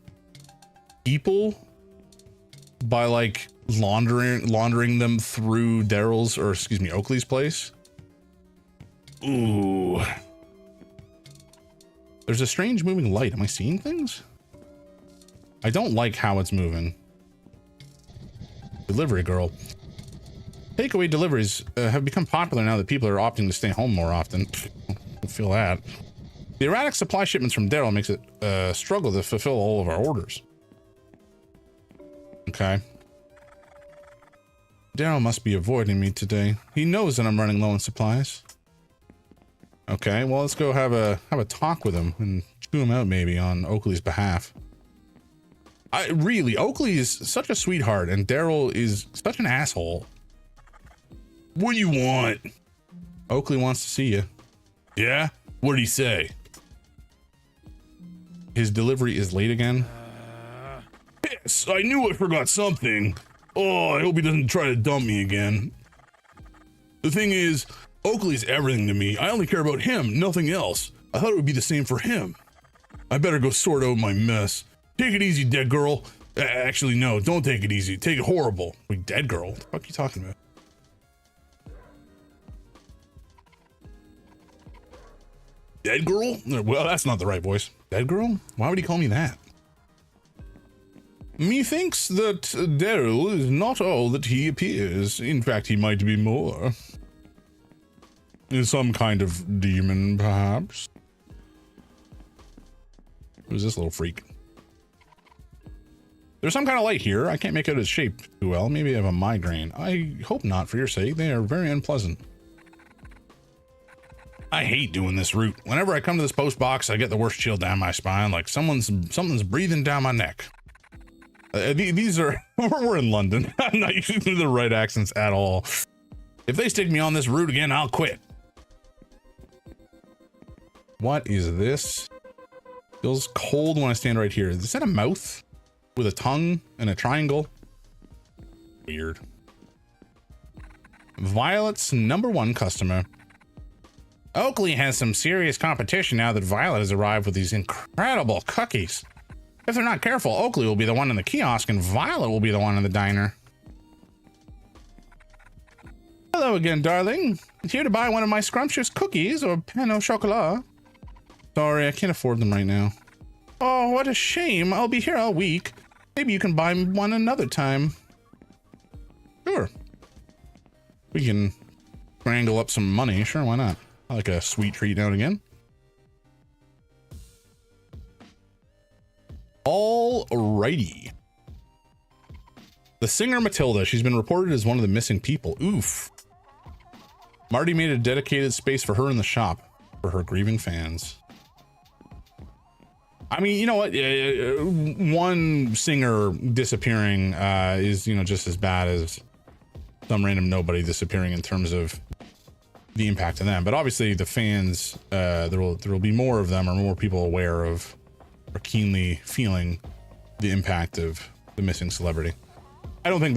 people by like laundering them through Daryl's, or excuse me, Oakley's place? Ooh. There's a strange moving light. Am I seeing things? I don't like how it's moving. Delivery girl. Takeaway deliveries have become popular now that people are opting to stay home more often. I feel that. The erratic supply shipments from Daryl makes it a struggle to fulfill all of our orders. Okay. Daryl must be avoiding me today. He knows that I'm running low on supplies. Okay, well, let's go have a talk with him and chew him out maybe on Oakley's behalf. Oakley is such a sweetheart and Daryl is such an asshole. What do you want? Oakley wants to see you. Yeah? What did he say? His delivery is late again. Yes, I knew I forgot something. Oh, I hope he doesn't try to dump me again. The thing is, Oakley's everything to me. I only care about him, nothing else. I thought it would be the same for him. I better go sort out my mess. Take it easy, dead girl. Actually, no, don't take it easy. Take it horrible. Wait, dead girl? What the fuck are you talking about? Dead girl? Well, that's not the right voice. Dead girl? Why would he call me that? Methinks that Daryl is not all that he appears. In fact, he might be more. Is some kind of demon, perhaps? Who's this little freak? There's some kind of light here. I can't make out its shape too well. Maybe I have a migraine. I hope not, for your sake. They are very unpleasant. I hate doing this route. Whenever I come to this post box, I get the worst chill down my spine, like something's breathing down my neck. These are we're in London. I'm not using the right accents at all. If they stick me on this route again, I'll quit. What is this? Feels cold when I stand right here. Is that a mouth with a tongue and a triangle? Weird. Violet's #1 customer. Oakley has some serious competition now that Violet has arrived with these incredible cookies. If they're not careful, Oakley will be the one in the kiosk and Violet will be the one in the diner. Hello again, darling. Here to buy one of my scrumptious cookies or pain au chocolat. Sorry, I can't afford them right now. Oh, what a shame. I'll be here all week. Maybe you can buy one another time. Sure. We can wrangle up some money. Sure, why not? I like a sweet treat now and again. Alrighty. The singer Matilda, she's been reported as one of the missing people. Oof. Marty made a dedicated space for her in the shop for her grieving fans. I mean, you know what? One singer disappearing is, you know, just as bad as some random nobody disappearing in terms of the impact to them. But obviously the fans, there will be more of them, or more people aware of or keenly feeling the impact of the missing celebrity. I don't think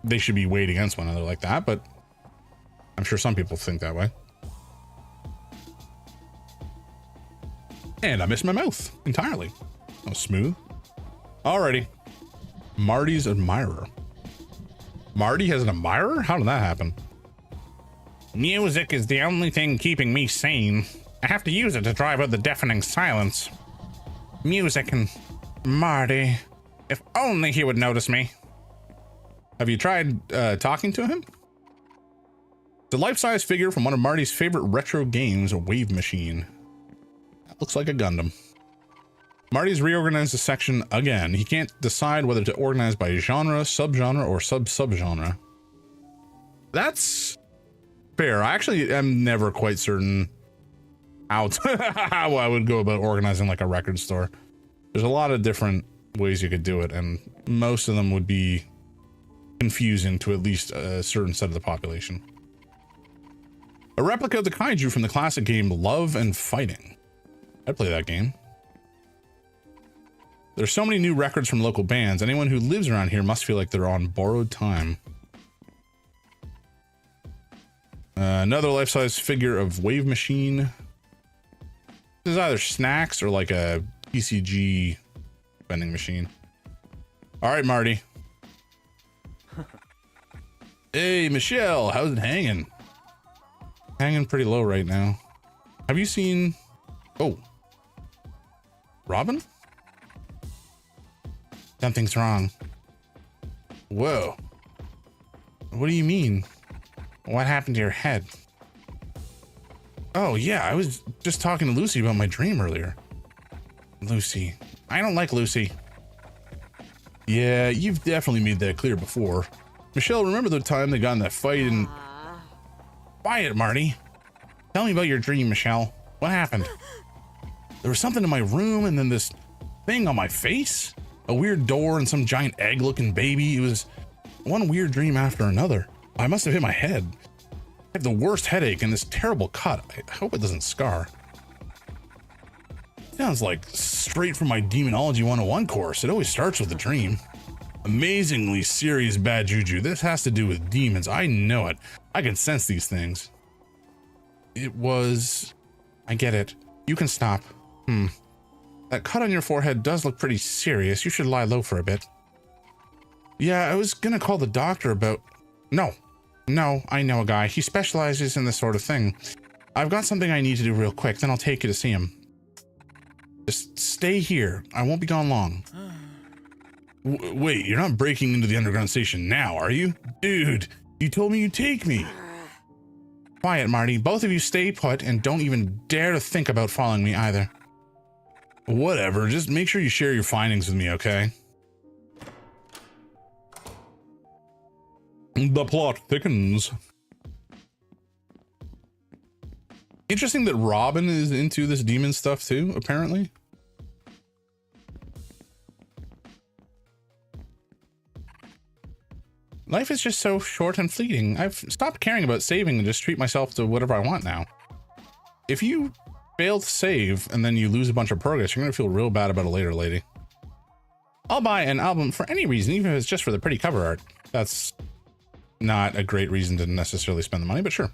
they should be weighed against one another like that, but I'm sure some people think that way. And I missed my mouth entirely. That was smooth. Alrighty. Marty's admirer. Marty has an admirer? How did that happen? Music is the only thing keeping me sane. I have to use it to drive out the deafening silence. Music and Marty. If only he would notice me. Have you tried talking to him? The life-size figure from one of Marty's favorite retro games, a wave machine. That looks like a Gundam. Marty's reorganized the section again. He can't decide whether to organize by genre, subgenre, or sub-subgenre. That's fair. I actually am never quite certain how I would go about organizing like a record store. There's a lot of different ways you could do it, and most of them would be confusing to at least a certain set of the population. A replica of the kaiju from the classic game Love and Fighting. I'd play that game. There's so many new records from local bands. Anyone who lives around here must feel like they're on borrowed time. Another life-size figure of Wave Machine. This is either snacks or like a PCG vending machine. All right, Marty. Hey, Michelle, how's it hanging? Hanging pretty low right now. Have you seen... Oh. Robin? Something's wrong. Whoa. What do you mean? What happened to your head? Oh, yeah, I was just talking to Lucy about my dream earlier. Lucy. I don't like Lucy. Yeah, you've definitely made that clear before. Michelle, remember the time they got in that fight and... Quiet, Marty. Tell me about your dream, Michelle. What happened? There was something in my room and then this thing on my face? A weird door and some giant egg-looking baby. It was one weird dream after another. I must have hit my head. I have the worst headache and this terrible cut. I hope it doesn't scar. Sounds like straight from my Demonology 101 course. It always starts with a dream. Amazingly serious bad juju. This has to do with demons. I know it. I can sense these things. It was... I get it. You can stop. That cut on your forehead does look pretty serious. You should lie low for a bit. Yeah, I was gonna call the doctor about... No, I know a guy. He specializes in this sort of thing. I've got something I need to do real quick, then I'll take you to see him. Just stay here. I won't be gone long. Wait, you're not breaking into the underground station now, are you? Dude, you told me you'd take me. Quiet, Marty. Both of you stay put and don't even dare to think about following me either. Whatever, just make sure you share your findings with me, okay? The plot thickens. Interesting that Robin is into this demon stuff too, apparently. Life is just so short and fleeting. I've stopped caring about saving and just treat myself to whatever I want now. If you fail to save and then you lose a bunch of progress, you're gonna feel real bad about it later, lady. I'll buy an album for any reason, even if it's just for the pretty cover art. That's not a great reason to necessarily spend the money, but sure.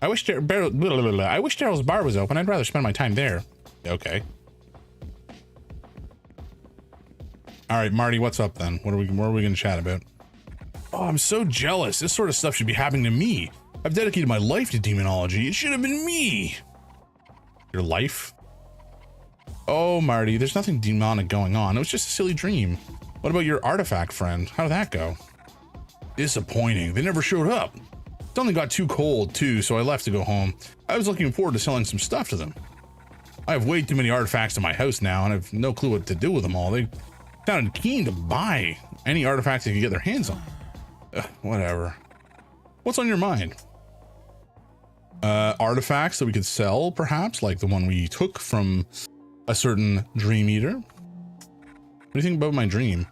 I wish Daryl's bar was open. I'd rather spend my time there. Okay. All right, Marty, what's up then? What are we going to chat about? Oh, I'm so jealous. This sort of stuff should be happening to me. I've dedicated my life to demonology. It should have been me. Your life? Oh, Marty, there's nothing demonic going on. It was just a silly dream. What about your artifact friend? How did that go? Disappointing. They never showed up. It only got too cold, too, so I left to go home. I was looking forward to selling some stuff to them. I have way too many artifacts in my house now, and I have no clue what to do with them all. They sounded keen to buy any artifacts they could get their hands on. Whatever. What's on your mind? Artifacts that we could sell, perhaps, like the one we took from a certain dream eater. What do you think about my dream?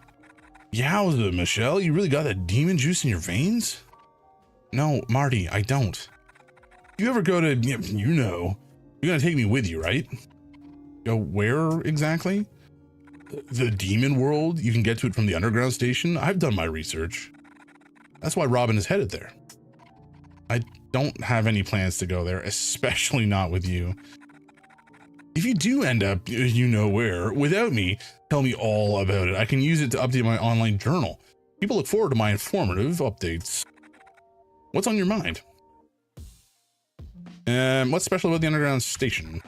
Yowza, Michelle, you really got that demon juice in your veins? No, Marty, I don't. You ever go to, you know, you're gonna take me with you, right? Go where exactly? The demon world. You can get to it from the underground station. I've done my research. That's why Robin is headed there. I don't have any plans to go there, especially not with you. If you do end up, you know where, without me, tell me all about it. I can use it to update my online journal. People look forward to my informative updates. What's on your mind? What's special about the underground station?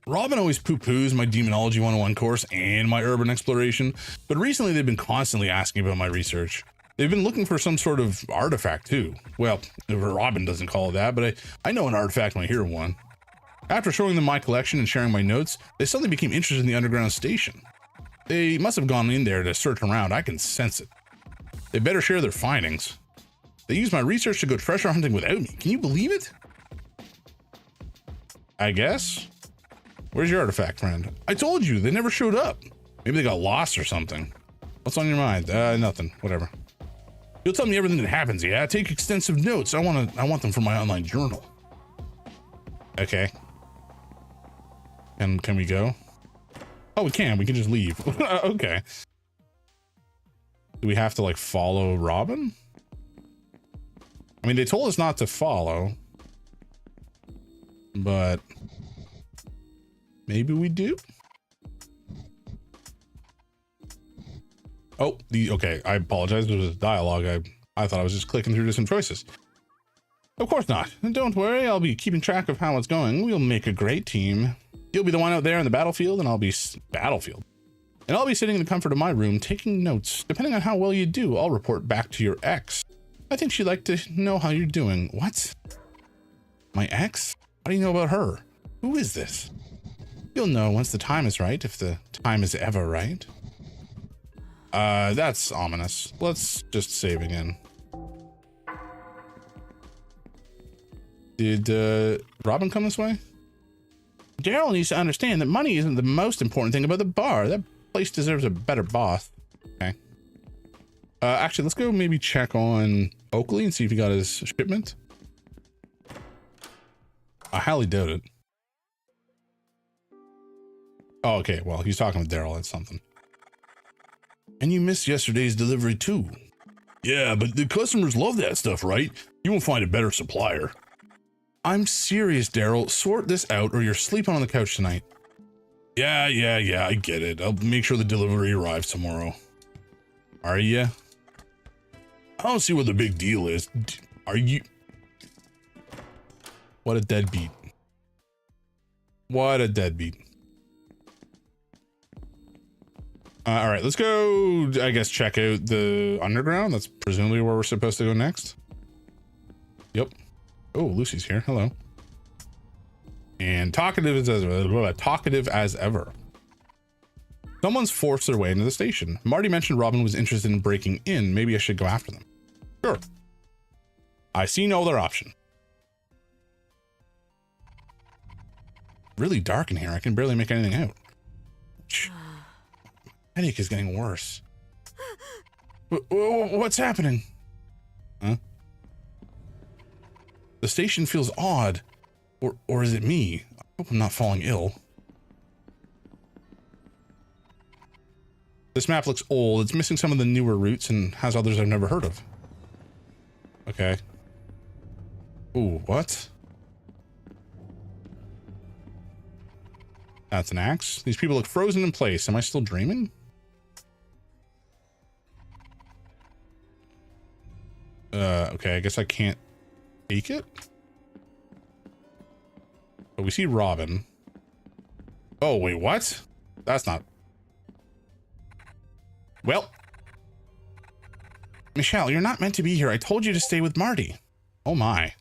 Robin always poo-poos my Demonology 101 course and my urban exploration, but recently they've been constantly asking about my research. They've been looking for some sort of artifact too. Well, Robin doesn't call it that, but I know an artifact when I hear one. After showing them my collection and sharing my notes, they suddenly became interested in the underground station. They must have gone in there to search around. I can sense it. They better share their findings. They used my research to go treasure hunting without me. Can you believe it? I guess. Where's your artifact friend? I told you, they never showed up. Maybe they got lost or something. What's on your mind? Nothing. Whatever. You'll tell me everything that happens, yeah? Take extensive notes. I want them for my online journal. Okay. And can we go? Oh, we can. We can just leave. Okay. Do we have to like follow Robin? I mean, they told us not to follow, but maybe we do. Oh, okay. I apologize. There was a dialogue. I thought I was just clicking through different choices. Of course not. And don't worry. I'll be keeping track of how it's going. We'll make a great team. You'll be the one out there in the battlefield, and I'll be And I'll be sitting in the comfort of my room taking notes. Depending on how well you do, I'll report back to your ex. I think she'd like to know how you're doing. What? My ex? How do you know about her? Who is this? You'll know once the time is right, if the time is ever right. That's ominous. Let's just save again. Did Robin come this way? Daryl needs to understand that money isn't the most important thing about the bar. That place deserves a better boss. Okay. Actually, let's go maybe check on Oakley and see if he got his shipment. I highly doubt it. Oh, okay. Well, he's talking with Daryl. That's something. And you missed yesterday's delivery too. Yeah, but the customers love that stuff, right? You won't find a better supplier. I'm serious, Daryl. Sort this out or you're sleeping on the couch tonight. Yeah, I get it. I'll make sure the delivery arrives tomorrow. Are you? I don't see what the big deal is. Are you? What a deadbeat. What a deadbeat. All right, let's go, I guess, check out the underground. That's presumably where we're supposed to go next. Yep. Oh, Lucy's here. Hello. And talkative as ever. Someone's forced their way into the station. Marty mentioned Robin was interested in breaking in. Maybe I should go after them. Sure. I see no other option. Really dark in here. I can barely make anything out. Headache is getting worse. What's happening? Huh? The station feels odd. Or is it me? I hope I'm not falling ill. This map looks old. It's missing some of the newer routes and has others I've never heard of. Okay. Ooh, what? That's an axe. These people look frozen in place. Am I still dreaming? Okay, I guess I can't take it. But we see Robin. Oh, wait, what? That's not... Well... Michelle, you're not meant to be here. I told you to stay with Marty. Oh my.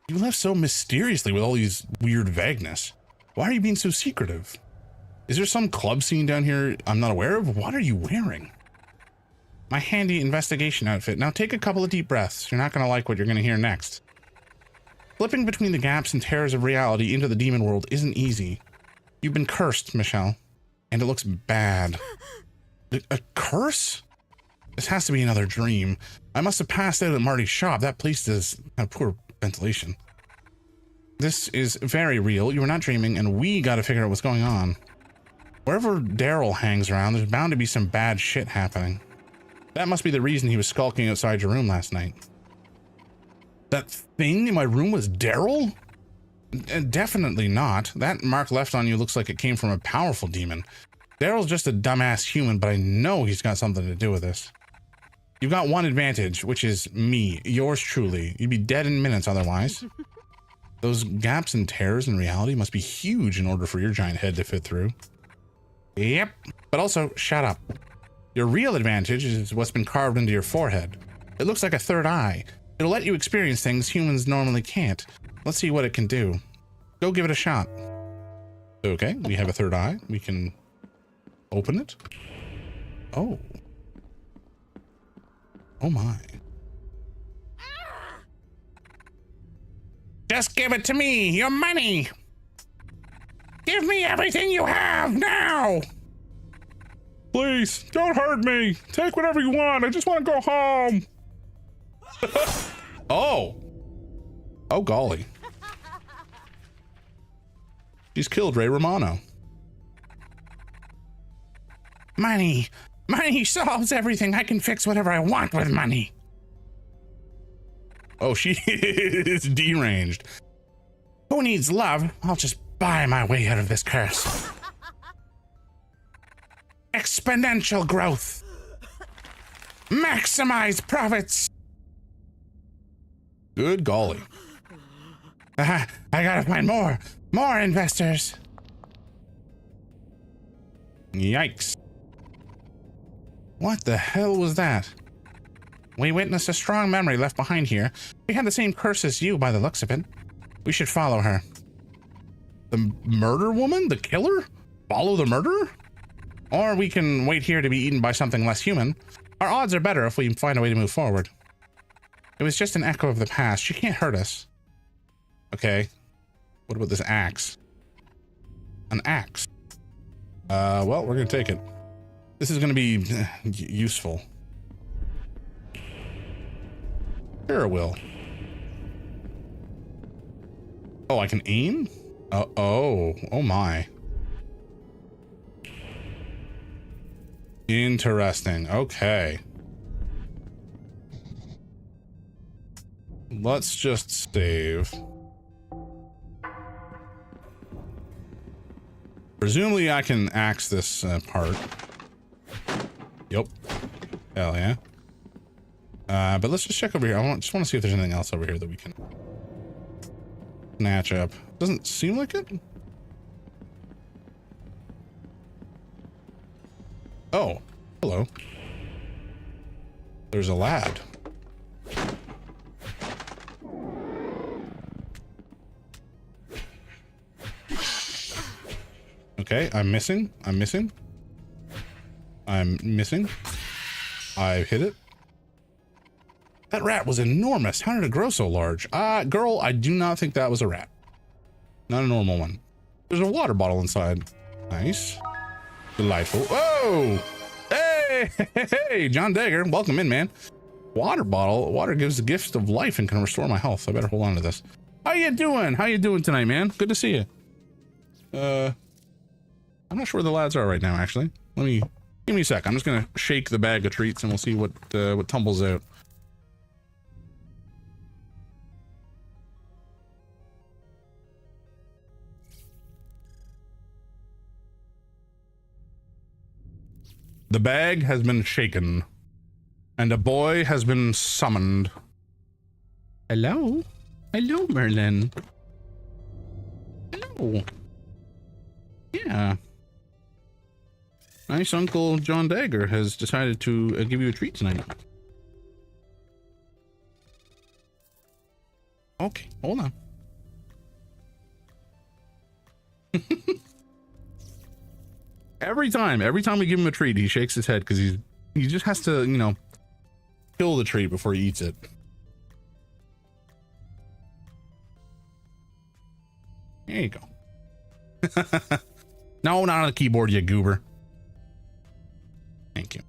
You left so mysteriously with all these weird vagueness. Why are you being so secretive? Is there some club scene down here I'm not aware of? What are you wearing? My handy investigation outfit. Now take a couple of deep breaths. You're not going to like what you're going to hear next. Flipping between the gaps and terrors of reality into the demon world isn't easy. You've been cursed, Michelle. And it looks bad. A curse? This has to be another dream. I must have passed out at Marty's shop. That place does have poor ventilation. This is very real. You were not dreaming, and we gotta figure out what's going on. Wherever Daryl hangs around, there's bound to be some bad shit happening. That must be the reason he was skulking outside your room last night. That thing in my room was Daryl? Definitely not. That mark left on you looks like it came from a powerful demon. Daryl's just a dumbass human, but I know he's got something to do with this. You've got one advantage, which is me, yours truly. You'd be dead in minutes otherwise. Those gaps and tears in reality must be huge in order for your giant head to fit through. Yep, but also, shut up. Your real advantage is what's been carved into your forehead. It looks like a third eye. It'll let you experience things humans normally can't. Let's see what it can do. Go give it a shot. Okay, we have a third eye. We can open it. Oh. Oh my. Just give it to me, your money. Give me everything you have now. Please, don't hurt me. Take whatever you want. I just want to go home. Oh. Oh, golly. She's killed Ray Romano. Money. Money solves everything. I can fix whatever I want with money. Oh, she is deranged. Who needs love? I'll just buy my way out of this curse. Exponential growth. Maximize profits. Good golly. I gotta find more investors. Yikes. What the hell was that? We witnessed a strong memory left behind here. We had the same curse as you by the looks of it. We should follow her. The murder woman? The killer? Follow the murderer? Or we can wait here to be eaten by something less human. Our odds are better if we find a way to move forward. It was just an echo of the past. She can't hurt us. Okay. What about this axe? An axe. Well, we're gonna take it. This is gonna be useful. Sure it will. Oh, I can aim? Oh my. Interesting. Okay. Let's just save. Presumably I can axe this part. Yep. Hell yeah. But let's just check over here. Just want to see if there's anything else over here that we can snatch up. Doesn't seem like it. Oh, hello. There's a lad. Okay, I'm missing. I'm missing. I hit it. That rat was enormous. How did it grow so large? Girl, I do not think that was a rat. Not a normal one. There's a water bottle inside. Nice. Delightful. Whoa! Hey, John Dagger. Welcome in, man. Water bottle. Water gives the gift of life and can restore my health. I better hold on to this. How you doing? How you doing tonight, man? Good to see you. I'm not sure where the lads are right now, actually. Give me a sec. I'm just gonna shake the bag of treats and we'll see what tumbles out. The bag has been shaken. And a boy has been summoned. Hello? Hello, Merlin. Hello. Yeah. Nice Uncle John Dagger has decided to give you a treat tonight. Okay, hold on. Every time we give him a treat, he shakes his head because he just has to, you know, kill the treat before he eats it. There you go. No, not on the keyboard, you goober. Thank you.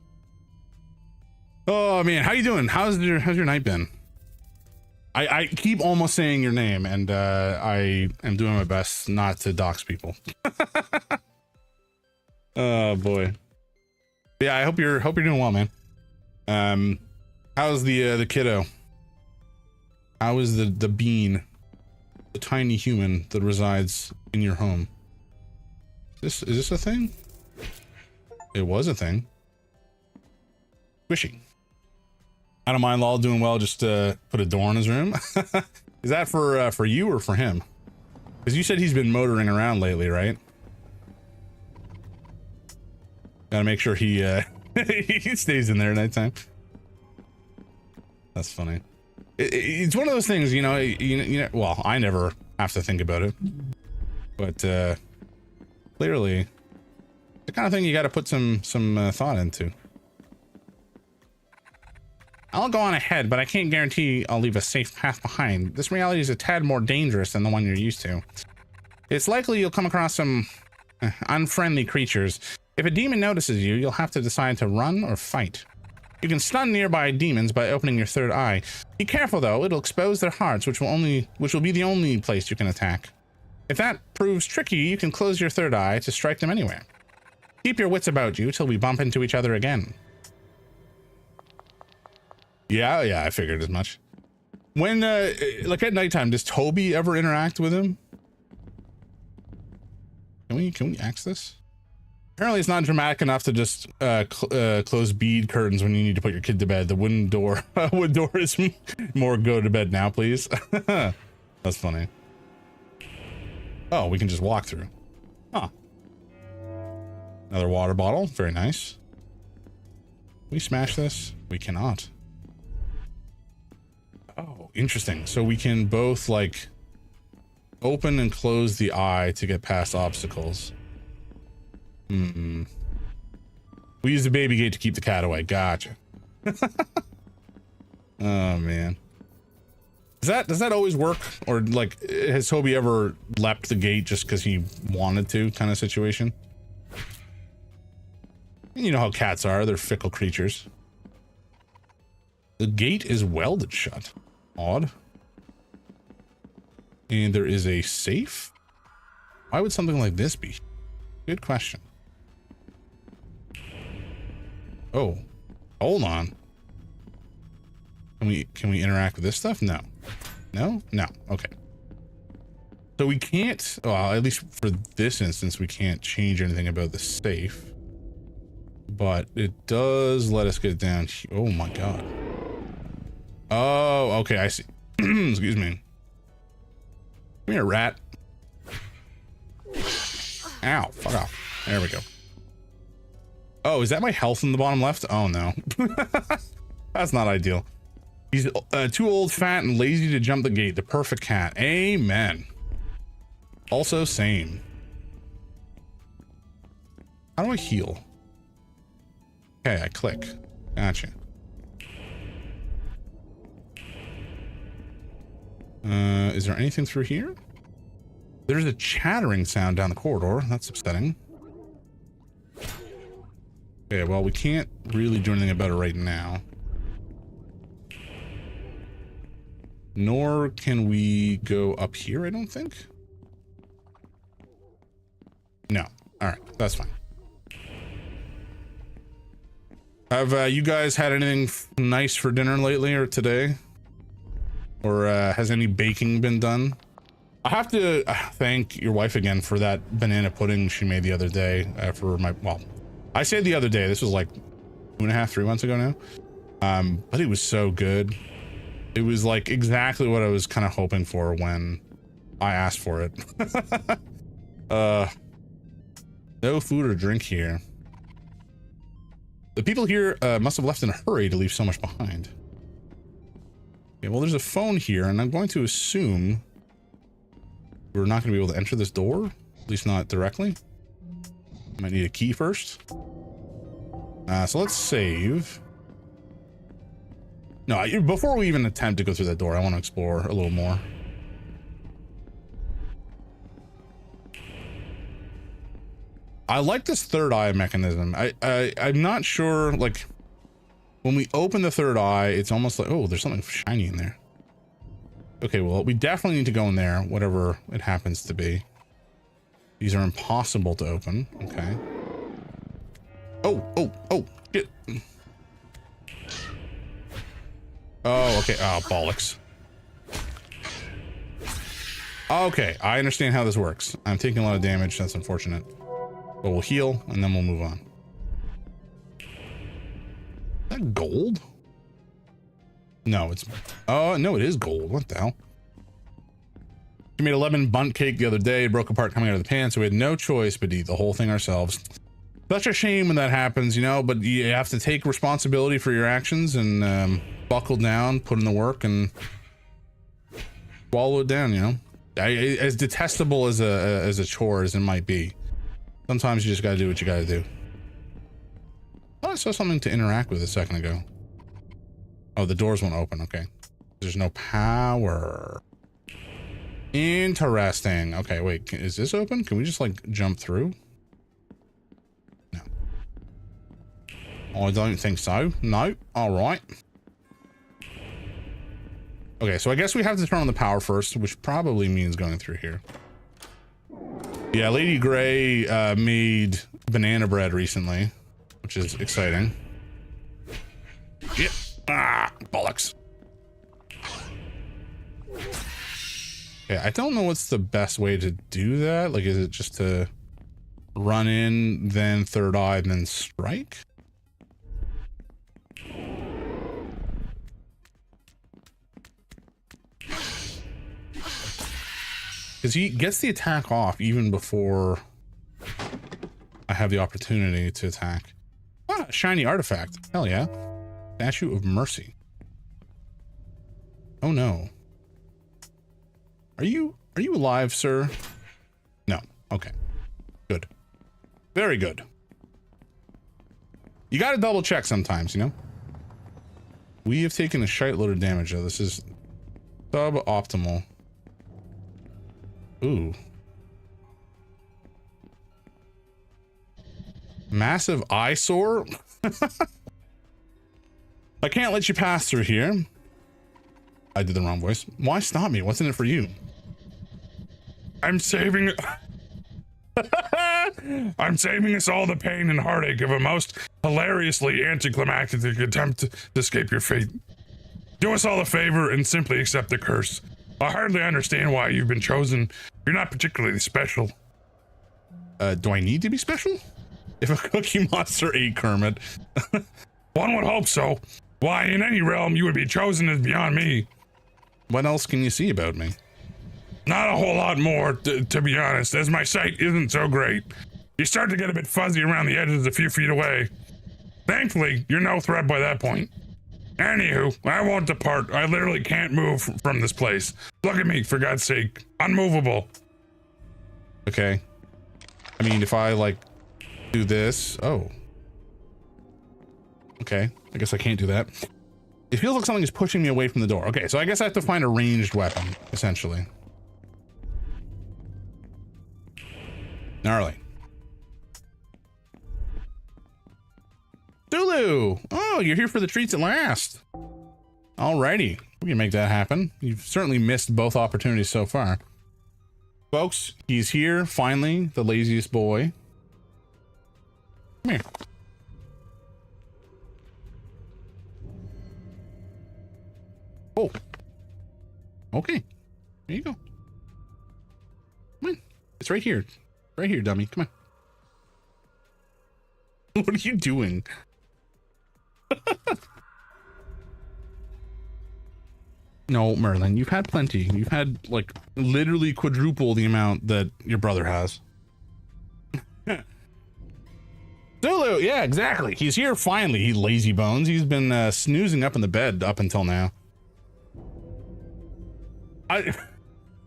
Oh man, how you doing? How's your night been? I keep almost saying your name, and I am doing my best not to dox people. Oh boy. Yeah, I hope you're doing well, man. How's the kiddo? How is the bean, the tiny human that resides in your home? Is this a thing? It was a thing. Squishy. I don't mind Lol doing well. Just put a door in his room. Is that for you or for him? Because you said he's been motoring around lately, right? Gotta make sure he he stays in there at nighttime. That's funny. It's one of those things, you know. You know. Well, I never have to think about it, but clearly, the kind of thing you got to put some thought into. I'll go on ahead, but I can't guarantee I'll leave a safe path behind. This reality is a tad more dangerous than the one you're used to. It's likely you'll come across some unfriendly creatures. If a demon notices you, you'll have to decide to run or fight. You can stun nearby demons by opening your third eye. Be careful though, it'll expose their hearts, which will be the only place you can attack. If that proves tricky, you can close your third eye to strike them anywhere. Keep your wits about you till we bump into each other again. Yeah, I figured as much. When, like at nighttime, does Toby ever interact with him? Can we axe this? Apparently it's not dramatic enough to just close bead curtains when you need to put your kid to bed. The wooden door is more go to bed now, please. That's funny. Oh, we can just walk through. Huh. Another water bottle. Very nice. Can we smash this? We cannot. Oh, interesting. So we can both like open and close the eye to get past obstacles. We use the baby gate to keep the cat away. Gotcha. Oh man. Does that always work? Or like, has Toby ever leapt the gate just because he wanted to, kind of situation? And you know how cats are, they're fickle creatures. The gate is welded shut. Odd. And there is a safe? Why would something like this be? Good question. Oh, hold on. Can we interact with this stuff? No. No? No. Okay. So we can't, well, at least for this instance, we can't change anything about the safe. But it does let us get down here. Oh my god. Oh, okay, I see. Excuse me. Come here, rat. Ow, fuck off. There we go. Oh, is that my health in the bottom left? Oh no. That's not ideal. He's too old, fat, and lazy to jump the gate. The perfect cat. Amen. Also, same. How do I heal? Okay, I click. Gotcha. Is there anything through here? There's a chattering sound down the corridor. That's upsetting. Okay, well, we can't really do anything about it right now. Nor can we go up here, I don't think. No. All right, that's fine. Have you guys had anything nice for dinner lately or today? Or has any baking been done? I have to thank your wife again for that banana pudding she made the other day for my, well, I say the other day, this was like 2.5, 3 months ago now. But it was so good. It was like exactly what I was kind of hoping for when I asked for it. No food or drink here. The people here must have left in a hurry to leave so much behind. Okay, well, there's a phone here, and I'm going to assume we're not going to be able to enter this door, at least not directly. Might need a key first. So let's save. No, before we even attempt to go through that door, I want to explore a little more. I like this third eye mechanism. I'm not sure, like, when we open the third eye, it's almost like, oh, there's something shiny in there. Okay, well, we definitely need to go in there, whatever it happens to be. These are impossible to open. Okay. Oh, shit. Oh, okay. Oh, bollocks. Okay, I understand how this works. I'm taking a lot of damage. That's unfortunate. But we'll heal, and then we'll move on. Is that gold? No, it's... Oh, no, it is gold. What the hell? We made a lemon bunt cake the other day. It broke apart coming out of the pan, so we had no choice but to eat the whole thing ourselves. Such a shame when that happens, you know, but you have to take responsibility for your actions and buckle down, put in the work, and swallow it down, you know? As detestable as a chore as it might be, sometimes you just gotta do what you gotta do. Oh, I saw something to interact with a second ago. Oh, the doors won't open. Okay. There's no power. Interesting. Okay, wait. Is this open? Can we just, like, jump through? No. I don't think so. No. All right. Okay, so I guess we have to turn on the power first, which probably means going through here. Yeah, Lady Grey made banana bread recently, which is exciting. Yep. Ah, bollocks. Yeah, I don't know what's the best way to do that. Like, is it just to run in, then third eye, and then strike? Because he gets the attack off even before I have the opportunity to attack. Ah, shiny artifact. Hell yeah. Statue of Mercy. Oh no. Are you alive, sir? No. Okay. Good. Very good. You gotta double check sometimes, you know? We have taken a shite load of damage though. This is suboptimal. Ooh. Massive eyesore? I can't let you pass through here. I did the wrong voice. Why stop me? What's in it for you? I'm saving us all the pain and heartache of a most hilariously anticlimactic attempt to escape your fate. Do us all a favor and simply accept the curse. I hardly understand why you've been chosen. You're not particularly special. Do I need to be special? If a cookie monster ate Kermit. One would hope so. Why, in any realm you would be chosen is beyond me. What else can you see about me? Not a whole lot more, to be honest, as my sight isn't so great. You start to get a bit fuzzy around the edges a few feet away. Thankfully, you're no threat by that point. Anywho, I won't depart. I literally can't move from this place. Look at me, for God's sake. Unmovable. Okay. I mean, if I, like, do this... Oh. Okay. I guess I can't do that. It feels like something is pushing me away from the door. Okay, so I guess I have to find a ranged weapon, essentially. Gnarly. Zulu! Oh, you're here for the treats at last. Alrighty, we can make that happen. You've certainly missed both opportunities so far. Folks, he's here, finally, the laziest boy. Come here. Oh. Okay. There you go. Come on. It's right here. Right here, dummy. Come on. What are you doing? No, Merlin, you've had plenty. You've had like literally quadruple the amount that your brother has. Zulu, yeah, exactly. He's here finally. He lazy bones. He's been snoozing up in the bed up until now.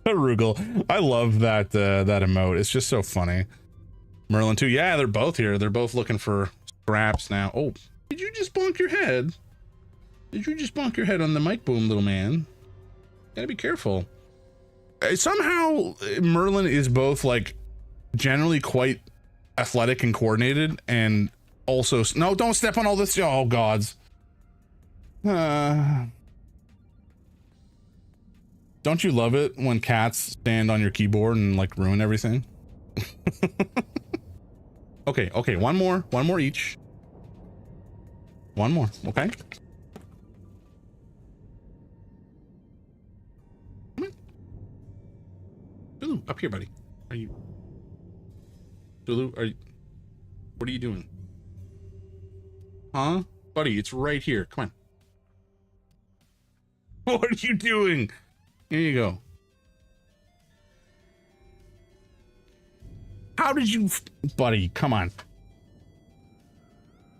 Rugal, I love that that emote. It's just so funny. Merlin too. Yeah, they're both here. They're both looking for scraps now. Oh, did you just bonk your head? Did you just bonk your head on the mic boom, little man? Gotta be careful. Somehow Merlin is both like generally quite athletic and coordinated, and also no, don't step on all this. Oh gods. Don't you love it when cats stand on your keyboard and like ruin everything? Okay, one more each. One more, okay? Come on. Zulu, up here, buddy. Are you? Zulu, are you? What are you doing? Huh? Buddy, it's right here. Come on. What are you doing? Here you go. How did you, buddy? Come on.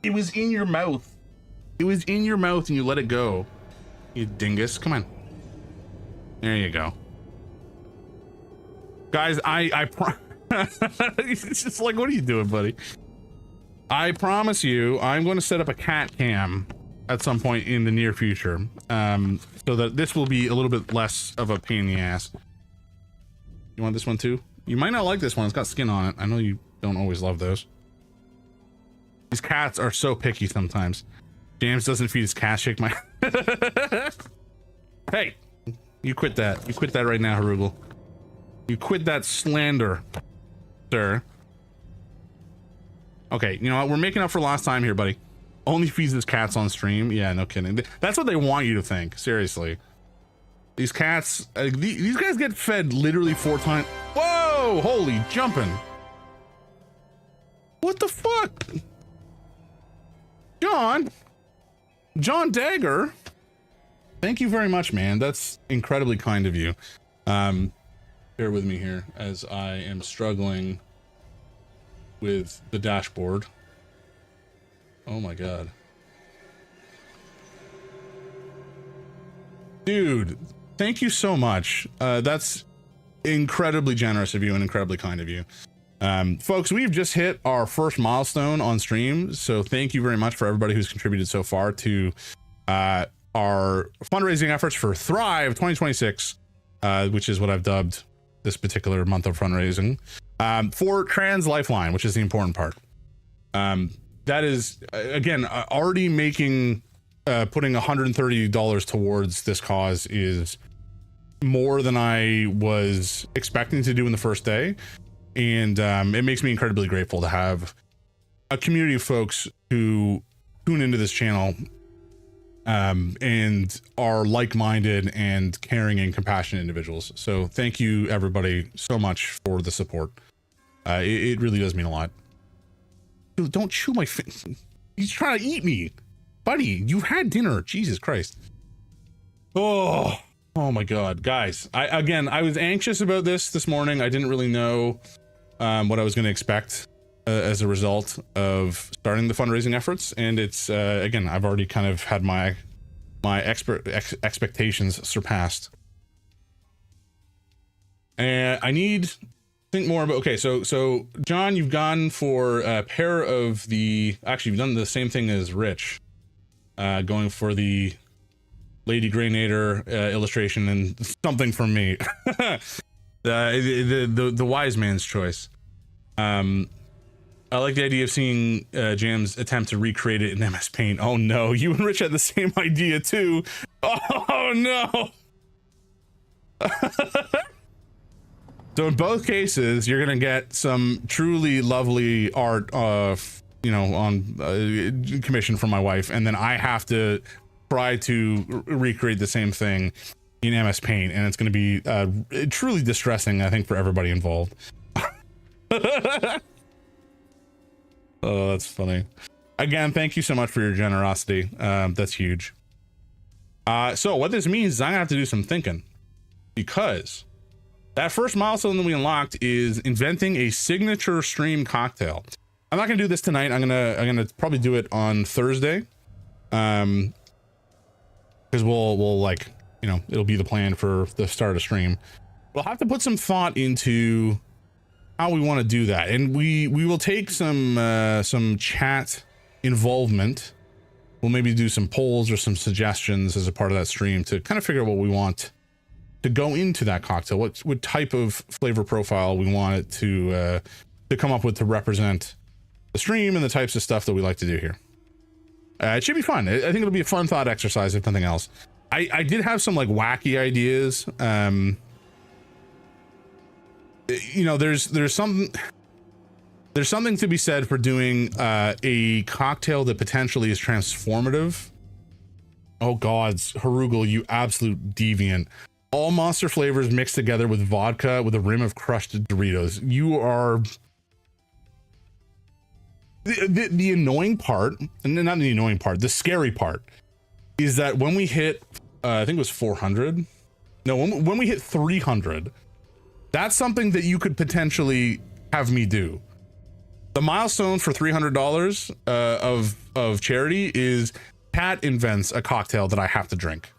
It was in your mouth. It was in your mouth and you let it go. You dingus. Come on. There you go. Guys, it's just like, what are you doing, buddy? I promise you, I'm going to set up a cat cam at some point in the near future, so that this will be a little bit less of a pain in the ass. You want this one too? You might not like this one. It's got skin on it. I know you don't always love those. These cats are so picky sometimes. James doesn't feed his cat. Shake my... Hey, you quit that. You quit that right now, Harugal. You quit that slander, sir. Okay, you know what? We're making up for last time here, buddy. Only feeds his cats on stream. Yeah, no kidding. That's what they want you to think. Seriously. These cats, these guys get fed literally 4 times. Whoa! Holy jumping. What the fuck? John Dagger. Thank you very much, man. That's incredibly kind of you. Bear with me here as I am struggling with the dashboard. Oh my god. Dude, thank you so much. That's incredibly generous of you and incredibly kind of you. Folks, we've just hit our first milestone on stream, so thank you very much for everybody who's contributed so far to our fundraising efforts for Thrive 2026, which is what I've dubbed this particular month of fundraising, for Trans Lifeline, which is the important part. That is, again, already making, putting $130 towards this cause is more than I was expecting to do in the first day. And it makes me incredibly grateful to have a community of folks who tune into this channel and are like-minded and caring and compassionate individuals. So thank you, everybody, so much for the support. It really does mean a lot. Dude, don't chew my face. He's trying to eat me. Buddy, you've had dinner. Jesus Christ. Oh my God. Guys, I was anxious about this morning. I didn't really know what I was going to expect as a result of starting the fundraising efforts. And it's, again, I've already kind of had my expectations surpassed. And I need... think more about, okay, so John, you've gone for a pair of the, actually you've done the same thing as Rich, going for the Lady Greynator illustration and something from me. the wise man's choice. I like the idea of seeing Jam's attempt to recreate it in MS Paint. Oh no, you and Rich had the same idea too. Oh no. So in both cases, you're gonna get some truly lovely art, you know, on commission from my wife, and then I have to try to recreate the same thing in MS Paint, and it's gonna be truly distressing, I think, for everybody involved. Oh, that's funny. Again, thank you so much for your generosity. That's huge. So what this means is I'm gonna have to do some thinking, because that first milestone that we unlocked is inventing a signature stream cocktail. I'm not gonna do this tonight. I'm gonna probably do it on Thursday, because we'll like, you know, it'll be the plan for the start of stream. We'll have to put some thought into how we want to do that, and we will take some chat involvement. We'll maybe do some polls or some suggestions as a part of that stream to kind of figure out what we want to go into that cocktail, what type of flavor profile we want it to come up with to represent the stream and the types of stuff that we like to do here. It should be fun. I think it'll be a fun thought exercise, if nothing else. I did have some like wacky ideas. You know, there's something to be said for doing a cocktail that potentially is transformative. Oh God, Harugul, you absolute deviant. All monster flavors mixed together with vodka with a rim of crushed Doritos. You are... The annoying part, and not the annoying part, the scary part, is that when we hit, I think it was 400. No, when we hit 300, that's something that you could potentially have me do. The milestone for $300 of charity is Pat invents a cocktail that I have to drink.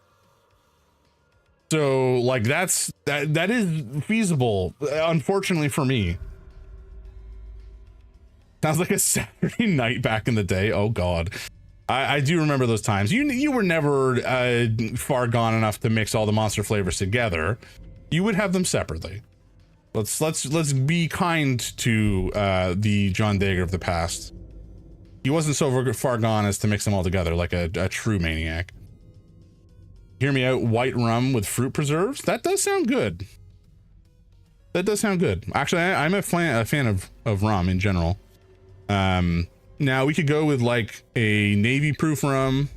So like that is feasible, unfortunately for me. Sounds like a Saturday night back in the day. Oh God, I do remember those times. You were never far gone enough to mix all the monster flavors together. You would have them separately. Let's be kind to the John Dagger of the past. He wasn't so far gone as to mix them all together like a true maniac. Hear me out. White rum with fruit preserves. That does sound good. That does sound good. Actually, I'm a fan of rum in general. Now we could go with like a navy proof rum.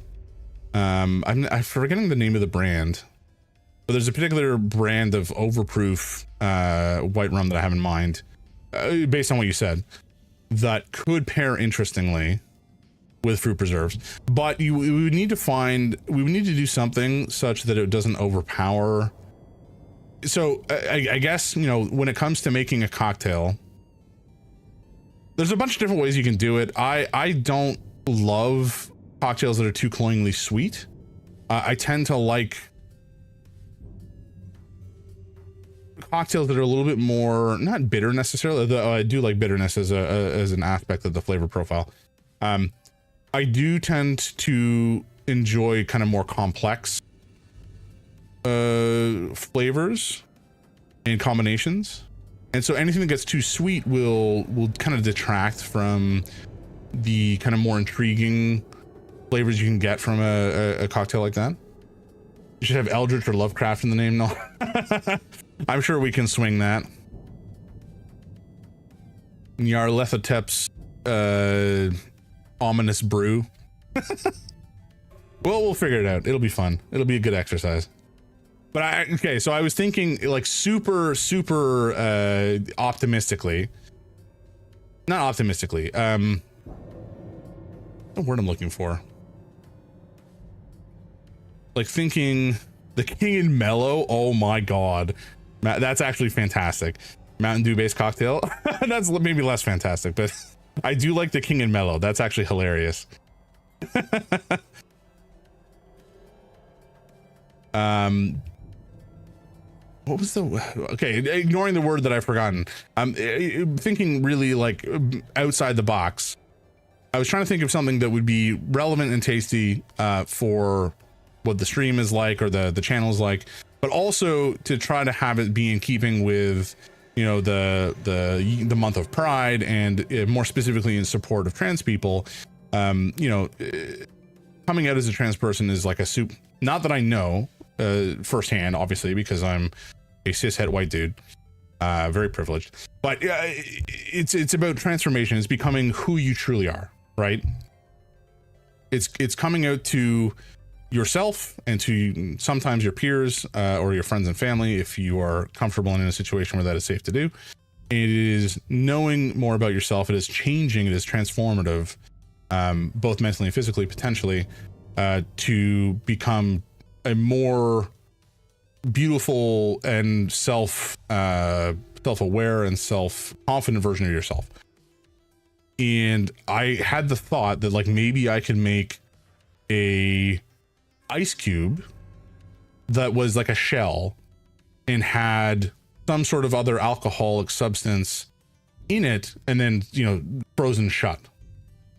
I'm forgetting the name of the brand, but there's a particular brand of overproof white rum that I have in mind, based on what you said, that could pair interestingly with fruit preserves. But we would need to do something such that it doesn't overpower. So I guess, you know, when it comes to making a cocktail, there's a bunch of different ways you can do it. I don't love cocktails that are too cloyingly sweet. I tend to like cocktails that are a little bit more, not bitter necessarily, though I do like bitterness as an aspect of the flavor profile. I do tend to enjoy kind of more complex flavors and combinations. And so anything that gets too sweet will kind of detract from the kind of more intriguing flavors you can get from a cocktail like that. You should have Eldritch or Lovecraft in the name. No, I'm sure we can swing that. Nyarlathotep's ominous brew. Well, we'll figure it out. It'll be fun. It'll be a good exercise. But okay, so I was thinking like super optimistically. Not optimistically. The word I'm looking for. Like thinking the King and Mellow. Oh my God. That's actually fantastic. Mountain Dew based cocktail. That's maybe less fantastic, but I do like the King and Mellow. That's actually hilarious. What was okay, ignoring the word that I've forgotten. I'm thinking really like outside the box. I was trying to think of something that would be relevant and tasty for what the stream is like or the channel is like, but also to try to have it be in keeping with, you know, the month of Pride, and more specifically in support of trans people. You know, coming out as a trans person is like a soup. Not that I know firsthand, obviously, because I'm a cishet white dude, very privileged. But it's about transformation. It's becoming who you truly are, right? It's coming out to yourself and to sometimes your peers or your friends and family if you are comfortable in a situation where that is safe to do. It is knowing more about yourself. It is changing. It is transformative, both mentally and physically, potentially, to become a more beautiful and self-aware and self-confident version of yourself. And I had the thought that like maybe I could make a ice cube that was like a shell and had some sort of other alcoholic substance in it, and then, you know, frozen shut.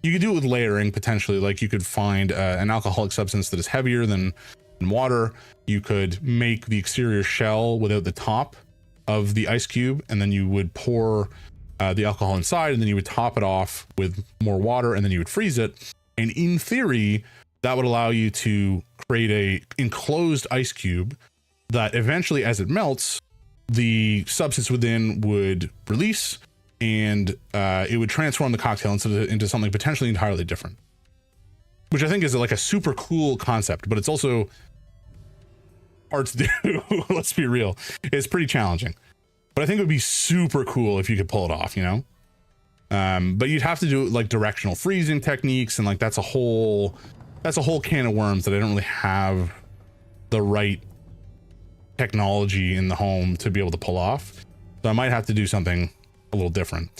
You could do it with layering potentially. Like you could find an alcoholic substance that is heavier than water. You could make the exterior shell without the top of the ice cube, and then you would pour the alcohol inside, and then you would top it off with more water, and then you would freeze it. And in theory, that would allow you to create a enclosed ice cube that eventually, as it melts, the substance within would release, and it would transform the cocktail into something potentially entirely different, which I think is like a super cool concept, but it's also hard to do. Let's be real, it's pretty challenging, but I think it would be super cool if you could pull it off, you know. But you'd have to do like directional freezing techniques, and like that's a whole can of worms that I don't really have the right technology in the home to be able to pull off. So I might have to do something a little different.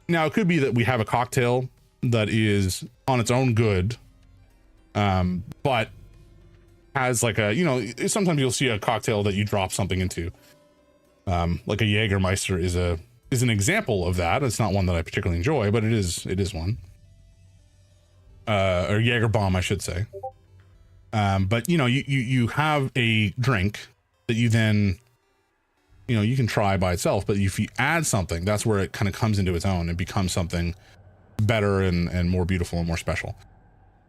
Now it could be that we have a cocktail that is on its own good, but has like a, you know, sometimes you'll see a cocktail that you drop something into, like a Jägermeister is an example of that. It's not one that I particularly enjoy, but it is one, or Jägerbomb, I should say. But you know, you have a drink that you then, you know, you can try by itself, but if you add something, that's where it kind of comes into its own and becomes something better and more beautiful and more special.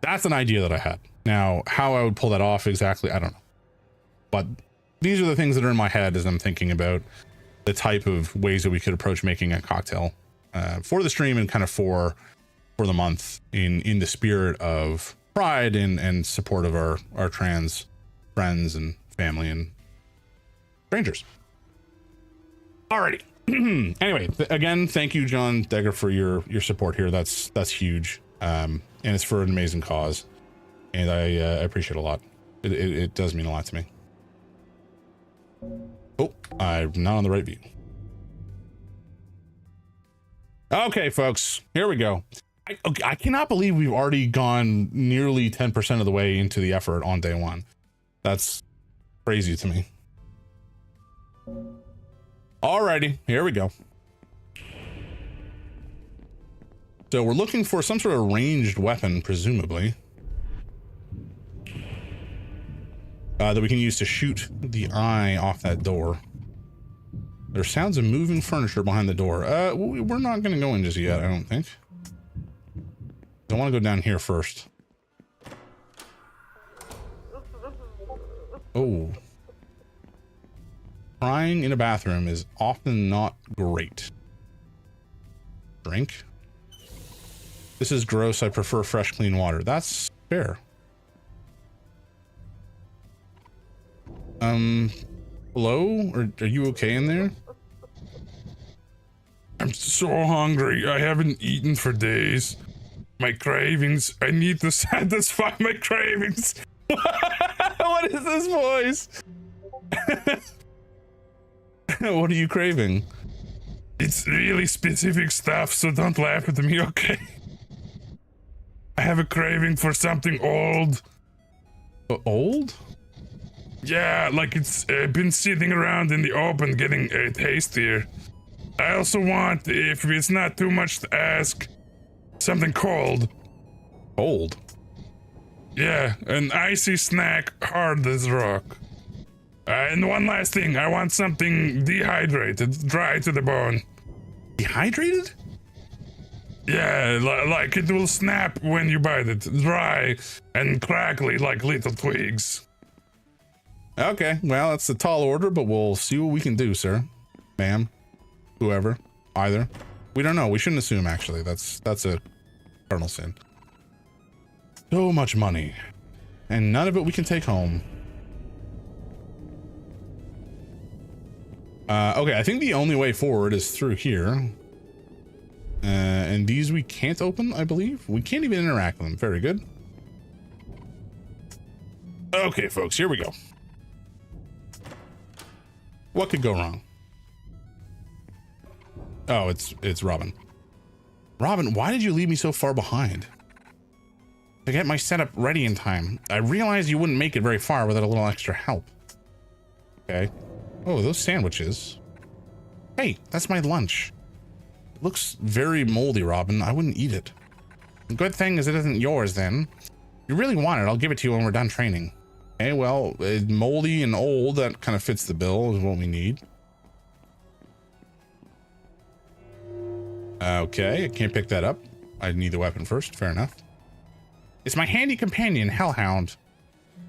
That's an idea that I had. Now, how I would pull that off exactly, I don't know. But these are the things that are in my head as I'm thinking about the type of ways that we could approach making a cocktail for the stream, and kind of for the month, in the spirit of pride and support of our trans friends and family and strangers. Alrighty. Anyway, again, thank you, John Degger, for your support here. That's huge, and it's for an amazing cause, and I appreciate it a lot. It does mean a lot to me. Oh, I'm not on the right view. Okay, folks, here we go. I cannot believe we've already gone nearly 10% of the way into the effort on day one. That's crazy to me. Alrighty, here we go. So we're looking for some sort of ranged weapon, presumably, that we can use to shoot the eye off that door. There's sounds of moving furniture behind the door. We're not going to go in just yet, I don't think. I want to go down here first. Oh. Crying in a bathroom is often not great. Drink. This is gross. I prefer fresh, clean water. That's fair. Hello? Are you okay in there? I'm so hungry. I haven't eaten for days. My cravings. I need to satisfy my cravings. What is this voice? What are you craving? It's really specific stuff, so don't laugh at me, okay? I have a craving for something old. Old? Yeah, like it's been sitting around in the open getting tastier. I also want, if it's not too much to ask, something cold. Cold? Yeah, an icy snack, hard as rock. And one last thing, I want something dehydrated, dry to the bone. Dehydrated? Yeah, like it will snap when you bite it, dry and crackly like little twigs. Okay, well, that's a tall order, but we'll see what we can do, sir. Ma'am. Whoever. Either. We don't know. We shouldn't assume, actually. That's a cardinal sin. So much money. And none of it we can take home. Okay, I think the only way forward is through here. And these we can't open, I believe. We can't even interact with them. Very good. Okay, folks, here we go. What could go wrong? Oh, it's Robin. Robin, why did you leave me so far behind? To get my setup ready in time. I realized you wouldn't make it very far without a little extra help. Okay. Oh, those sandwiches. Hey, that's my lunch. It looks very moldy, Robin. I wouldn't eat it. The good thing is it isn't yours then. If you really want it, I'll give it to you when we're done training. Okay, well, moldy and old, that kind of fits the bill, is what we need. Okay, I can't pick that up. I need the weapon first, fair enough. It's my handy companion, Hellhound.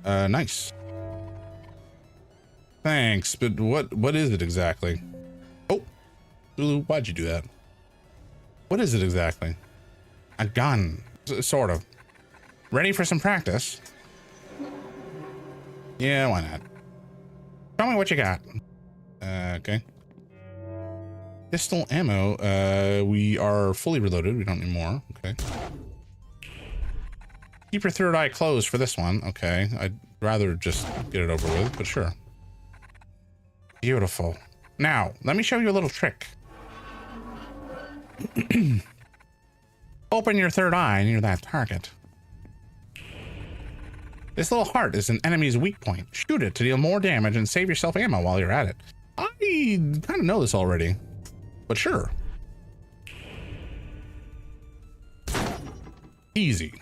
Nice. Thanks, but what is it exactly? Oh, Lulu, why'd you do that? What is it exactly? A gun, sort of. Ready for some practice? Yeah, why not? Tell me what you got. Okay. Pistol ammo. We are fully reloaded. We don't need more. Okay. Keep your third eye closed for this one. Okay. I'd rather just get it over with, but sure. Beautiful. Now, let me show you a little trick. Open your third eye near that target. This little heart is an enemy's weak point. Shoot it to deal more damage and save yourself ammo while you're at it. I kind of know this already, but sure. Easy.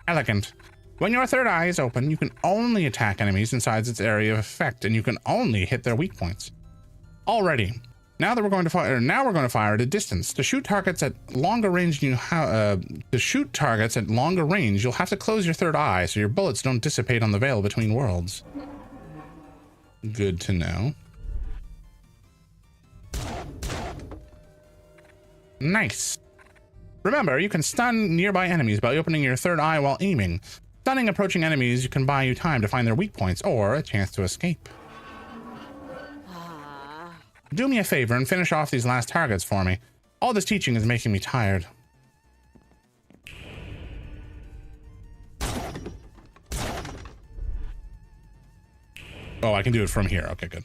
Elegant. When your third eye is open, you can only attack enemies inside its area of effect, and you can only hit their weak points. Already. Now we're going to fire at a distance. To shoot targets at longer range, you'll have to close your third eye so your bullets don't dissipate on the veil between worlds. Good to know. Nice. Remember, you can stun nearby enemies by opening your third eye while aiming. Stunning approaching enemies can buy you time to find their weak points or a chance to escape. Do me a favor and finish off these last targets for me. All this teaching is making me tired. Oh, I can do it from here. Okay, good.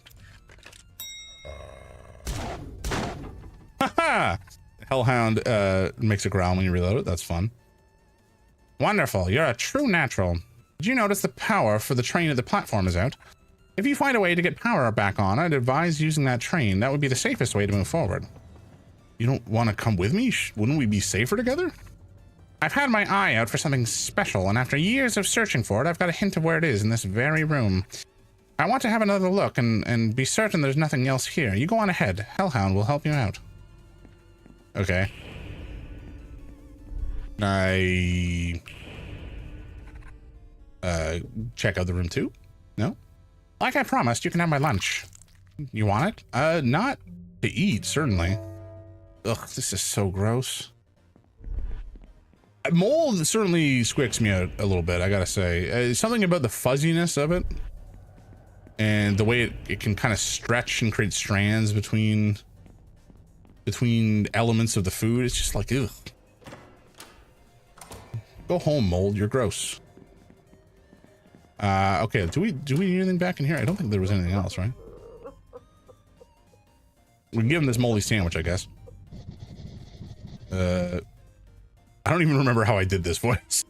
Haha! Hellhound makes a growl when you reload it. That's fun. Wonderful. You're a true natural. Did you notice the power for the train at the platform is out? If you find a way to get power back on, I'd advise using that train. That would be the safest way to move forward. You don't want to come with me? Wouldn't we be safer together? I've had my eye out for something special, and after years of searching for it, I've got a hint of where it is in this very room. I want to have another look and be certain there's nothing else here. You go on ahead. Hellhound will help you out. Okay. Check out the room too? No? Like I promised, you can have my lunch. You want it? Not to eat, certainly. Ugh, this is so gross. Mold certainly squicks me out a little bit, I gotta say. Something about the fuzziness of it. And the way it can kind of stretch and create strands between elements of the food. It's just like, ugh. Go home, mold. You're gross. Okay, do we need anything back in here? I don't think there was anything else, right? We can give him this moldy sandwich, I guess. I don't even remember how I did this voice.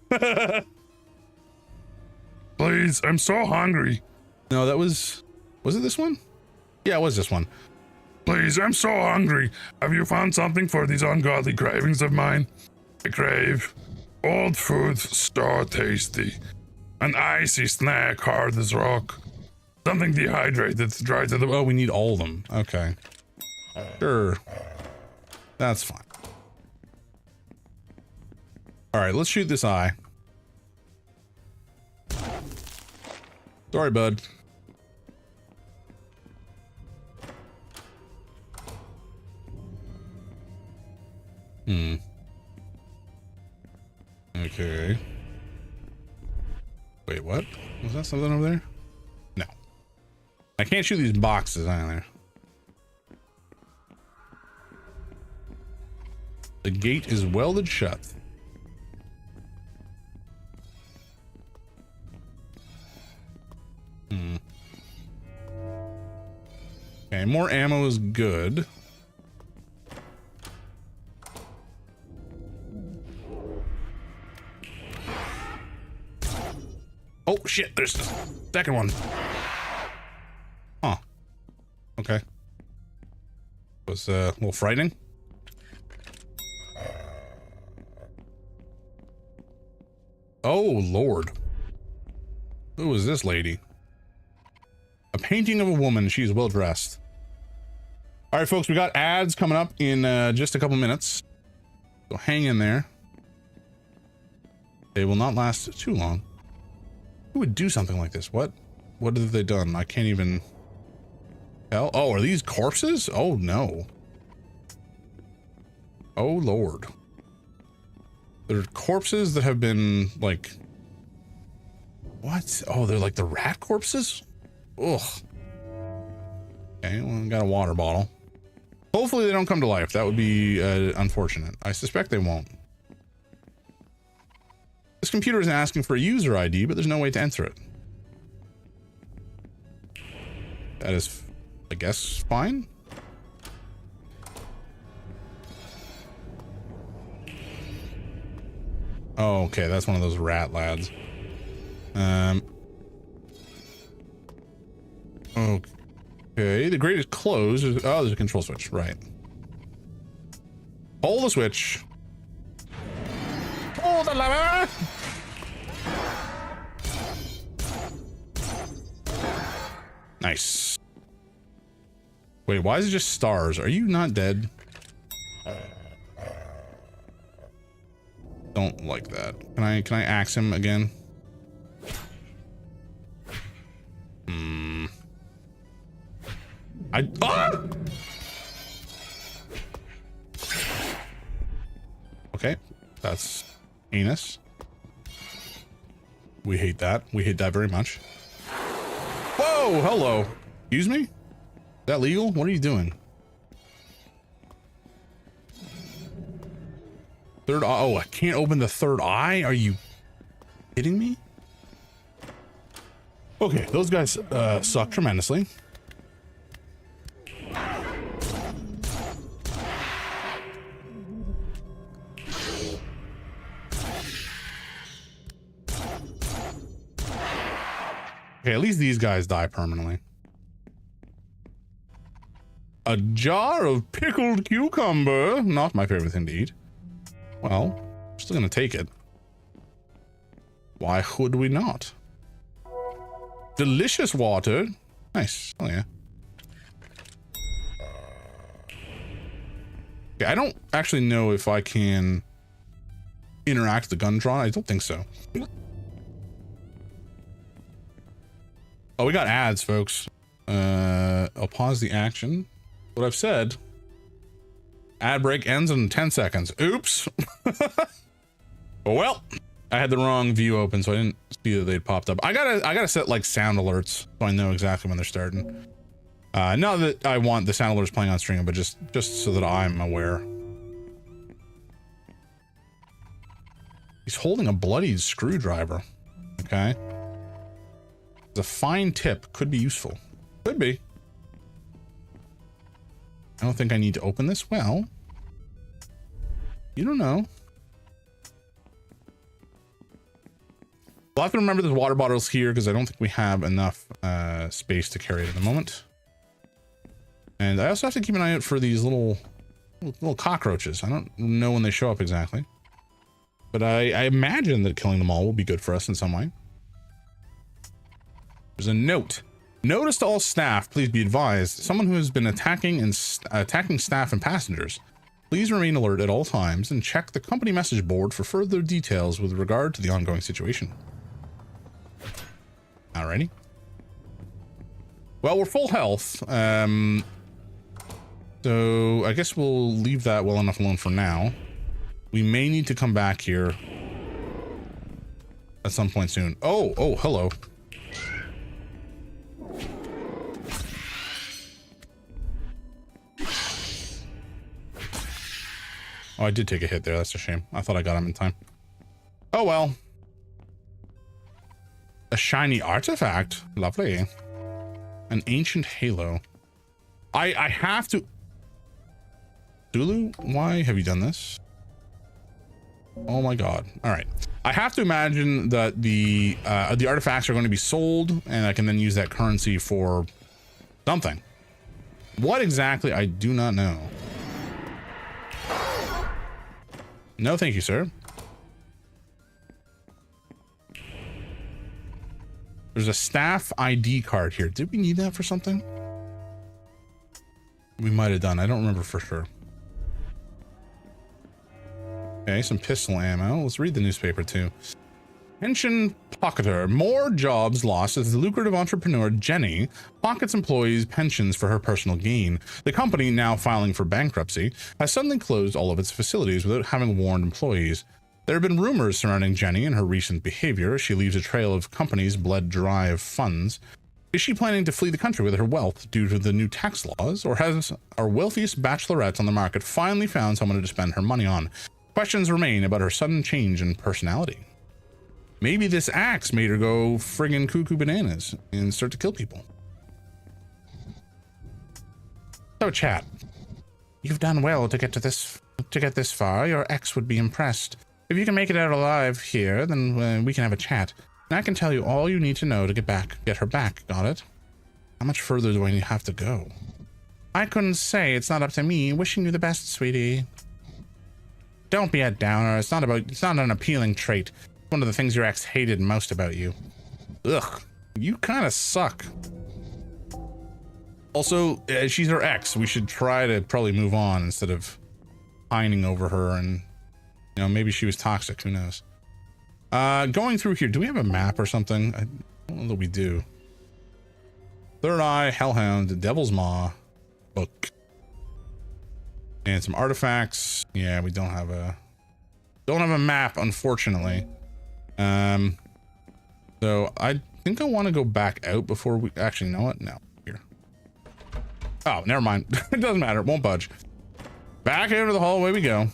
Please, I'm so hungry. No, that was it this one? Yeah, it was this one. Please, I'm so hungry. Have you found something for these ungodly cravings of mine? I crave old food, star tasty. An icy snack, hard as rock. Something dehydrated, dry to the... Oh, we need all of them. Okay. Sure. That's fine. All right, let's shoot this eye. Sorry, bud. Okay. Wait, what? Was that something over there? No. I can't shoot these boxes either. The gate is welded shut. Okay, more ammo is good. Oh shit, there's the second one. Huh. Okay. Was a little frightening. Oh Lord. Who is this lady? A painting of a woman. She's well dressed. All right, folks, we got ads coming up in just a couple minutes. So hang in there. They will not last too long. Who would do something like this? What have they done? I can't even tell. Oh, are these corpses? Oh no. Oh Lord. They're corpses that have been like, what? Oh, they're like the rat corpses? Ugh. Okay, well, I got a water bottle. Hopefully they don't come to life. That would be unfortunate. I suspect they won't. This computer isn't asking for a user ID, but there's no way to enter it. That is, I guess, fine. Oh, okay, that's one of those rat lads. Okay, the grate is closed. Oh, there's a control switch, right. Pull the switch. Pull the lever! Nice. Wait, why is it just stars? Are you not dead? Don't like that. Can I axe him again? Ah! Okay, that's heinous. We hate that. We hate that very much. Whoa, hello. Excuse me? Is that legal? What are you doing? Third eye. Oh, I can't open the third eye? Are you kidding me? Okay, those guys suck tremendously. Okay, at least these guys die permanently. A jar of pickled cucumber. Not my favorite thing to eat. Well, I'm still gonna take it. Why would we not? Delicious water. Nice. Oh yeah. Okay, I don't actually know if I can interact with the gun drawn. I don't think so. Oh, we got ads, folks. I'll pause the action. What I've said. Ad break ends in 10 seconds. Oops. Well, I had the wrong view open, so I didn't see that they'd popped up. I gotta set like sound alerts so I know exactly when they're starting. Not that I want the sound alerts playing on stream, but just so that I'm aware. He's holding a bloodied screwdriver. Okay. The fine tip could be useful. Could be. I don't think I need to open this. Well, you don't know. We'll have to remember there's water bottles here because I don't think we have enough space to carry it at the moment. And I also have to keep an eye out for these little cockroaches. I don't know when they show up exactly, but I imagine that killing them all will be good for us in some way. There's a note. Notice to all staff, please be advised, someone who has been attacking staff and passengers. Please remain alert at all times and check the company message board for further details with regard to the ongoing situation. Alrighty. Well, we're full health. So I guess we'll leave that well enough alone for now. We may need to come back here at some point soon. Oh, hello. Oh, I did take a hit there. That's a shame. I thought I got him in time. Oh, well. A shiny artifact. Lovely. An ancient halo. I have to. Zulu, why have you done this? Oh my god. All right. I have to imagine that the artifacts are going to be sold, and I can then use that currency for something. What exactly, I do not know. No, thank you, sir. There's a staff ID card here. Did we need that for something? We might have done. I don't remember for sure. Okay, some pistol ammo. Let's read the newspaper too. Pension pocketer. More jobs lost as the lucrative entrepreneur Jenny pockets employees' pensions for her personal gain. The company, now filing for bankruptcy, has suddenly closed all of its facilities without having warned employees. There have been rumors surrounding Jenny and her recent behavior. She leaves a trail of companies bled dry of funds. Is she planning to flee the country with her wealth due to the new tax laws, or has our wealthiest bachelorette on the market finally found someone to spend her money on? Questions remain about her sudden change in personality. Maybe this axe made her go friggin' cuckoo bananas and start to kill people. So, chat, you've done well to get this far. Your ex would be impressed. If you can make it out alive here, then we can have a chat. And I can tell you all you need to know to get her back. Got it? How much further do I have to go? I couldn't say. It's not up to me. Wishing you the best, sweetie. Don't be a downer. It's not an appealing trait. It's one of the things your ex hated most about you. Ugh, you kind of suck. Also, she's her ex. We should try to probably move on instead of pining over her, and you know, maybe she was toxic. Who knows? Going through here, do we have a map or something? I don't know that we do. Third Eye, Hellhound, Devil's Maw, book. And some artifacts. Yeah, we don't have a map, unfortunately. So I think I want to go back out before we actually know it. No, here. Oh, never mind. It doesn't matter. It won't budge. Back into the hallway we go.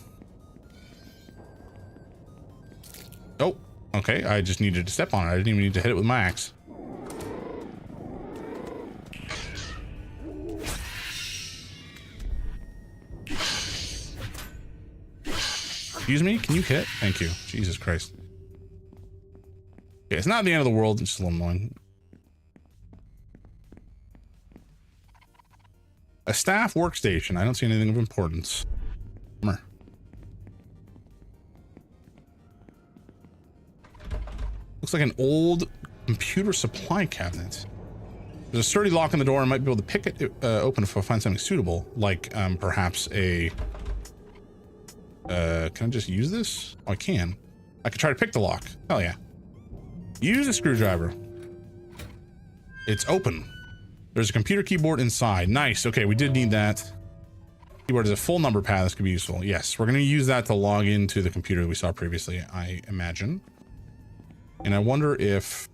Oh, okay. I just needed to step on it. I didn't even need to hit it with my axe. Excuse me, can you hit? Thank you. Jesus Christ. Okay, it's not the end of the world, it's just a little annoying. A staff workstation. I don't see anything of importance. Come here. Looks like an old computer supply cabinet. There's a sturdy lock on the door. I might be able to pick it open if I find something suitable, like perhaps a... can I just use this? Oh, I can. I can try to pick the lock. Hell yeah. Use a screwdriver. It's open. There's a computer keyboard inside. Nice. Okay, we did need that. Keyboard is a full number pad. This could be useful. Yes, we're going to use that to log into the computer that we saw previously, I imagine. And I wonder if...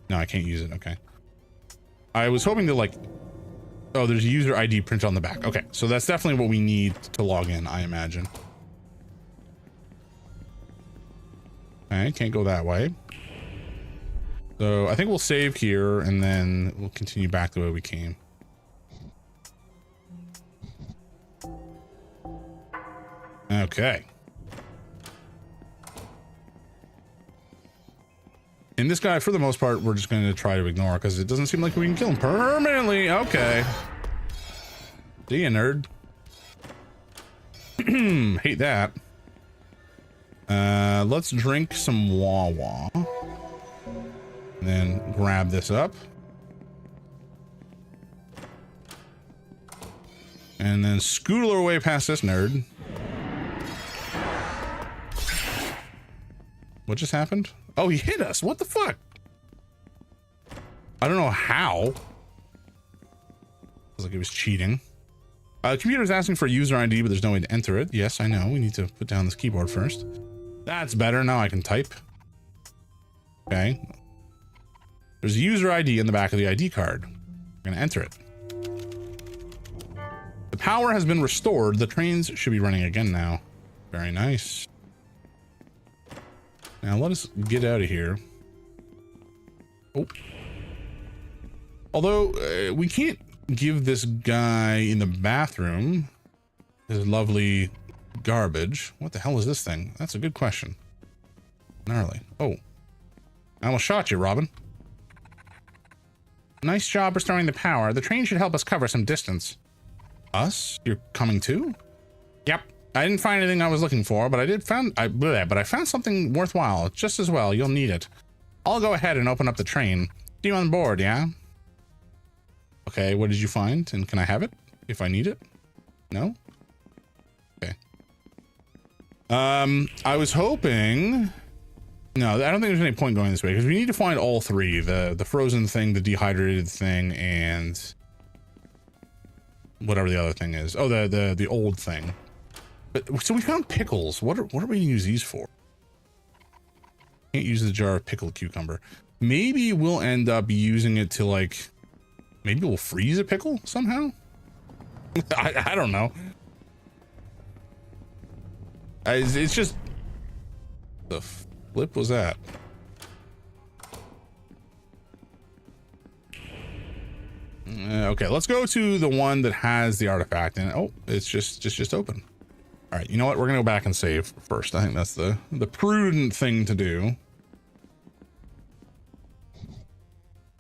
No, I can't use it. Okay. I was hoping to like... Oh, there's a user ID print on the back. Okay, so that's definitely what we need to log in, I imagine. Okay, can't go that way. So I think we'll save here and then we'll continue back the way we came. Okay. And this guy, for the most part, we're just going to try to ignore because it doesn't seem like we can kill him permanently. Okay. See ya, nerd. Hate that. Let's drink some Wawa. And then grab this up. And then scootle our way past this nerd. What just happened? Oh, he hit us. What the fuck? I don't know how. It was like it was cheating. The computer is asking for a user ID, but there's no way to enter it. Yes, I know. We need to put down this keyboard first. That's better. Now I can type. Okay. There's a user ID in the back of the ID card. We're going to enter it. The power has been restored. The trains should be running again now. Very nice. Now let us get out of here. Oh. Although we can't give this guy in the bathroom his lovely garbage. What the hell is this thing? That's a good question. Gnarly. Oh, I almost shot you, Robin. Nice job restoring the power. The train should help us cover some distance. Us? You're coming too? Yep. I didn't find anything I was looking for, but I found something worthwhile. Just as well. You'll need it. I'll go ahead and open up the train. See you on board, yeah? Okay, what did you find? And can I have it if I need it? No? Okay. I was hoping... No, I don't think there's any point going this way, because we need to find all three. The frozen thing, the dehydrated thing, and... whatever the other thing is. Oh, the old thing. But, so we found pickles. What are we going to use these for? Can't use the jar of pickled cucumber. Maybe we'll end up using it to, like... maybe we'll freeze a pickle somehow? I don't know. It's just... the flip was that? Okay, let's go to the one that has the artifact in it. Oh, it's just open. All right, you know what? We're gonna go back and save first. I think that's the prudent thing to do.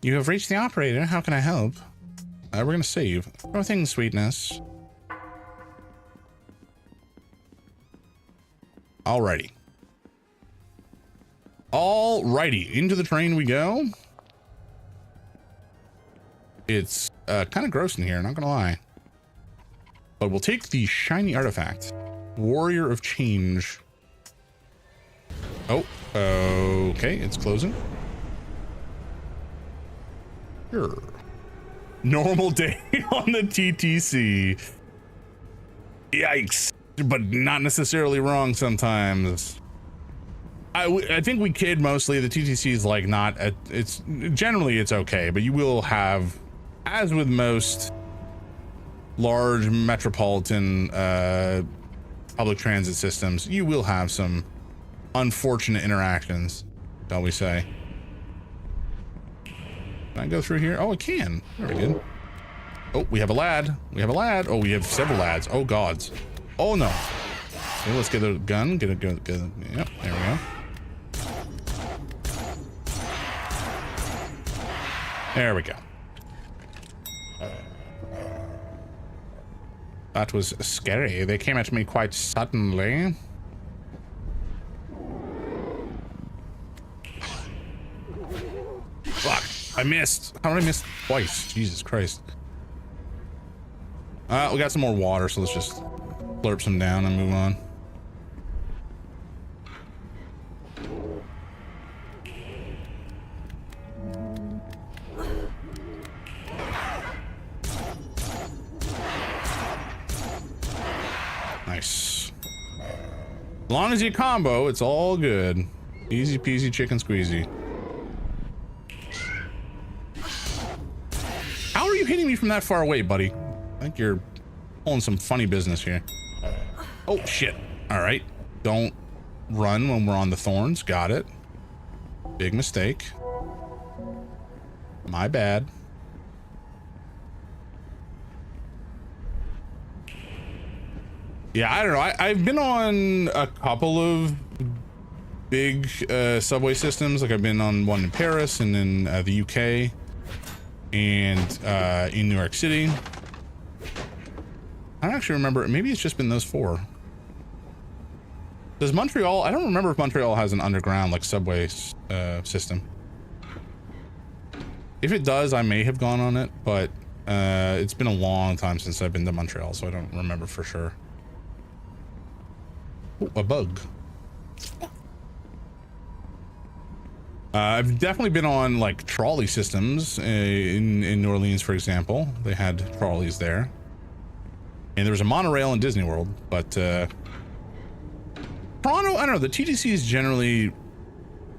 You have reached the operator. How can I help? We're gonna save. Oh, things, sweetness. Alrighty. Alrighty, into the train we go. It's kind of gross in here, not gonna lie. But we'll take the shiny artifact. Warrior of Change. Oh, okay, it's closing. Sure. Normal day on the TTC. Yikes. But not necessarily wrong sometimes. I think we kid mostly. The TTC is like not, it's generally it's okay, but you will have, as with most large metropolitan public transit systems, you will have some unfortunate interactions, shall we say. Can I go through here? Oh, I can. Very good. Oh, we have a lad. We have a lad. Oh, we have several lads. Oh, gods. Oh, no. Okay, let's get a gun. Get a gun. Yep, there we go. There we go. That was scary. They came at me quite suddenly. Fuck. I missed. How did I miss twice? Jesus Christ. We got some more water, so let's just slurp some down and move on. Nice. As long as you combo, it's all good. Easy peasy chicken squeezy. How are you hitting me from that far away, buddy? I think you're pulling some funny business here. Oh, shit. All right. Don't run when we're on the thorns. Got it. Big mistake. My bad. Yeah, I don't know. I've been on a couple of big subway systems. Like I've been on one in Paris and in the UK and in New York City. I don't actually remember. Maybe it's just been those four. Does Montreal? I don't remember if Montreal has an underground like subway system. If it does, I may have gone on it, but it's been a long time since I've been to Montreal, so I don't remember for sure. Ooh, a bug. I've definitely been on like trolley systems in New Orleans, for example. They had trolleys there. And there was a monorail in Disney World, but Toronto, I don't know, the TTC is generally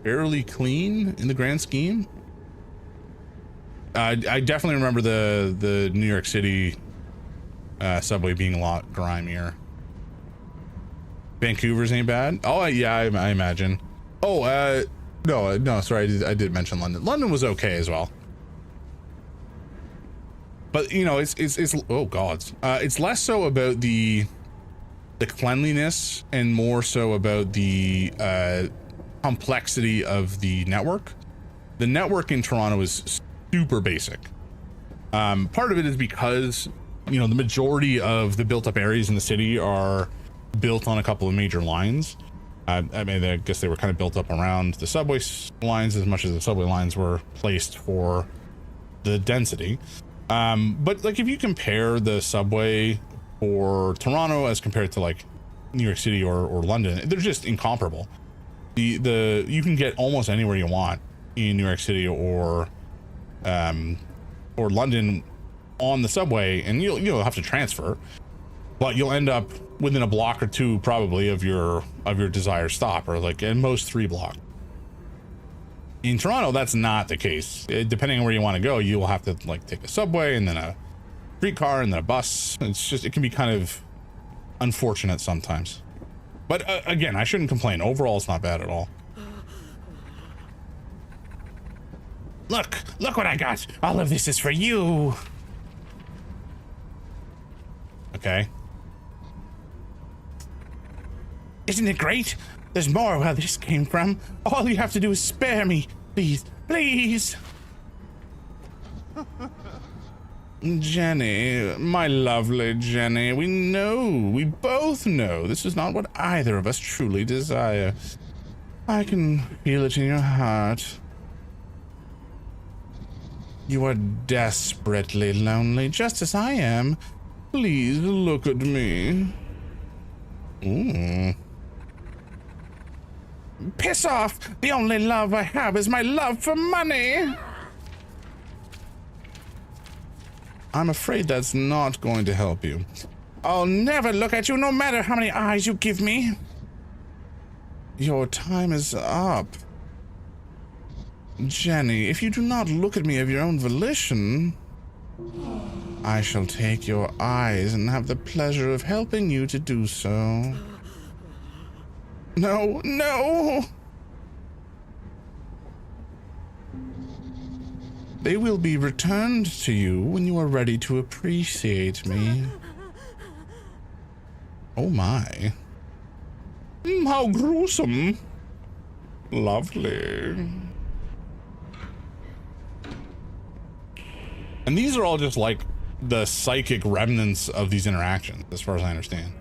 fairly clean in the grand scheme. I definitely remember the New York City subway being a lot grimier. Vancouver's ain't bad. Oh yeah, I imagine. Oh no, sorry, I did mention London. London was okay as well. But you know, it's oh gods, it's less so about the cleanliness and more so about the complexity of the network. The network in Toronto is super basic. Part of it is because, you know, the majority of the built up areas in the city are built on a couple of major lines. I mean, I guess they were kind of built up around the subway lines as much as the subway lines were placed for the density. But like if you compare the subway for Toronto as compared to like New York City or London, they're just incomparable. You can get almost anywhere you want in New York City or London on the subway, and you'll have to transfer, but you'll end up within a block or two probably of your desired stop, or like at most 3 blocks. In Toronto, that's not the case. Depending on where you want to go, you will have to like take a subway and then a streetcar and then a bus. It can be kind of unfortunate sometimes. But again, I shouldn't complain. Overall, it's not bad at all. Look what I got. All of this is for you. Okay. Isn't it great? There's more where this came from. All you have to do is spare me. Please, please. Jenny, my lovely Jenny, we both know this is not what either of us truly desire. I can feel it in your heart. You are desperately lonely, just as I am. Please look at me. Ooh. Piss off! The only love I have is my love for money! I'm afraid that's not going to help you. I'll never look at you no matter how many eyes you give me. Your time is up. Jenny, if you do not look at me of your own volition, I shall take your eyes and have the pleasure of helping you to do so. No, no! They will be returned to you when you are ready to appreciate me. Oh my. How gruesome. Lovely. And these are all just like the psychic remnants of these interactions, as far as I understand.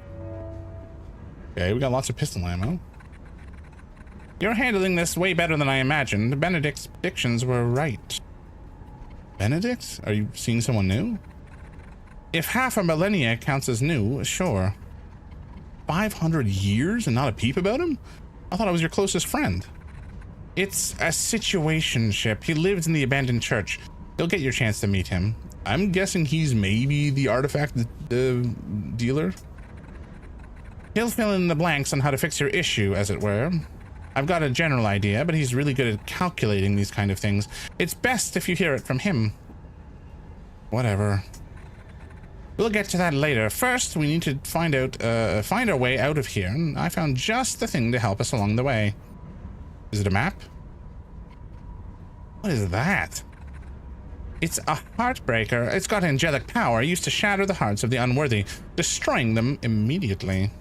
Okay, we got lots of pistol ammo. You're handling this way better than I imagined. Benedict's predictions were right. Benedict? Are you seeing someone new? If half a millennia counts as new, sure. 500 years and not a peep about him? I thought I was your closest friend. It's a situationship. He lives in the abandoned church. You'll get your chance to meet him. I'm guessing he's maybe the artifact dealer? He'll fill in the blanks on how to fix your issue, as it were. I've got a general idea, but he's really good at calculating these kind of things. It's best if you hear it from him. Whatever. We'll get to that later. First, we need to find our way out of here, and I found just the thing to help us along the way. Is it a map? What is that? It's a heartbreaker. It's got angelic power, used to shatter the hearts of the unworthy, destroying them immediately.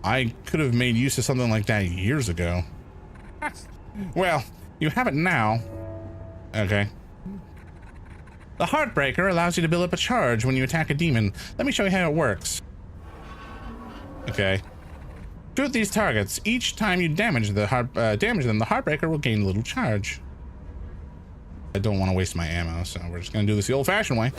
I could have made use of something like that years ago. Well, you have it now. Okay. The Heartbreaker allows you to build up a charge when you attack a demon. Let me show you how it works. Okay. Shoot these targets. Each time you damage them, the Heartbreaker will gain a little charge. I don't want to waste my ammo, so we're just going to do this the old-fashioned way.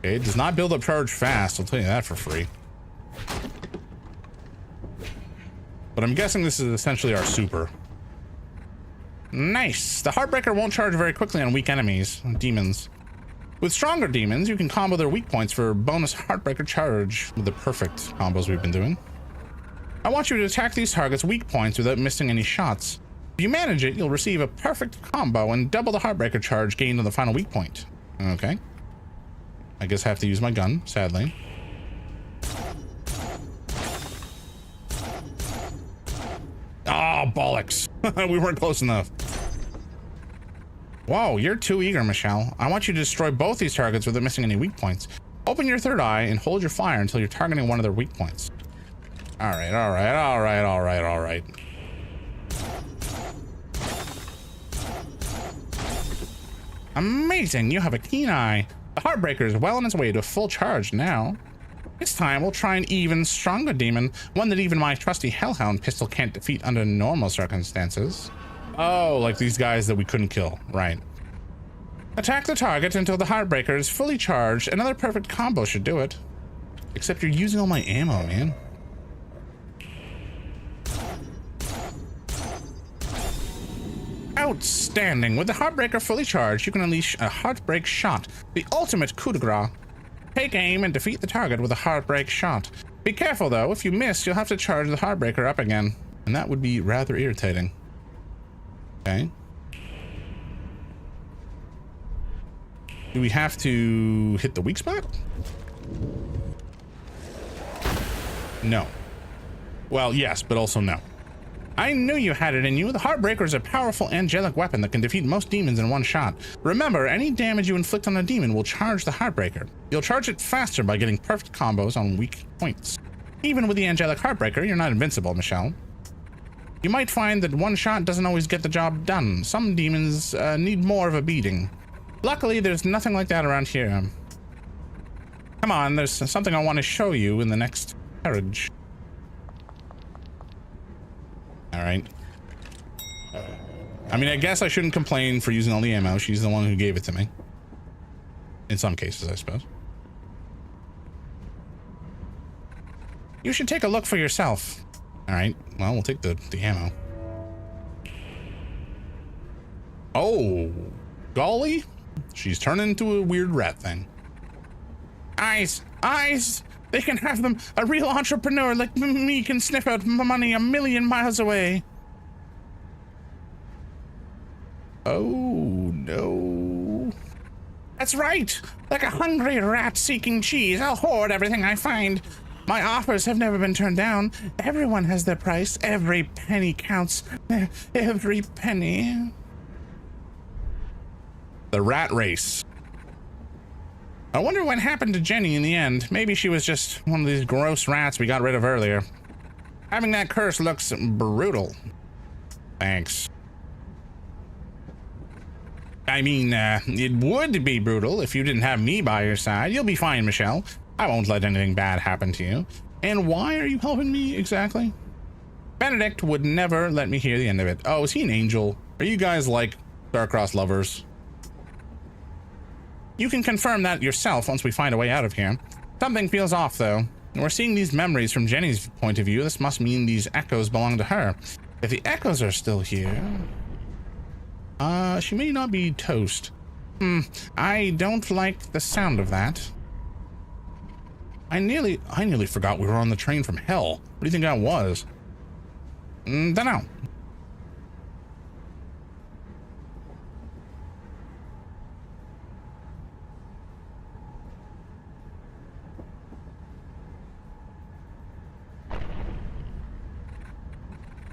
Okay, it does not build up charge fast, I'll tell you that for free. But I'm guessing this is essentially our super. Nice. The Heartbreaker won't charge very quickly on weak enemies, demons. With stronger demons, you can combo their weak points for bonus Heartbreaker charge with the perfect combos we've been doing. I want you to attack these targets' weak points without missing any shots. If you manage it, you'll receive a perfect combo and double the Heartbreaker charge gained on the final weak point. Okay. I guess I have to use my gun, sadly. Oh, bollocks. We weren't close enough. Whoa, you're too eager, Michelle. I want you to destroy both these targets without missing any weak points. Open your third eye and hold your fire until you're targeting one of their weak points. All right, all right, all right, all right, all right. Amazing, you have a keen eye. The Heartbreaker is well on its way to full charge now. This time we'll try an even stronger demon, one that even my trusty Hellhound pistol can't defeat under normal circumstances. Oh, like these guys that we couldn't kill, right. Attack the target until the Heartbreaker is fully charged. Another perfect combo should do it. Except you're using all my ammo, man. Outstanding. With the Heartbreaker fully charged, you can unleash a Heartbreak Shot, the ultimate coup de grace. Take aim and defeat the target with a Heartbreak Shot. Be careful though, if you miss, you'll have to charge the Heartbreaker up again. And that would be rather irritating. Okay. Do we have to hit the weak spot? No. Well, yes, but also no. I knew you had it in you. The Heartbreaker is a powerful angelic weapon that can defeat most demons in one shot. Remember, any damage you inflict on a demon will charge the Heartbreaker. You'll charge it faster by getting perfect combos on weak points. Even with the angelic Heartbreaker, you're not invincible, Michelle. You might find that one shot doesn't always get the job done. Some demons need more of a beating. Luckily, there's nothing like that around here. Come on, there's something I want to show you in the next carriage. All right. I mean, I guess I shouldn't complain for using all the ammo. She's the one who gave it to me. In some cases, I suppose. You should take a look for yourself. All right. Well, we'll take the ammo. Oh, golly. She's turned into a weird rat thing. Eyes. Eyes. They can have them. A real entrepreneur like me can sniff out money a million miles away. Oh, no. That's right. Like a hungry rat seeking cheese, I'll hoard everything I find. My offers have never been turned down. Everyone has their price. Every penny counts. Every penny. The rat race. I wonder what happened to Jenny in the end. Maybe she was just one of these gross rats we got rid of earlier. Having that curse looks brutal. Thanks. I mean, it would be brutal if you didn't have me by your side. You'll be fine, Michelle. I won't let anything bad happen to you. And why are you helping me exactly? Benedict would never let me hear the end of it. Oh, is he an angel? Are you guys like star-crossed lovers? You can confirm that yourself once we find a way out of here. Something feels off, though. We're seeing these memories from Jenny's point of view. This must mean these echoes belong to her. If the echoes are still here... she may not be toast. I don't like the sound of that. I nearly forgot we were on the train from hell. What do you think that was? Dunno.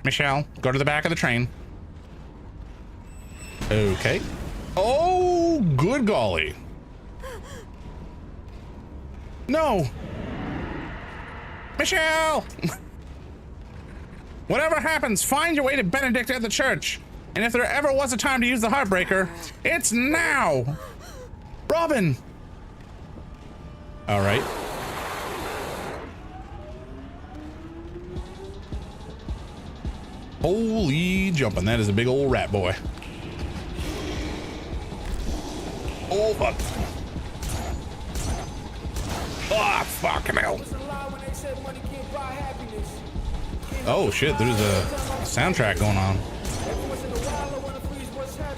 Michelle, go to the back of the train. Okay. Oh, good golly. No. Michelle! Whatever happens, find your way to Benedict at the church. And if there ever was a time to use the Heartbreaker, it's now. Robin. All right. Holy jumping, that is a big old rat boy. Oh, fuck. Oh, fucking hell. Oh, shit, there's a soundtrack going on.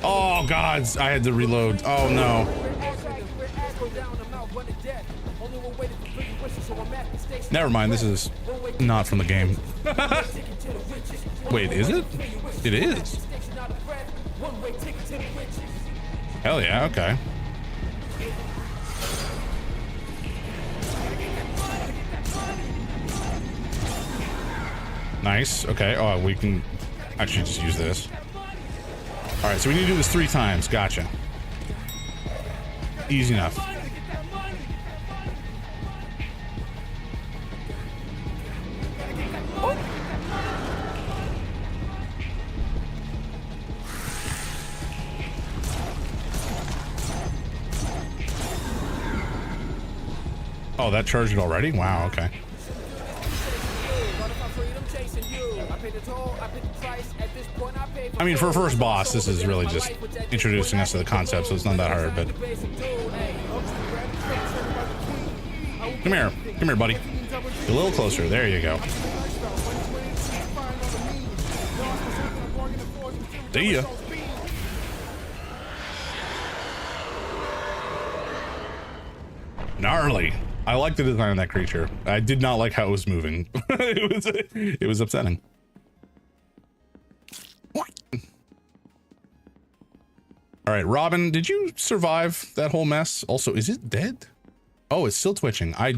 Oh, God, I had to reload. Oh, no. Never mind, this is not from the game. Wait, is it? It is. Hell yeah, okay. Nice, okay. Oh, we can actually just use this. All right, so we need to do this 3 times. Gotcha. Easy enough. Oh, that charged it already? Wow, okay. I mean, for a first boss, this is really just introducing us to the concept, so it's not that hard, but... Come here. Come here, buddy. A little closer. There you go. See ya. Gnarly. I like the design of that creature. I did not like how it was moving. it was upsetting. What? All right, Robin, did you survive that whole mess? Also, is it dead? Oh, it's still twitching. I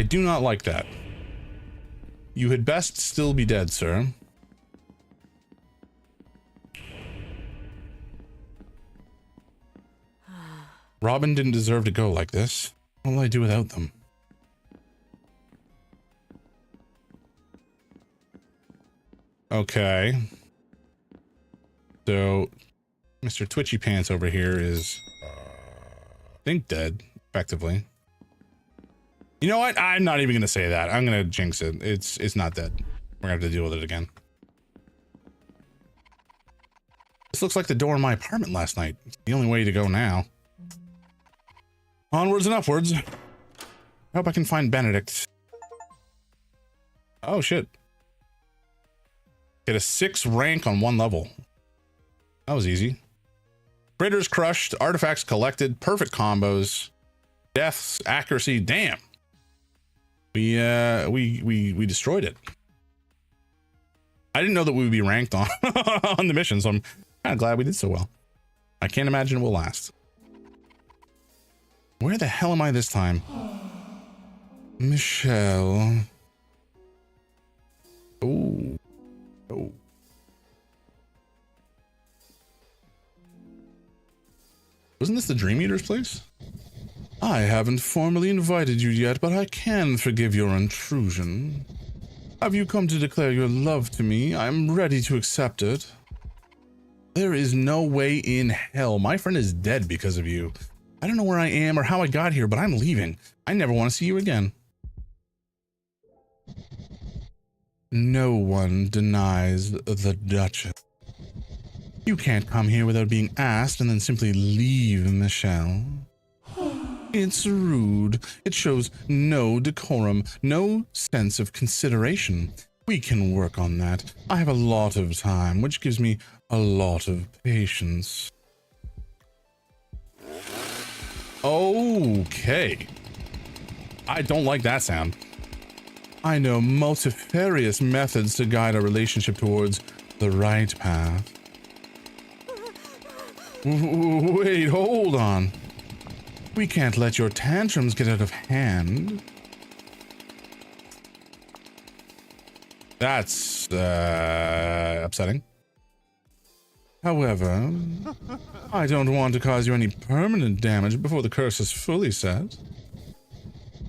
do not like that. You had best still be dead, sir. Robin didn't deserve to go like this. What will I do without them? Okay. So, Mr. Twitchy Pants over here is, I think, dead, effectively. You know what? I'm not even going to say that. I'm going to jinx it. It's not dead. We're going to have to deal with it again. This looks like the door in my apartment last night. It's the only way to go now. Onwards and upwards. I hope I can find Benedict. Oh, shit. Get a 6 rank on 1 level. That was easy. Critters crushed, artifacts collected, perfect combos, deaths, accuracy. Damn. We destroyed it. I didn't know that we would be ranked on on the mission, so I'm kind of glad we did so well. I can't imagine it will last. Where the hell am I this time? Michelle. Oh. Oh. Wasn't this the Dream Eater's place? I haven't formally invited you yet, but I can forgive your intrusion. Have you come to declare your love to me? I'm ready to accept it. There is no way in hell. My friend is dead because of you. I don't know where I am or how I got here, but I'm leaving. I never want to see you again. No one denies the Duchess. You can't come here without being asked and then simply leave, Michelle. It's rude. It shows no decorum, no sense of consideration. We can work on that. I have a lot of time, which gives me a lot of patience. Okay. I don't like that sound. I know multifarious methods to guide our relationship towards the right path. Wait, hold on. We can't let your tantrums get out of hand. That's upsetting. However, I don't want to cause you any permanent damage before the curse is fully set.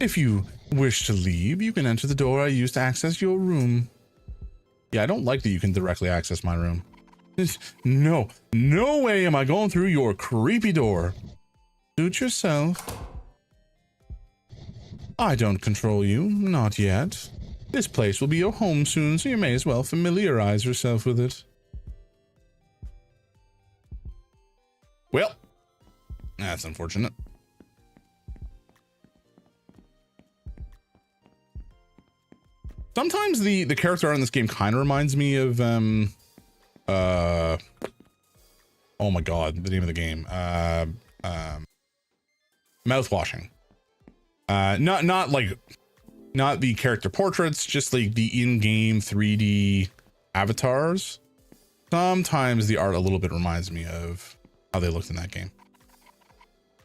If you wish to leave, you can enter the door I used to access your room. Yeah, I don't like that you can directly access my room. No way am I going through your creepy door. Suit yourself. I don't control you, not yet. This place will be your home soon, so you may as well familiarize yourself with it. Well, that's unfortunate. Sometimes the character art in this game kind of reminds me of oh my god, the name of the game. Mouthwashing. Not the character portraits, just like the in-game 3D avatars. Sometimes the art a little bit reminds me of how they looked in that game.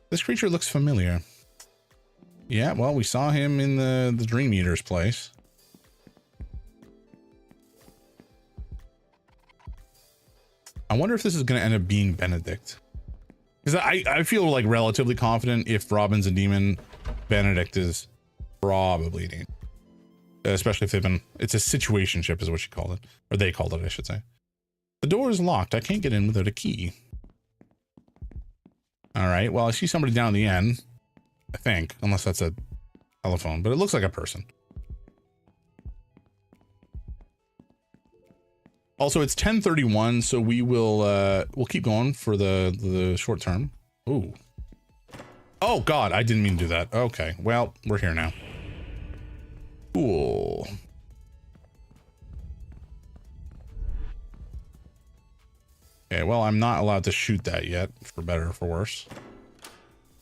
This creature looks familiar. Yeah, well, we saw him in the Dream Eater's place. I wonder if this is going to end up being Benedict. Because I feel like relatively confident if Robin's a demon, Benedict is probably a demon. Especially if they've been, it's a situationship is what you call it. Or they called it, I should say. The door is locked. I can't get in without a key. All right, well, I see somebody down the end, I think, unless that's a telephone, but it looks like a person. Also, it's 10:31, so we will we'll keep going for the short term. Ooh. Oh God, I didn't mean to do that. Okay, well, we're here now. Cool. Okay, well, I'm not allowed to shoot that yet, for better or for worse.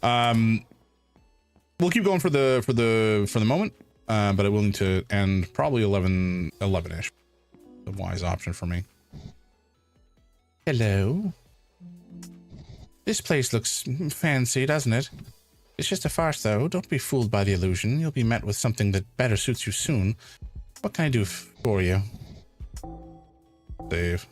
We'll keep going for the moment, but I will need to end probably 11-ish. The wise option for me. Hello. This place looks fancy, doesn't it? It's just a farce, though. Don't be fooled by the illusion. You'll be met with something that better suits you soon. What can I do for you? Save.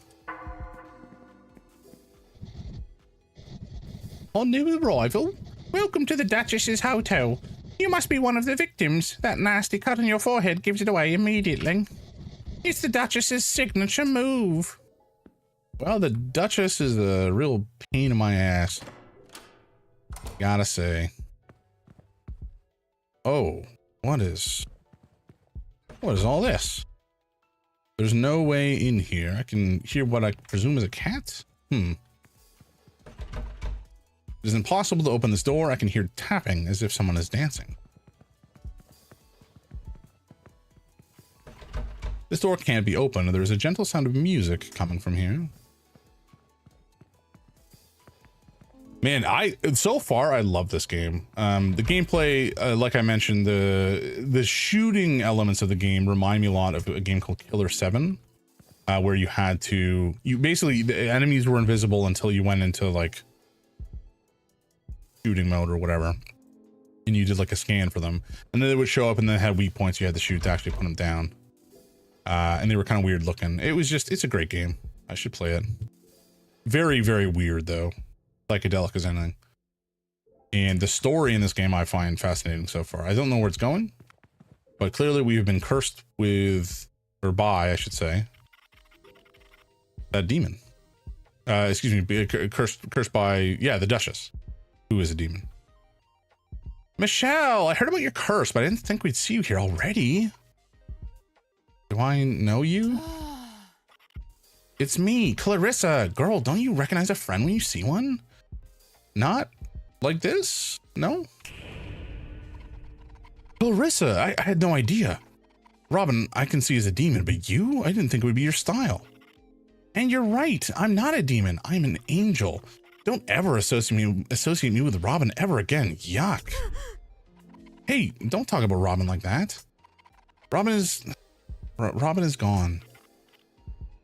On new arrival. Welcome to the Duchess's hotel. You must be one of the victims. That nasty cut on your forehead gives it away immediately. It's the Duchess's signature move. Well, the Duchess is a real pain in my ass. Gotta say. Oh, what is all this? There's no way in here. I can hear what I presume is a cat? It is impossible to open this door. I can hear tapping as if someone is dancing. This door can't be opened. There is a gentle sound of music coming from here. Man, so far I love this game. The gameplay, like I mentioned, the shooting elements of the game remind me a lot of a game called Killer 7, where you basically, the enemies were invisible until you went into like shooting mode or whatever, and you did like a scan for them, and then they would show up and then had weak points you had to shoot to actually put them down. And they were kind of weird looking. It's a great game. I should play it. Very, very weird though. Psychedelic as anything. And the story in this game I find fascinating so far. I don't know where it's going, but clearly we have been cursed with, or by, I should say, that demon. Excuse me, cursed by, yeah, the Duchess, who is a demon. Michelle, I heard about your curse, but I didn't think we'd see you here already. Do I know you? It's me, Clarissa. Girl, don't you recognize a friend when you see one? Not like this? No? Clarissa, I had no idea. Robin, I can see as a demon, but you? I didn't think it would be your style. And you're right, I'm not a demon, I'm an angel. Don't ever associate me with Robin ever again. Yuck. Hey, don't talk about Robin like that. Robin is gone.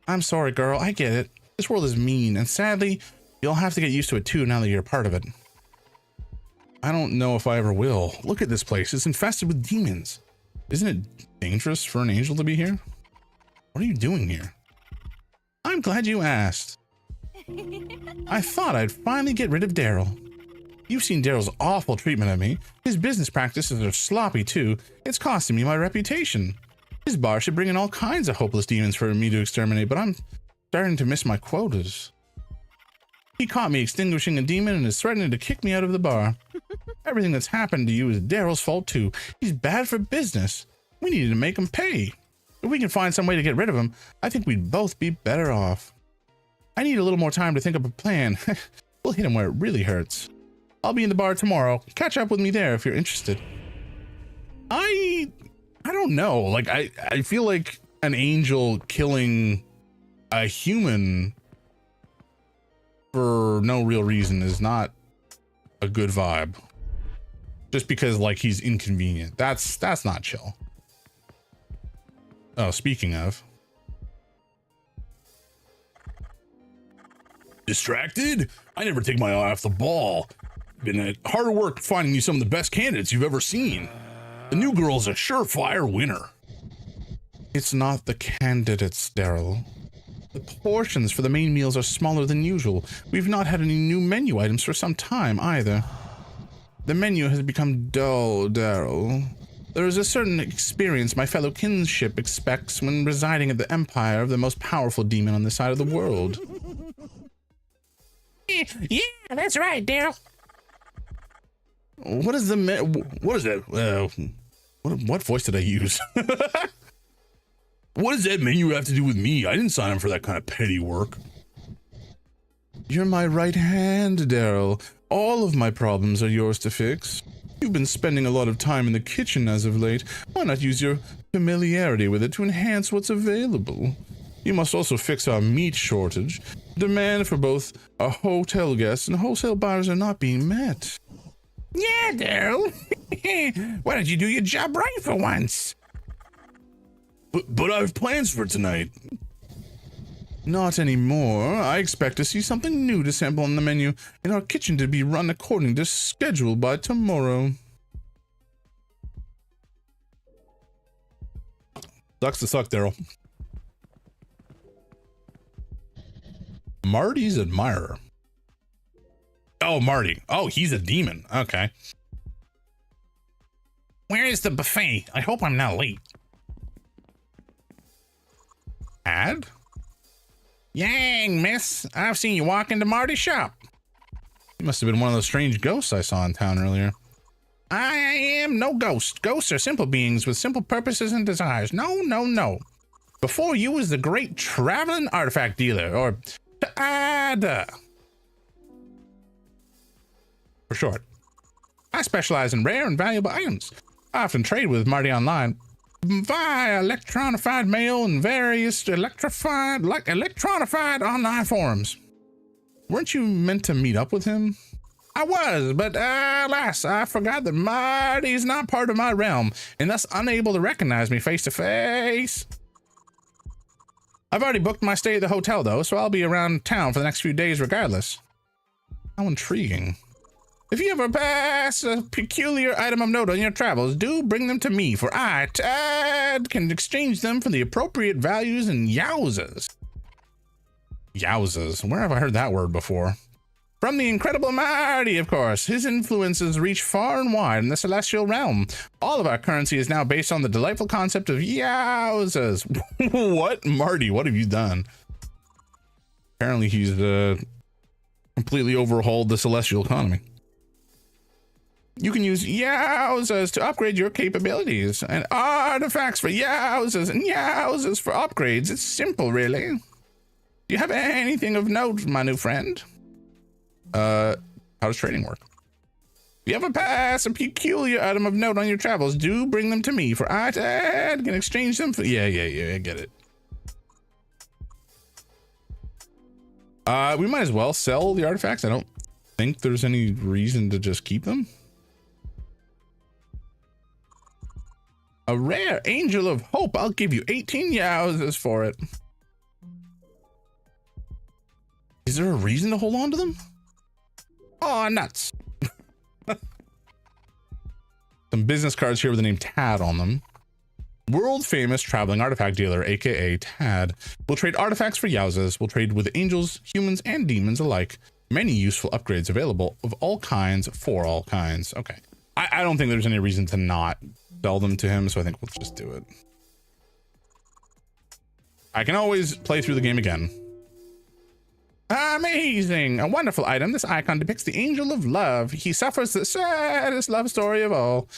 I'm sorry, girl, I get it. This world is mean, and sadly, you'll have to get used to it too now that you're a part of it. I don't know if I ever will. Look at this place, it's infested with demons. Isn't it dangerous for an angel to be here? What are you doing here? I'm glad you asked. I thought I'd finally get rid of Daryl. You've seen Daryl's awful treatment of me. His business practices are sloppy too. It's costing me my reputation. His bar should bring in all kinds of hopeless demons for me to exterminate, but I'm starting to miss my quotas. He caught me extinguishing a demon and is threatening to kick me out of the bar. Everything that's happened to you is Daryl's fault too. He's bad for business. We needed to make him pay. If we can find some way to get rid of him, I think we'd both be better off. I need a little more time to think up a plan. We'll hit him where it really hurts. I'll be in the bar tomorrow. Catch up with me there if you're interested. I don't know. Like, I feel like an angel killing a human for no real reason is not a good vibe. Just because, like, he's inconvenient. That's not chill. Oh, speaking of. Distracted? I never take my eye off the ball. Been at hard work finding you some of the best candidates you've ever seen. The new girl's a surefire winner. It's not the candidates, Daryl. The portions for the main meals are smaller than usual. We've not had any new menu items for some time either. The menu has become dull, Daryl. There is a certain experience my fellow kinship expects when residing at the empire of the most powerful demon on this side of the world. Yeah, that's right, Daryl. What is what is that? What voice did I use? What does that menu have to do with me? I didn't sign up for that kind of petty work. You're my right hand, Daryl. All of my problems are yours to fix. You've been spending a lot of time in the kitchen as of late. Why not use your familiarity with it to enhance what's available? You must also fix our meat shortage. Demand for both our hotel guests and wholesale buyers are not being met. Yeah, Daryl. Why don't you do your job right for once? But I have plans for tonight. Not anymore. I expect to see something new to sample on the menu in our kitchen to be run according to schedule by tomorrow. Sucks to suck, Daryl. Marty's admirer. Oh, Marty. Oh, he's a demon. Okay. Where is the buffet? I hope I'm not late. Ad? Yang, miss. I've seen you walk into Marty's shop. He must have been one of those strange ghosts I saw in town earlier. I am no ghost. Ghosts are simple beings with simple purposes and desires. No. Before you was the great traveling artifact dealer, or TADA. For short. I specialize in rare and valuable items. I often trade with Marty online via electronified mail and various electronified online forums. Weren't you meant to meet up with him? I was, but alas, I forgot that Marty's not part of my realm and thus unable to recognize me face to face. I've already booked my stay at the hotel though, so I'll be around town for the next few days regardless. How intriguing. If you ever pass a peculiar item of note on your travels, do bring them to me, for I, Tad, can exchange them for the appropriate values and yowzas. Yowzas. Where have I heard that word before? From the incredible Marty, of course. His influences reach far and wide in the celestial realm. All of our currency is now based on the delightful concept of yowzas. What? Marty, what have you done? Apparently he's completely overhauled the celestial economy. You can use yowzas to upgrade your capabilities, and artifacts for yowzas and yowzas for upgrades. It's simple, really. Do you have anything of note, my new friend? How does trading work? If you ever pass a peculiar item of note on your travels, do bring them to me, for I, Tad, can exchange them for... Yeah, I get it. We might as well sell the artifacts. I don't think there's any reason to just keep them. A rare angel of hope. I'll give you 18 yowzas for it. Is there a reason to hold on to them? Oh, nuts. Some business cards here with the name Tad on them. World famous traveling artifact dealer, aka Tad. Will trade artifacts for yowzas. Will trade with angels, humans, and demons alike. Many useful upgrades available of all kinds for all kinds. Okay. I don't think there's any reason to not sell them to him, so I think we'll just do it. I can always play through the game again. Amazing! A wonderful item. This icon depicts the angel of love. He suffers the saddest love story of all.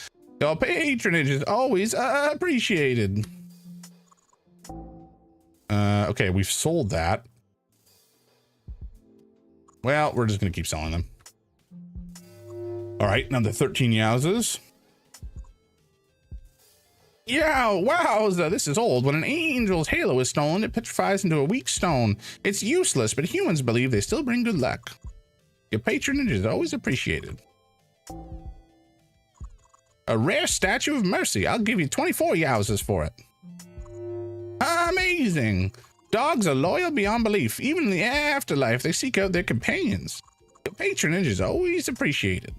Your patronage is always appreciated. Okay, we've sold that. Well, we're just gonna keep selling them. All right, now the 13 yowzas. Yeah, wowza, this is old. When an angel's halo is stolen, it petrifies into a weak stone. It's useless, but humans believe they still bring good luck. Your patronage is always appreciated. A rare statue of mercy. I'll give you 24 yowzas for it. Amazing. Dogs are loyal beyond belief. Even in the afterlife, they seek out their companions. Your patronage is always appreciated.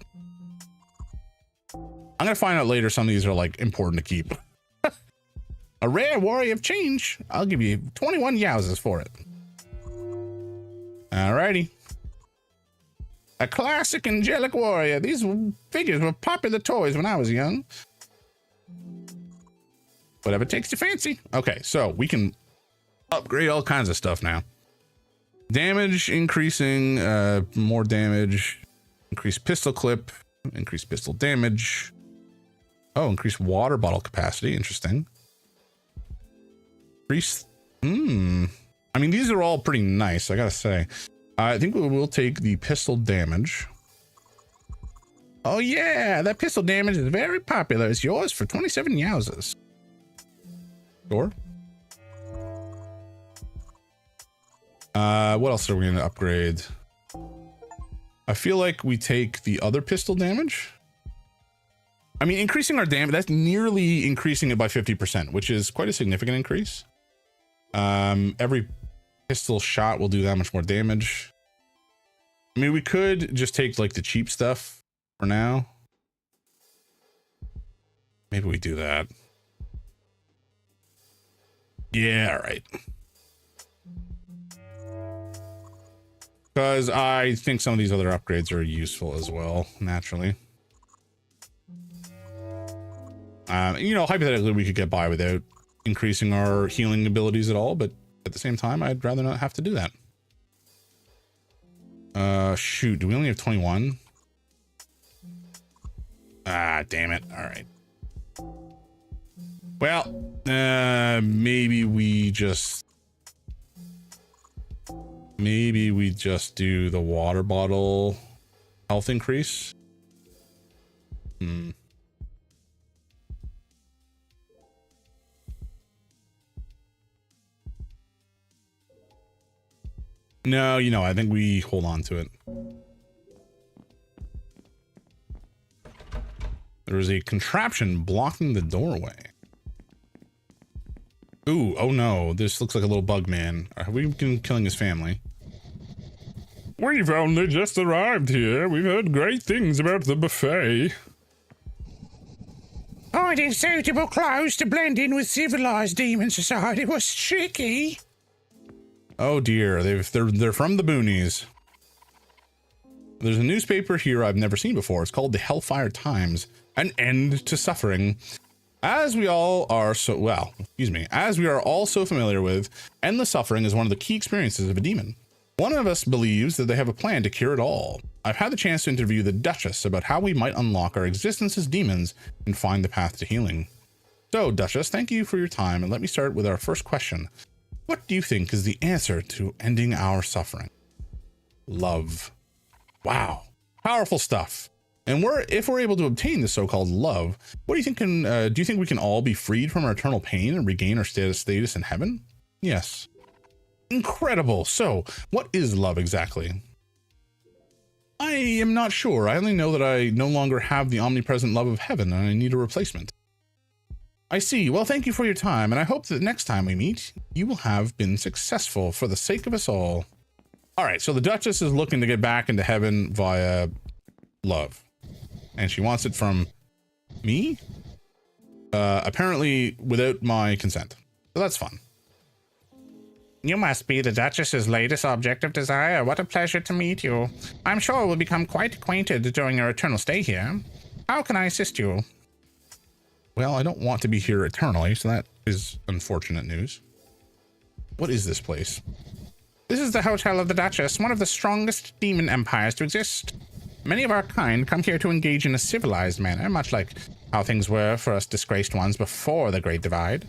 I'm gonna find out later some of these are like important to keep. A rare warrior of change. I'll give you 21 yowzas for it. Alrighty. A classic angelic warrior. These figures were popular toys when I was young. Whatever takes your fancy. Okay, so we can upgrade all kinds of stuff now. Damage increasing, more damage, increased pistol clip, increased pistol damage. Oh, increased water bottle capacity. Interesting. Increase. I mean, these are all pretty nice, I gotta say. I think we will take the pistol damage. Oh yeah, that pistol damage is very popular. It's yours for 27 yowzas. Sure. What else are we gonna upgrade? I feel like we take the other pistol damage. I mean, increasing our damage, that's nearly increasing it by 50%, which is quite a significant increase. Every pistol shot will do that much more damage. I mean, we could just take like the cheap stuff for now. Maybe we do that. Yeah, all right. Because I think some of these other upgrades are useful as well, naturally. You know, hypothetically, we could get by without increasing our healing abilities at all, but at the same time, I'd rather not have to do that. Shoot, do we only have 21? Ah, damn it. All right. Well, maybe we just do the water bottle health increase. No, you know, I think we hold on to it. There is a contraption blocking the doorway. Ooh, oh no, this looks like a little bug man. Have we been killing his family? We've only just arrived here. We've heard great things about the buffet. Finding suitable clothes to blend in with civilized demon society was tricky. Oh dear, they're from the boonies. There's a newspaper here I've never seen before. It's called the Hellfire Times. An end to suffering. As we all are so familiar with, endless suffering is one of the key experiences of a demon. One of us believes that they have a plan to cure it all. I've had the chance to interview the Duchess about how we might unlock our existence as demons and find the path to healing. So, Duchess, thank you for your time, and let me start with our first question. What do you think is the answer to ending our suffering? Love. Wow. Powerful stuff. And if we're able to obtain the so-called love, what do you think do you think we can all be freed from our eternal pain and regain our status in heaven? Yes. Incredible. So, what is love exactly? I am not sure. I only know that I no longer have the omnipresent love of heaven and I need a replacement. I see. Well, thank you for your time, and I hope that next time we meet, you will have been successful for the sake of us all. All right, so the Duchess is looking to get back into heaven via love, and she wants it from me, apparently without my consent. So that's fun. You must be the Duchess's latest object of desire. What a pleasure to meet you. I'm sure we'll become quite acquainted during your eternal stay here. How can I assist you? Well, I don't want to be here eternally, so that is unfortunate news. What is this place? This is the Hotel of the Duchess, one of the strongest demon empires to exist. Many of our kind come here to engage in a civilized manner, much like how things were for us disgraced ones before the Great Divide.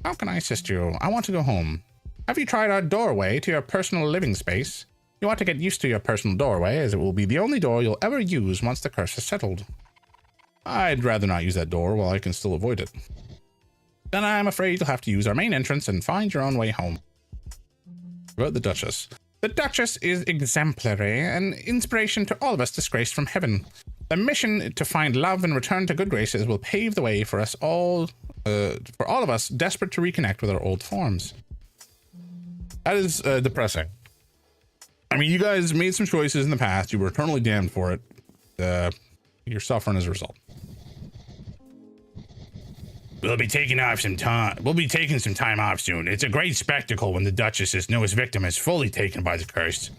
How can I assist you? I want to go home. Have you tried our doorway to your personal living space? You want to get used to your personal doorway, as it will be the only door you'll ever use once the curse is settled. I'd rather not use that door while I can still avoid it. Then I'm afraid you'll have to use our main entrance and find your own way home. About the Duchess. The Duchess is exemplary, an inspiration to all of us disgraced from heaven. The mission to find love and return to good graces will pave the way for us all, for all of us desperate to reconnect with our old forms. That is depressing. I mean, you guys made some choices in the past. You were eternally damned for it. You're suffering as a result. We'll be taking some time off soon. It's a great spectacle when the Duchess's newest victim is fully taken by the curse.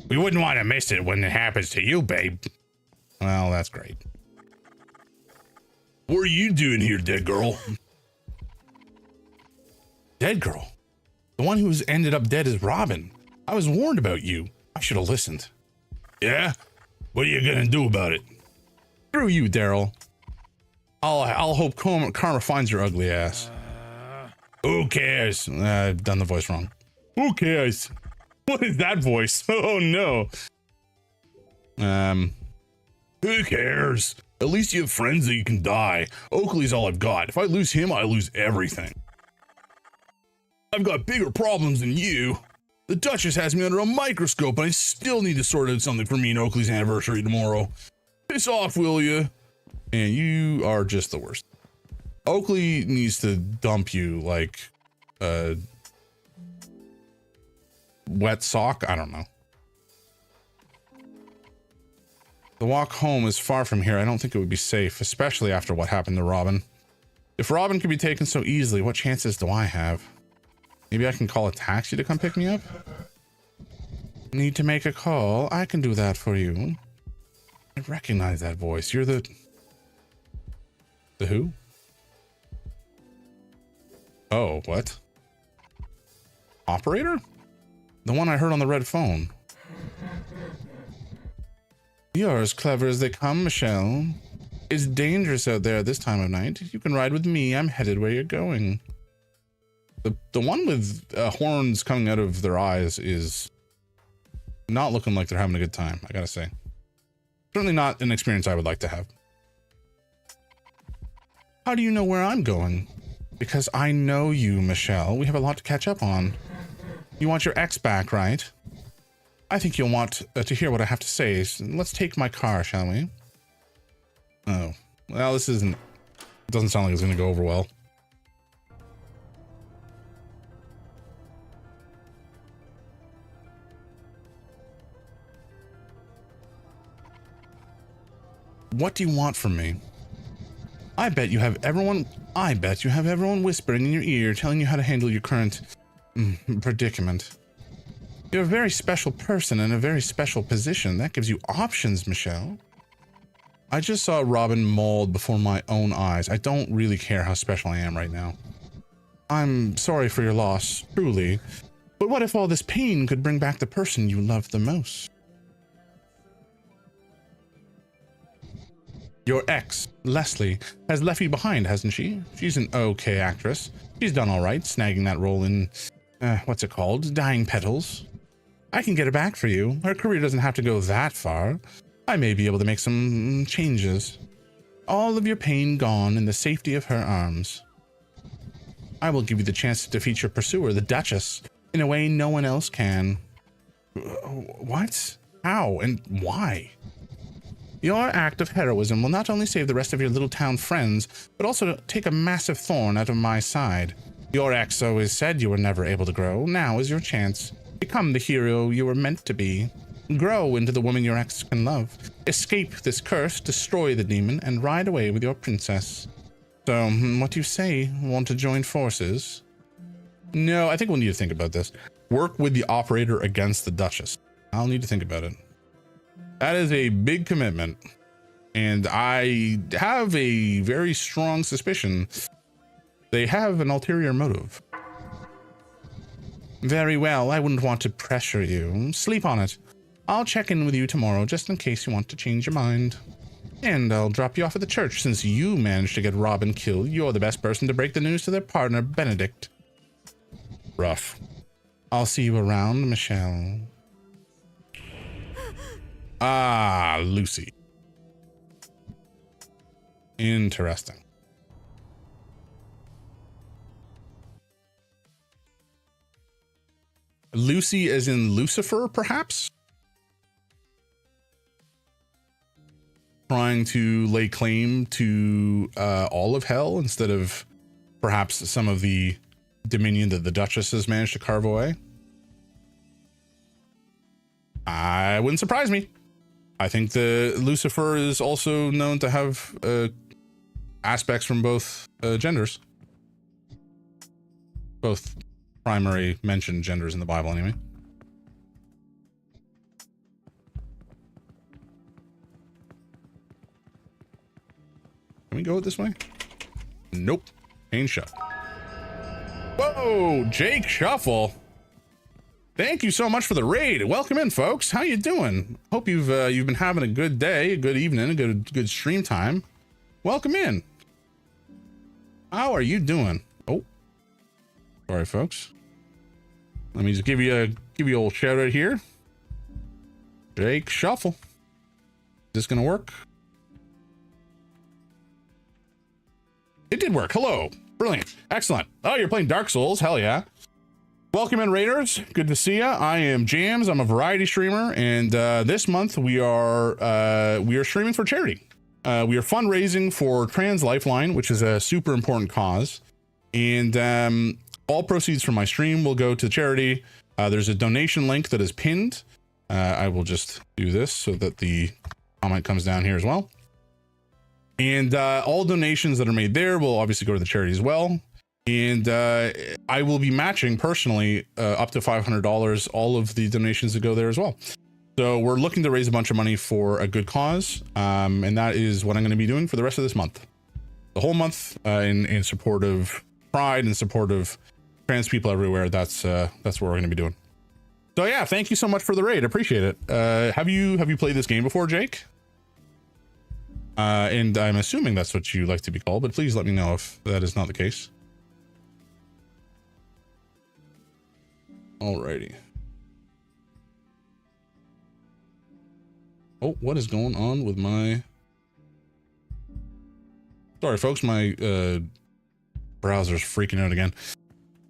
We wouldn't want to miss it when it happens to you, babe. Well, that's great. What are you doing here, dead girl? Dead girl? The one who's ended up dead is Robin. I was warned about you. I should have listened. Yeah? What are you gonna do about it? Screw you, Daryl. I'll hope karma finds your ugly ass. Who cares? I've done the voice wrong. Who cares? What is that voice? Oh no. Who cares? At least you have friends that you can die. Oakley's all I've got. If I lose him, I lose everything. I've got bigger problems than you. The Duchess has me under a microscope, and I still need to sort out something for me and Oakley's anniversary tomorrow. Piss off, will you? And you are just the worst. Oakley needs to dump you like a wet sock. I don't know. The walk home is far from here. I don't think it would be safe, especially after what happened to Robin. If Robin could be taken so easily, what chances do I have? Maybe I can call a taxi to come pick me up? Need to make a call? I can do that for you. I recognize that voice. You're the who? Oh, what? Operator? The one I heard on the red phone. You're as clever as they come, Michelle. It's dangerous out there this time of night. You can ride with me. I'm headed where you're going. The one with horns coming out of their eyes is not looking like they're having a good time, I gotta say. Certainly not an experience I would like to have. How do you know where I'm going? Because I know you, Michelle. We have a lot to catch up on. You want your ex back, right? I think you'll want to hear what I have to say. So let's take my car, shall we? Oh, well, this doesn't sound like it's going to go over well. What do you want from me? I bet you have everyone whispering in your ear, telling you how to handle your current predicament. You're a very special person in a very special position. That gives you options, Michelle. I just saw Robin mauled before my own eyes. I don't really care how special I am right now. I'm sorry for your loss, truly. But what if all this pain could bring back the person you love the most? Your ex, Leslie, has left you behind, hasn't she? She's an okay actress. She's done all right, snagging that role in, what's it called? Dying Petals. I can get her back for you. Her career doesn't have to go that far. I may be able to make some changes. All of your pain gone in the safety of her arms. I will give you the chance to defeat your pursuer, the Duchess, in a way no one else can. What? How? And why? Your act of heroism will not only save the rest of your little town friends, but also take a massive thorn out of my side. Your ex always said you were never able to grow. Now is your chance. Become the hero you were meant to be. Grow into the woman your ex can love. Escape this curse, destroy the demon, and ride away with your princess. So, what do you say? Want to join forces? No, I think we'll need to think about this. Work with the operator against the Duchess. I'll need to think about it. That is a big commitment, and I have a very strong suspicion they have an ulterior motive. Very well, I wouldn't want to pressure you. Sleep on it. I'll check in with you tomorrow just in case you want to change your mind. And I'll drop you off at the church since you managed to get Robin killed. You're the best person to break the news to their partner, Benedict. Rough. I'll see you around, Michelle. Ah, Lucy. Interesting. Lucy as in Lucifer, perhaps? Trying to lay claim to all of hell instead of perhaps some of the dominion that the Duchess has managed to carve away? I wouldn't surprise me. I think the Lucifer is also known to have aspects from both genders, both primary mentioned genders in the Bible anyway. Can we go this way? Nope. Chain shut. Whoa, Jake Shuffle. Thank you so much for the raid. Welcome in, folks. How you doing? Hope you've been having a good day, a good evening, a good stream time. Welcome in. How are you doing? Oh, sorry, folks. Let me just give you a old shout out here. Jake Shuffle. Is this gonna work? It did work. Hello. Brilliant. Excellent. Oh, you're playing Dark Souls. Hell yeah. Welcome in, Raiders. Good to see ya. I am Jams. I'm a variety streamer, and this month we are streaming for charity. We are fundraising for Trans Lifeline, which is a super important cause, and all proceeds from my stream will go to charity. There's a donation link that is pinned. I will just do this so that the comment comes down here as well. And all donations that are made there will obviously go to the charity as well. And I will be matching personally up to $500 all of the donations that go there as well. So we're looking to raise a bunch of money for a good cause, and that is what I'm going to be doing for the rest of this month. The whole month in support of Pride and support of trans people everywhere. That's what we're going to be doing. So yeah, thank you so much for the raid. Appreciate it. Have you played this game before, Jake? And I'm assuming that's what you like to be called, but please let me know if that is not the case. Alrighty. Oh, what is going on with my... Sorry, folks, my browser's freaking out again.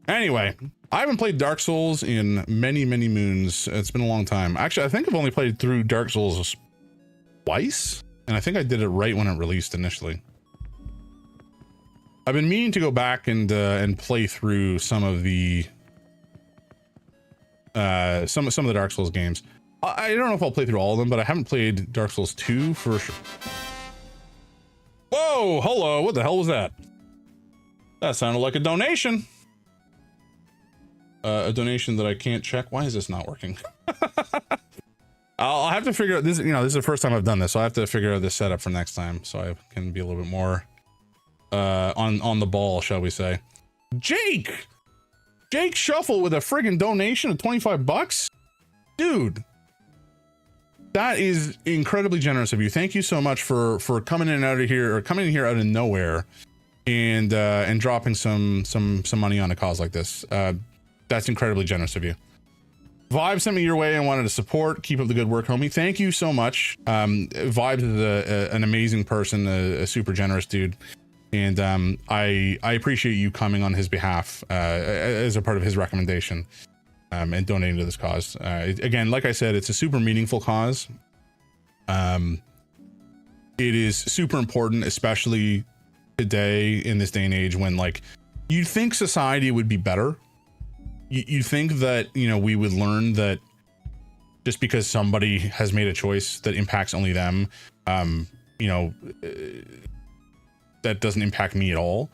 Anyway, I haven't played Dark Souls in many, many moons. It's been a long time. Actually, I think I've only played through Dark Souls twice, and I think I did it right when it released initially. I've been meaning to go back and play through some of the some of the Dark Souls games. I don't know if I'll play through all of them, but I haven't played Dark Souls 2 for sure. Whoa, hello, what the hell was that? That sounded like a donation. A donation that I can't check. Why is this not working? I'll have to figure out this. You know, this is the first time I've done this, so I have to figure out this setup for next time, so I can be a little bit more on the ball, shall we say. Jake Shuffle with a friggin' donation of 25 bucks, dude. That is incredibly generous of you. Thank you so much for coming in and out of here, or coming in here out of nowhere, and dropping some money on a cause like this. That's incredibly generous of you. Vibe sent me your way and wanted to support. Keep up the good work, homie. Thank you so much. Vibe is an amazing person, a super generous dude, and I appreciate you coming on his behalf as a part of his recommendation and donating to this cause. Again, like I said, it's a super meaningful cause. It is super important, especially today in this day and age when, like, you'd think society would be better. You think that, you know, we would learn that just because somebody has made a choice that impacts only them, you know, that doesn't impact me at all,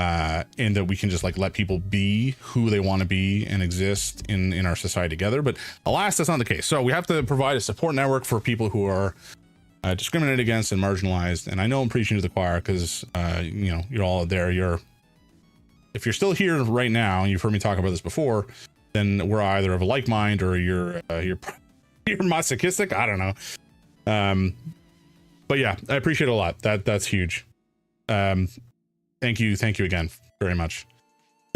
and that we can just like let people be who they want to be and exist in our society together. But alas, that's not the case. So we have to provide a support network for people who are discriminated against and marginalized. And I know I'm preaching to the choir because you know, you're all there. If you're still here right now and you've heard me talk about this before, then we're either of a like mind or you're masochistic. I don't know. But yeah, I appreciate it a lot. That's huge. Thank you again very much.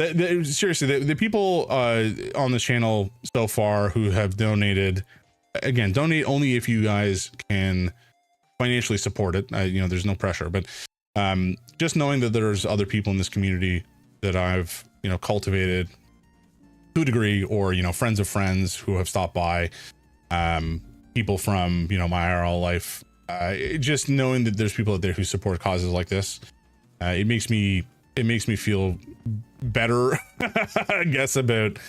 Seriously, the people on this channel so far who have donated, again, donate only if you guys can financially support it. You know, there's no pressure, but just knowing that there's other people in this community that I've, you know, cultivated to a degree, or, you know, friends of friends who have stopped by, people from, you know, my IRL life, just knowing that there's people out there who support causes like this, it makes me feel better, I guess, about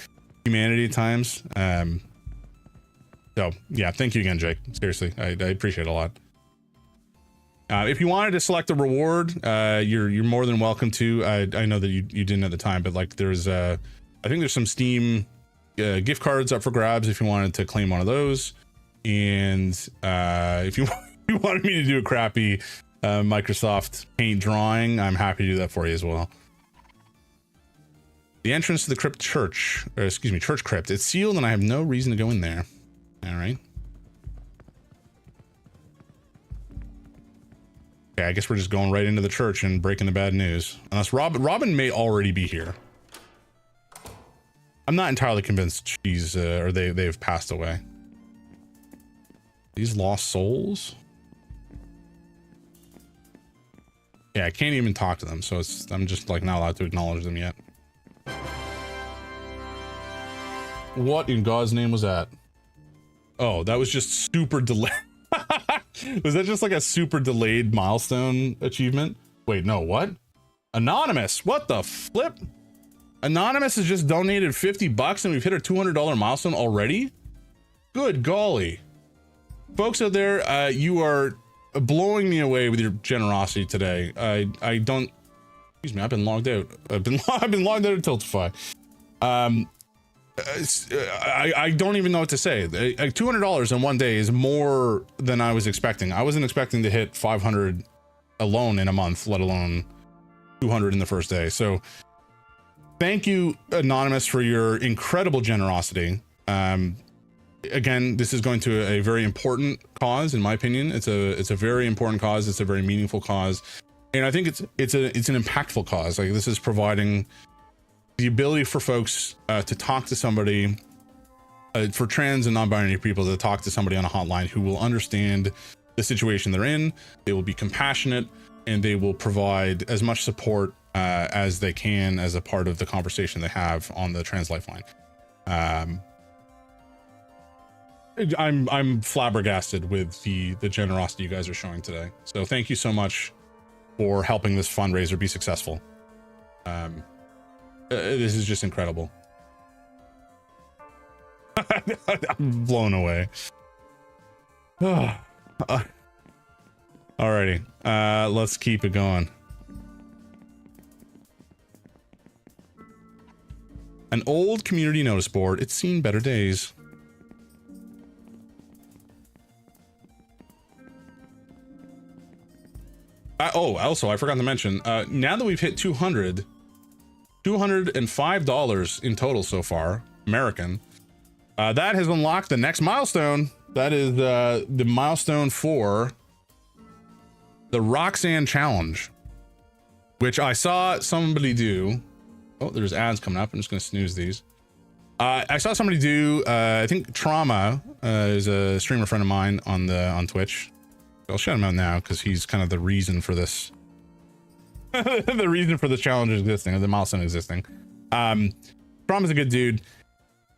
humanity at times. So yeah, thank you again, Jake. Seriously, I appreciate it a lot. If you wanted to select a reward, you're more than welcome to. I know that you didn't at the time, but like there's I think there's some Steam gift cards up for grabs if you wanted to claim one of those. And if you wanted me to do a crappy Microsoft Paint drawing, I'm happy to do that for you as well. The entrance to the crypt church, or excuse me, church crypt. It's sealed and I have no reason to go in there. All right. Okay, I guess we're just going right into the church and breaking the bad news. Unless Robin may already be here. I'm not entirely convinced she's, or they've passed away. These lost souls? Yeah, I can't even talk to them, so I'm just like not allowed to acknowledge them yet. What in God's name was that? Oh, that was just super delayed. Was that just like a super delayed milestone achievement? Wait, no, what? Anonymous, what the flip? Anonymous has just donated $50 and we've hit our $200 milestone already? Good golly. Folks out there, you are blowing me away with your generosity today. I don't, excuse me, I've been logged out. I've been logged out of Tiltify. I don't even know what to say. $200 in one day is more than I was expecting. I wasn't expecting to hit 500 alone in a month, let alone 200 in the first day. So thank you, Anonymous, for your incredible generosity. Again, this is going to a very important cause, in my opinion. It's a very important cause. It's a very meaningful cause, and I think it's an impactful cause. Like, this is providing the ability for folks to talk to somebody, for trans and non-binary people to talk to somebody on a hotline who will understand the situation they're in. They will be compassionate and they will provide as much support as they can as a part of the conversation they have on the Trans Lifeline. I'm flabbergasted with the generosity you guys are showing today. So thank you so much for helping this fundraiser be successful. This is just incredible. I'm blown away. Alrighty, let's keep it going. An old community notice board. It's seen better days. Oh, also, I forgot to mention, now that we've hit $205 in total so far, American, that has unlocked the next milestone. That is the milestone for the Roxanne Challenge, which I saw somebody do. Oh, there's ads coming up. I'm just going to snooze these. I saw somebody do, I think Trauma is a streamer friend of mine on Twitch. I'll shout him out now because he's kind of the reason for this. The reason for this challenge existing, or the milestone existing. Traum's a good dude.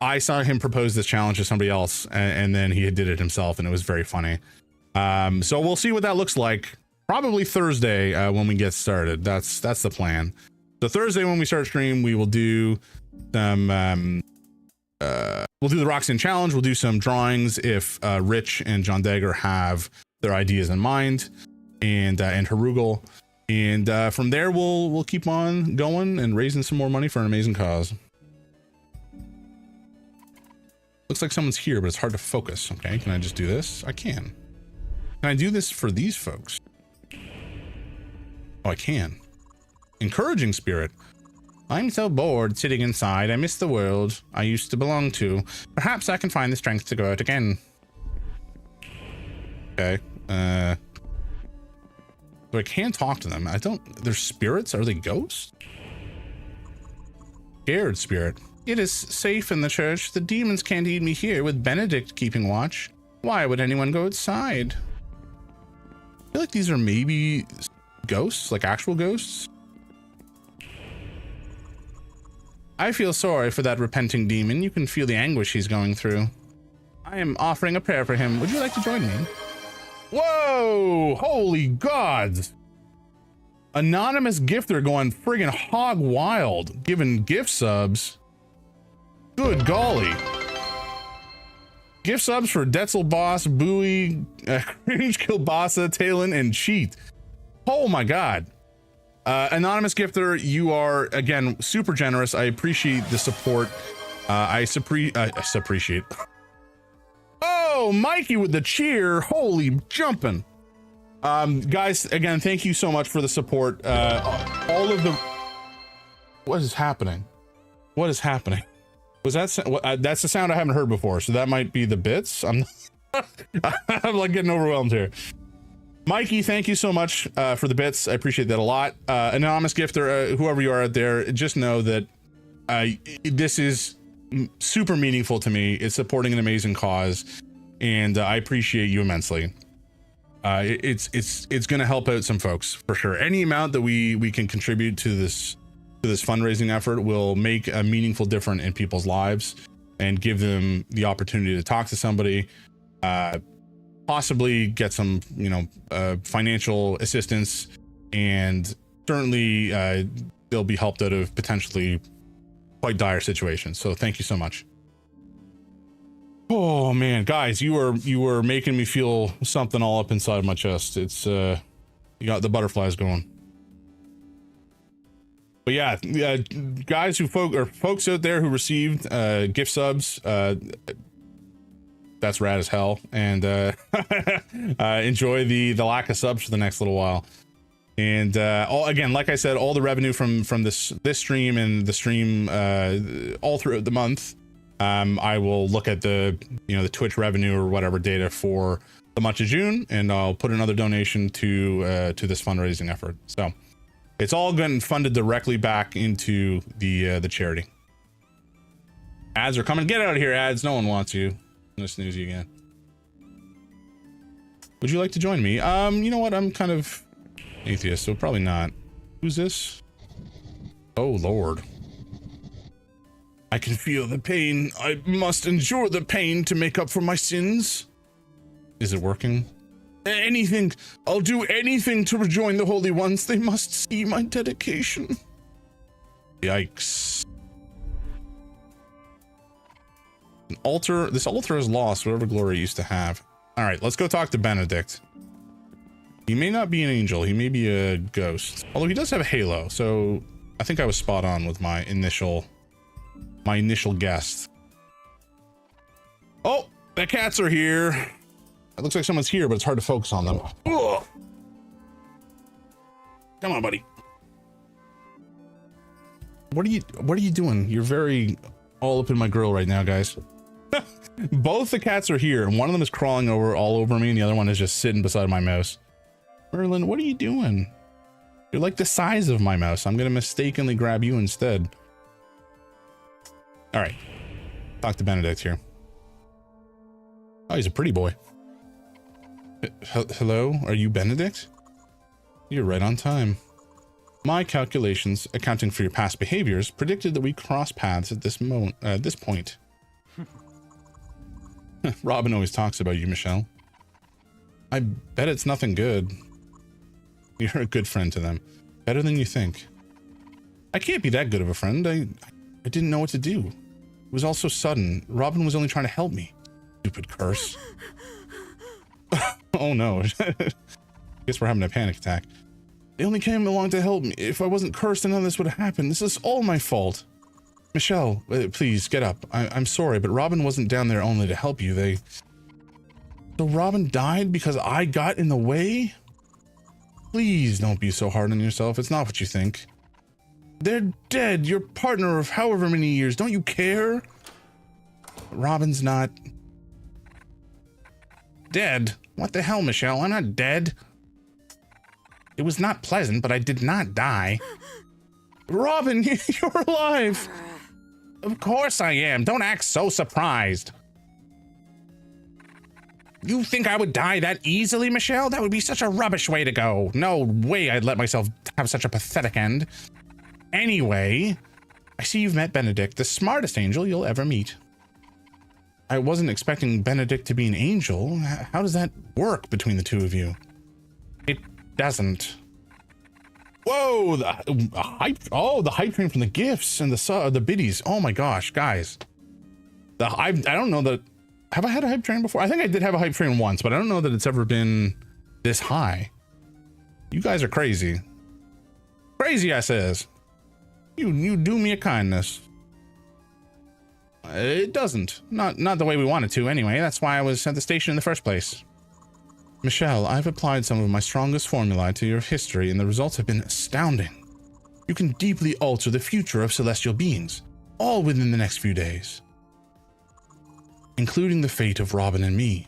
I saw him propose this challenge to somebody else, and then he did it himself, and it was very funny. So we'll see what that looks like. Probably Thursday when we get started. That's the plan. So Thursday when we start stream, we will do some. We'll do the Roxanne Challenge. We'll do some drawings if Rich and John Dagger have their ideas in mind, and Harugal, and from there we'll keep on going and raising some more money for an amazing cause. Looks like someone's here, but it's hard to focus. Okay, can I just do this? I can. Can I do this for these folks? Oh, I can. Encouraging spirit. I'm so bored sitting inside. I miss the world I used to belong to. Perhaps I can find the strength to go out again. Okay. So I can talk to them. I don't. They're spirits. Are they ghosts? Scared spirit. It is safe in the church. The demons can't eat me here with Benedict keeping watch. Why would anyone go outside? I feel like these are maybe ghosts, like actual ghosts. I feel sorry for that repenting demon. You can feel the anguish he's going through. I am offering a prayer for him. Would you like to join me? Whoa! Holy gods! Anonymous gifter going friggin' hog wild, giving gift subs. Good golly. Gift subs for Detzel Boss, Bowie, Cringe Kilbasa, Talon, and Cheat. Oh my God. Anonymous gifter, you are again super generous. I appreciate the support. I appreciate. Oh, Mikey with the cheer. Holy jumping. Guys, again, thank you so much for the support. All of the. What is happening? What is happening? Was that that's the sound I haven't heard before, so that might be the bits. I'm like getting overwhelmed here. Mikey, thank you so much for the bits. I appreciate that a lot. Anonymous gifter, whoever you are out there, just know that this is super meaningful to me. It's supporting an amazing cause, and I appreciate you immensely. It's going to help out some folks for sure. Any amount that we can contribute to this fundraising effort will make a meaningful difference in people's lives and give them the opportunity to talk to somebody, possibly get some, financial assistance, and certainly they'll be helped out of potentially quite dire situations. So thank you so much. Oh man, guys, you were making me feel something all up inside my chest. It's you got the butterflies going. But yeah, guys folks out there who received gift subs, that's rad as hell, and enjoy the lack of subs for the next little while. And again, like I said, all the revenue from this stream and the stream all throughout the month, I will look at the Twitch revenue or whatever data for the month of June, and I'll put another donation to this fundraising effort. So it's all getting funded directly back into the charity. Ads are coming. Get out of here, ads. No one wants you. I'm gonna snooze you again. Would you like to join me? You know what? I'm kind of atheist, so probably not. Who's this? Oh Lord. I can feel the pain. I must endure the pain to make up for my sins. Is it working? Anything. I'll do anything to rejoin the Holy Ones. They must see my dedication. Yikes. This altar has lost whatever glory it used to have. All right, let's go talk to Benedict. He may not be an angel. He may be a ghost. Although he does have a halo, so I think I was spot on with my initial guess. Oh, the cats are here. It looks like someone's here, but it's hard to focus on them. Ugh. Come on, buddy. What are you doing? You're very all up in my grill right now, guys. Both the cats are here, and one of them is crawling all over me, and the other one is just sitting beside my mouse. Merlin, what are you doing? You're like the size of my mouse. I'm gonna mistakenly grab you instead. All right, talk to Benedict here. Oh, he's a pretty boy. Hello, are you Benedict? You're right on time. My calculations, accounting for your past behaviors, predicted that we cross paths at this point. Robin always talks about you, Michelle. I bet it's nothing good. You're a good friend to them. Better than you think. I can't be that good of a friend. I didn't know what to do. It was all so sudden. Robin was only trying to help me. Stupid curse. Oh no. Guess we're having a panic attack. They only came along to help me. If I wasn't cursed, then none of this would have happened. This is all my fault. Michelle, please get up. I'm sorry, but Robin wasn't down there only to help you. So Robin died because I got in the way? Please don't be so hard on yourself. It's not what you think. They're dead. Your partner of however many years. Don't you care? Robin's not dead. What the hell, Michelle? I'm not dead. It was not pleasant, but I did not die. Robin, you're alive. Of course I am. Don't act so surprised. You think I would die that easily, Michelle? That would be such a rubbish way to go. No way I'd let myself have such a pathetic end. Anyway, I see you've met Benedict, the smartest angel you'll ever meet. I wasn't expecting Benedict to be an angel. How does that work between the two of you? It doesn't. Whoa, the hype! Oh, the hype train from the gifts and the biddies. Oh my gosh, guys! I don't know that. Have I had a hype train before? I think I did have a hype train once, but I don't know that it's ever been this high. You guys are crazy. Crazy, I says. You do me a kindness. It doesn't. Not the way we want it to, anyway. That's why I was at the station in the first place. Michelle, I've applied some of my strongest formulae to your history, and the results have been astounding. You can deeply alter the future of celestial beings, all within the next few days. Including the fate of Robin and me.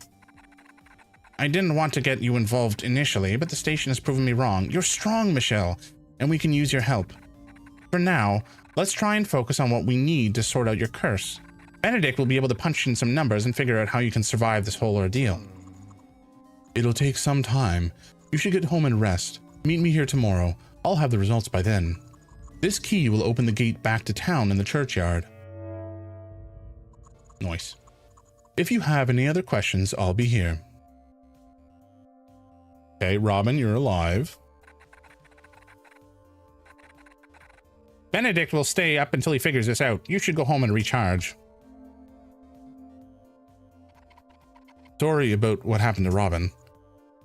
I didn't want to get you involved initially, but the station has proven me wrong. You're strong, Michelle, and we can use your help. For now, let's try and focus on what we need to sort out your curse. Benedict will be able to punch in some numbers and figure out how you can survive this whole ordeal. It'll take some time. You should get home and rest. Meet me here tomorrow. I'll have the results by then. This key will open the gate back to town in the churchyard. Nice. If you have any other questions, I'll be here. Okay, Robin, you're alive. Benedict will stay up until he figures this out. You should go home and recharge. Sorry about what happened to Robin.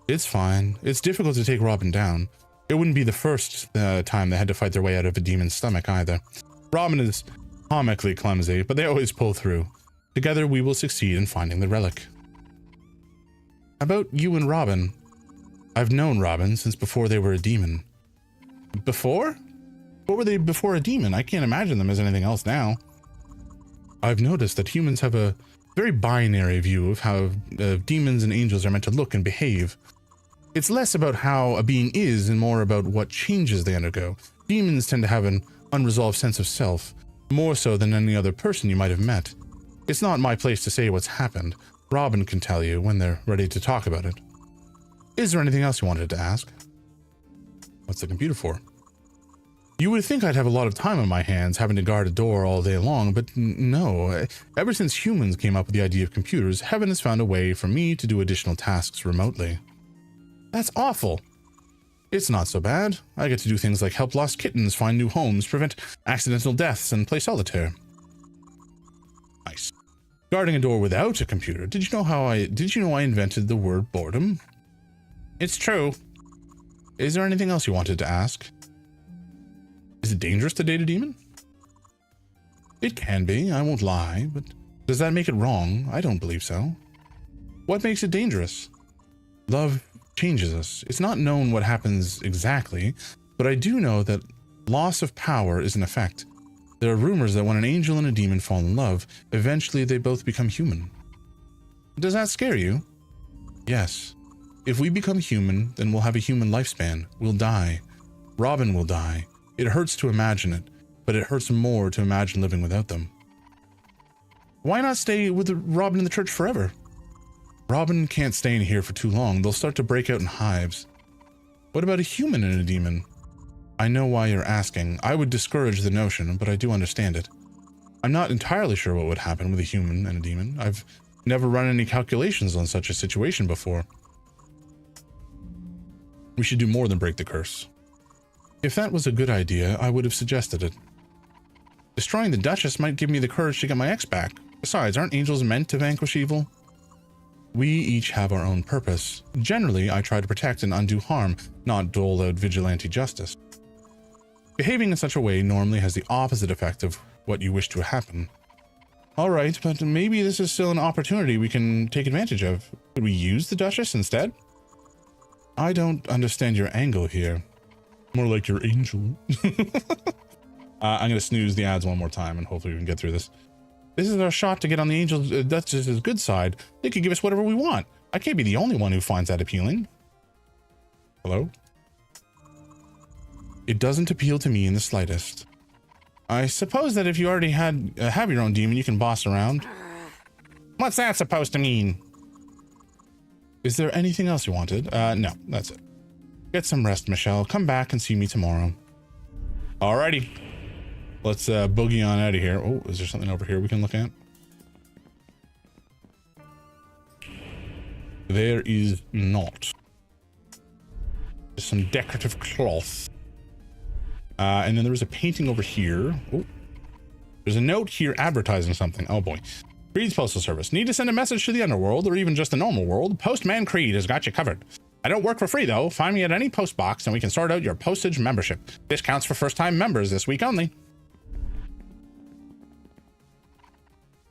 It's fine. It's difficult to take Robin down. It wouldn't be the first time they had to fight their way out of a demon's stomach either. Robin is comically clumsy, but they always pull through. Together we will succeed in finding the relic. About you and Robin. I've known Robin since before they were a demon. Before? What were they before a demon? I can't imagine them as anything else now. I've noticed that humans have a very binary view of how demons and angels are meant to look and behave. It's less about how a being is and more about what changes they undergo. Demons tend to have an unresolved sense of self, more so than any other person you might have met. It's not my place to say what's happened. Robin can tell you when they're ready to talk about it. Is there anything else you wanted to ask? What's the computer for? You would think I'd have a lot of time on my hands having to guard a door all day long, but no. Ever since humans came up with the idea of computers, heaven has found a way for me to do additional tasks remotely. That's awful. It's not so bad. I get to do things like help lost kittens find new homes, prevent accidental deaths, and play solitaire. Nice. Guarding a door without a computer. Did you know I invented the word boredom? It's true. Is there anything else you wanted to ask? Is it dangerous to date a demon? It can be, I won't lie, but does that make it wrong? I don't believe so. What makes it dangerous? Love changes us. It's not known what happens exactly, but I do know that loss of power is an effect. There are rumors that when an angel and a demon fall in love, eventually they both become human. Does that scare you? Yes. If we become human, then we'll have a human lifespan. We'll die. Robin will die. It hurts to imagine it, but it hurts more to imagine living without them. Why not stay with Robin in the church forever? Robin can't stay in here for too long. They'll start to break out in hives. What about a human and a demon? I know why you're asking. I would discourage the notion, but I do understand it. I'm not entirely sure what would happen with a human and a demon. I've never run any calculations on such a situation before. We should do more than break the curse. If that was a good idea, I would have suggested it. Destroying the Duchess might give me the courage to get my ex back. Besides, aren't angels meant to vanquish evil? We each have our own purpose. Generally, I try to protect and undo harm, not dole out vigilante justice. Behaving in such a way normally has the opposite effect of what you wish to happen. Alright, but maybe this is still an opportunity we can take advantage of. Could we use the Duchess instead? I don't understand your angle here. More like your angel. I'm going to snooze the ads one more time and hopefully we can get through this. This is our shot to get on the Angel's Duchess's good side. They could give us whatever we want. I can't be the only one who finds that appealing. Hello? It doesn't appeal to me in the slightest. I suppose that if you already have your own demon, you can boss around. What's that supposed to mean? Is there anything else you wanted? No, that's it. Get some rest, Michelle. Come back and see me tomorrow. Alrighty. Let's boogie on out of here. Oh, is there something over here we can look at? There is not. Just some decorative cloth. And then there was a painting over here. Oh, there's a note here advertising something. Oh boy. Creed's Postal Service. Need to send a message to the underworld or even just the normal world? Postman Creed has got you covered. I don't work for free though. Find me at any post box and we can sort out your postage membership. Discounts for first-time members this week only.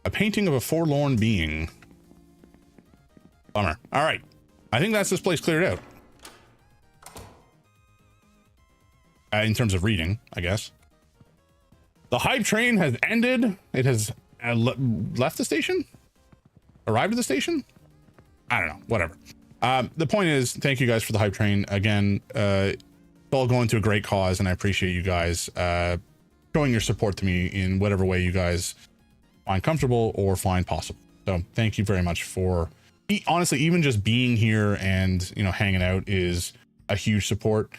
A painting of a forlorn being. Bummer. All right. I think that's this place cleared out. In terms of reading, I guess. The hype train has ended. It has left the station? Arrived at the station? I don't know. Whatever. The point is, thank you guys for the hype train. Again, it's all going to a great cause, and I appreciate you guys showing your support to me in whatever way you guys find comfortable or find possible. So thank you very much for, honestly, even just being here and, you know, hanging out is a huge support.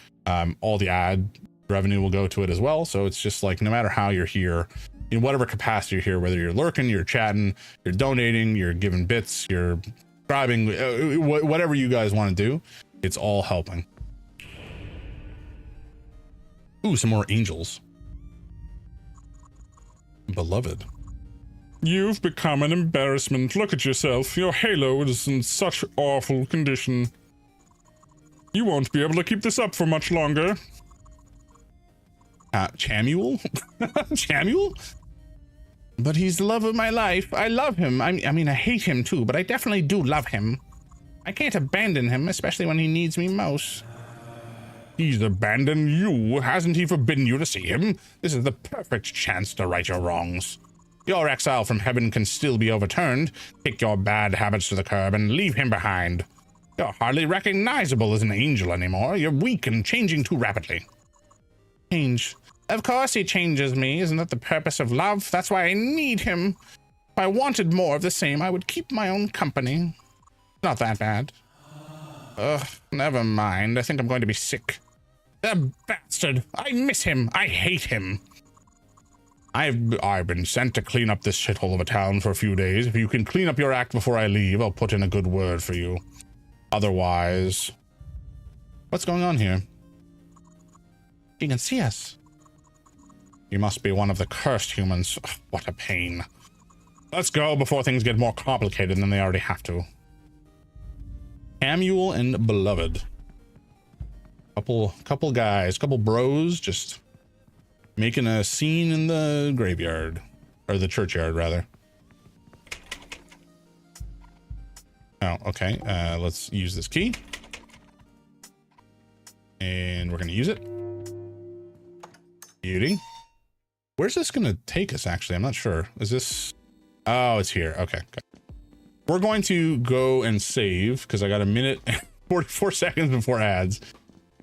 All the ad revenue will go to it as well. So it's just like, no matter how you're here, in whatever capacity you're here, whether you're lurking, you're chatting, you're donating, you're giving bits, you're subscribing, whatever you guys want to do, it's all helping. Ooh, some more angels. Beloved. You've become an embarrassment. Look at yourself. Your halo is in such awful condition. You won't be able to keep this up for much longer. Chamuel? Chamuel? But he's the love of my life. I love him. I mean, I hate him too, but I definitely do love him. I can't abandon him, especially when he needs me most. He's abandoned you. Hasn't he forbidden you to see him? This is the perfect chance to right your wrongs. Your exile from heaven can still be overturned. Kick your bad habits to the curb and leave him behind. You're hardly recognizable as an angel anymore. You're weak and changing too rapidly. Change. Of course he changes me. Isn't that the purpose of love? That's why I need him. If I wanted more of the same, I would keep my own company. Not that bad. Ugh, never mind. I think I'm going to be sick. The bastard. I miss him. I hate him. I've been sent to clean up this shithole of a town for a few days. If you can clean up your act before I leave, I'll put in a good word for you. Otherwise... What's going on here? She can see us. You must be one of the cursed humans. Ugh, what a pain. Let's go before things get more complicated than they already have to. Samuel and Beloved. Couple guys, couple bros just making a scene in the graveyard. Or the churchyard, rather. Oh, okay. Let's use this key. And we're going to use it. Beauty. Where's this going to take us, actually? I'm not sure. Is this... Oh, it's here. Okay. We're going to go and save, because I got a minute and 44 seconds before ads.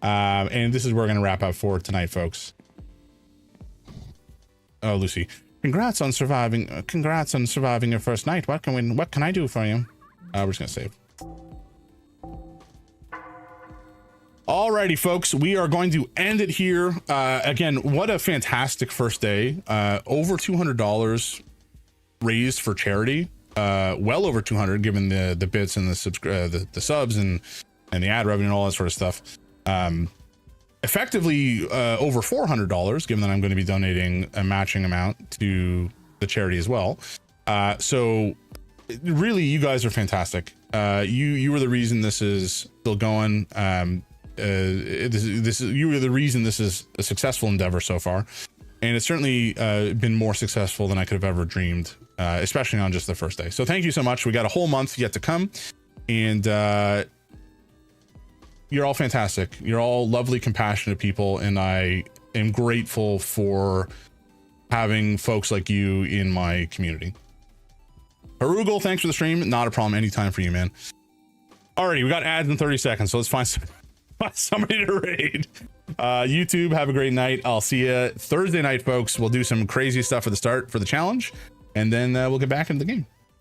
And this is where we're going to wrap up for tonight, folks. Oh, Lucy. Congrats on surviving your first night. What can I do for you? We're just going to save. Alrighty, folks, we are going to end it here. Again, what a fantastic first day. Over $200 raised for charity. Well over 200 given the bits and the subs and the ad revenue and all that sort of stuff. Effectively over $400 given that I'm going to be donating a matching amount to the charity as well. So really, you guys are fantastic. You were the reason this is still going. You were the reason this is a successful endeavor so far, and it's certainly been more successful than I could have ever dreamed, especially on just the first day. So thank you so much. We got a whole month yet to come, and you're all fantastic. You're all lovely, compassionate people, and I am grateful for having folks like you in my community. Harugal, thanks for the stream. Not a problem. Anytime for you, man. Alrighty, we got ads in 30 seconds, so let's find somebody to raid. YouTube, have a great night. I'll see you Thursday night, folks. We'll do some crazy stuff at the start for the challenge, and then we'll get back into the game.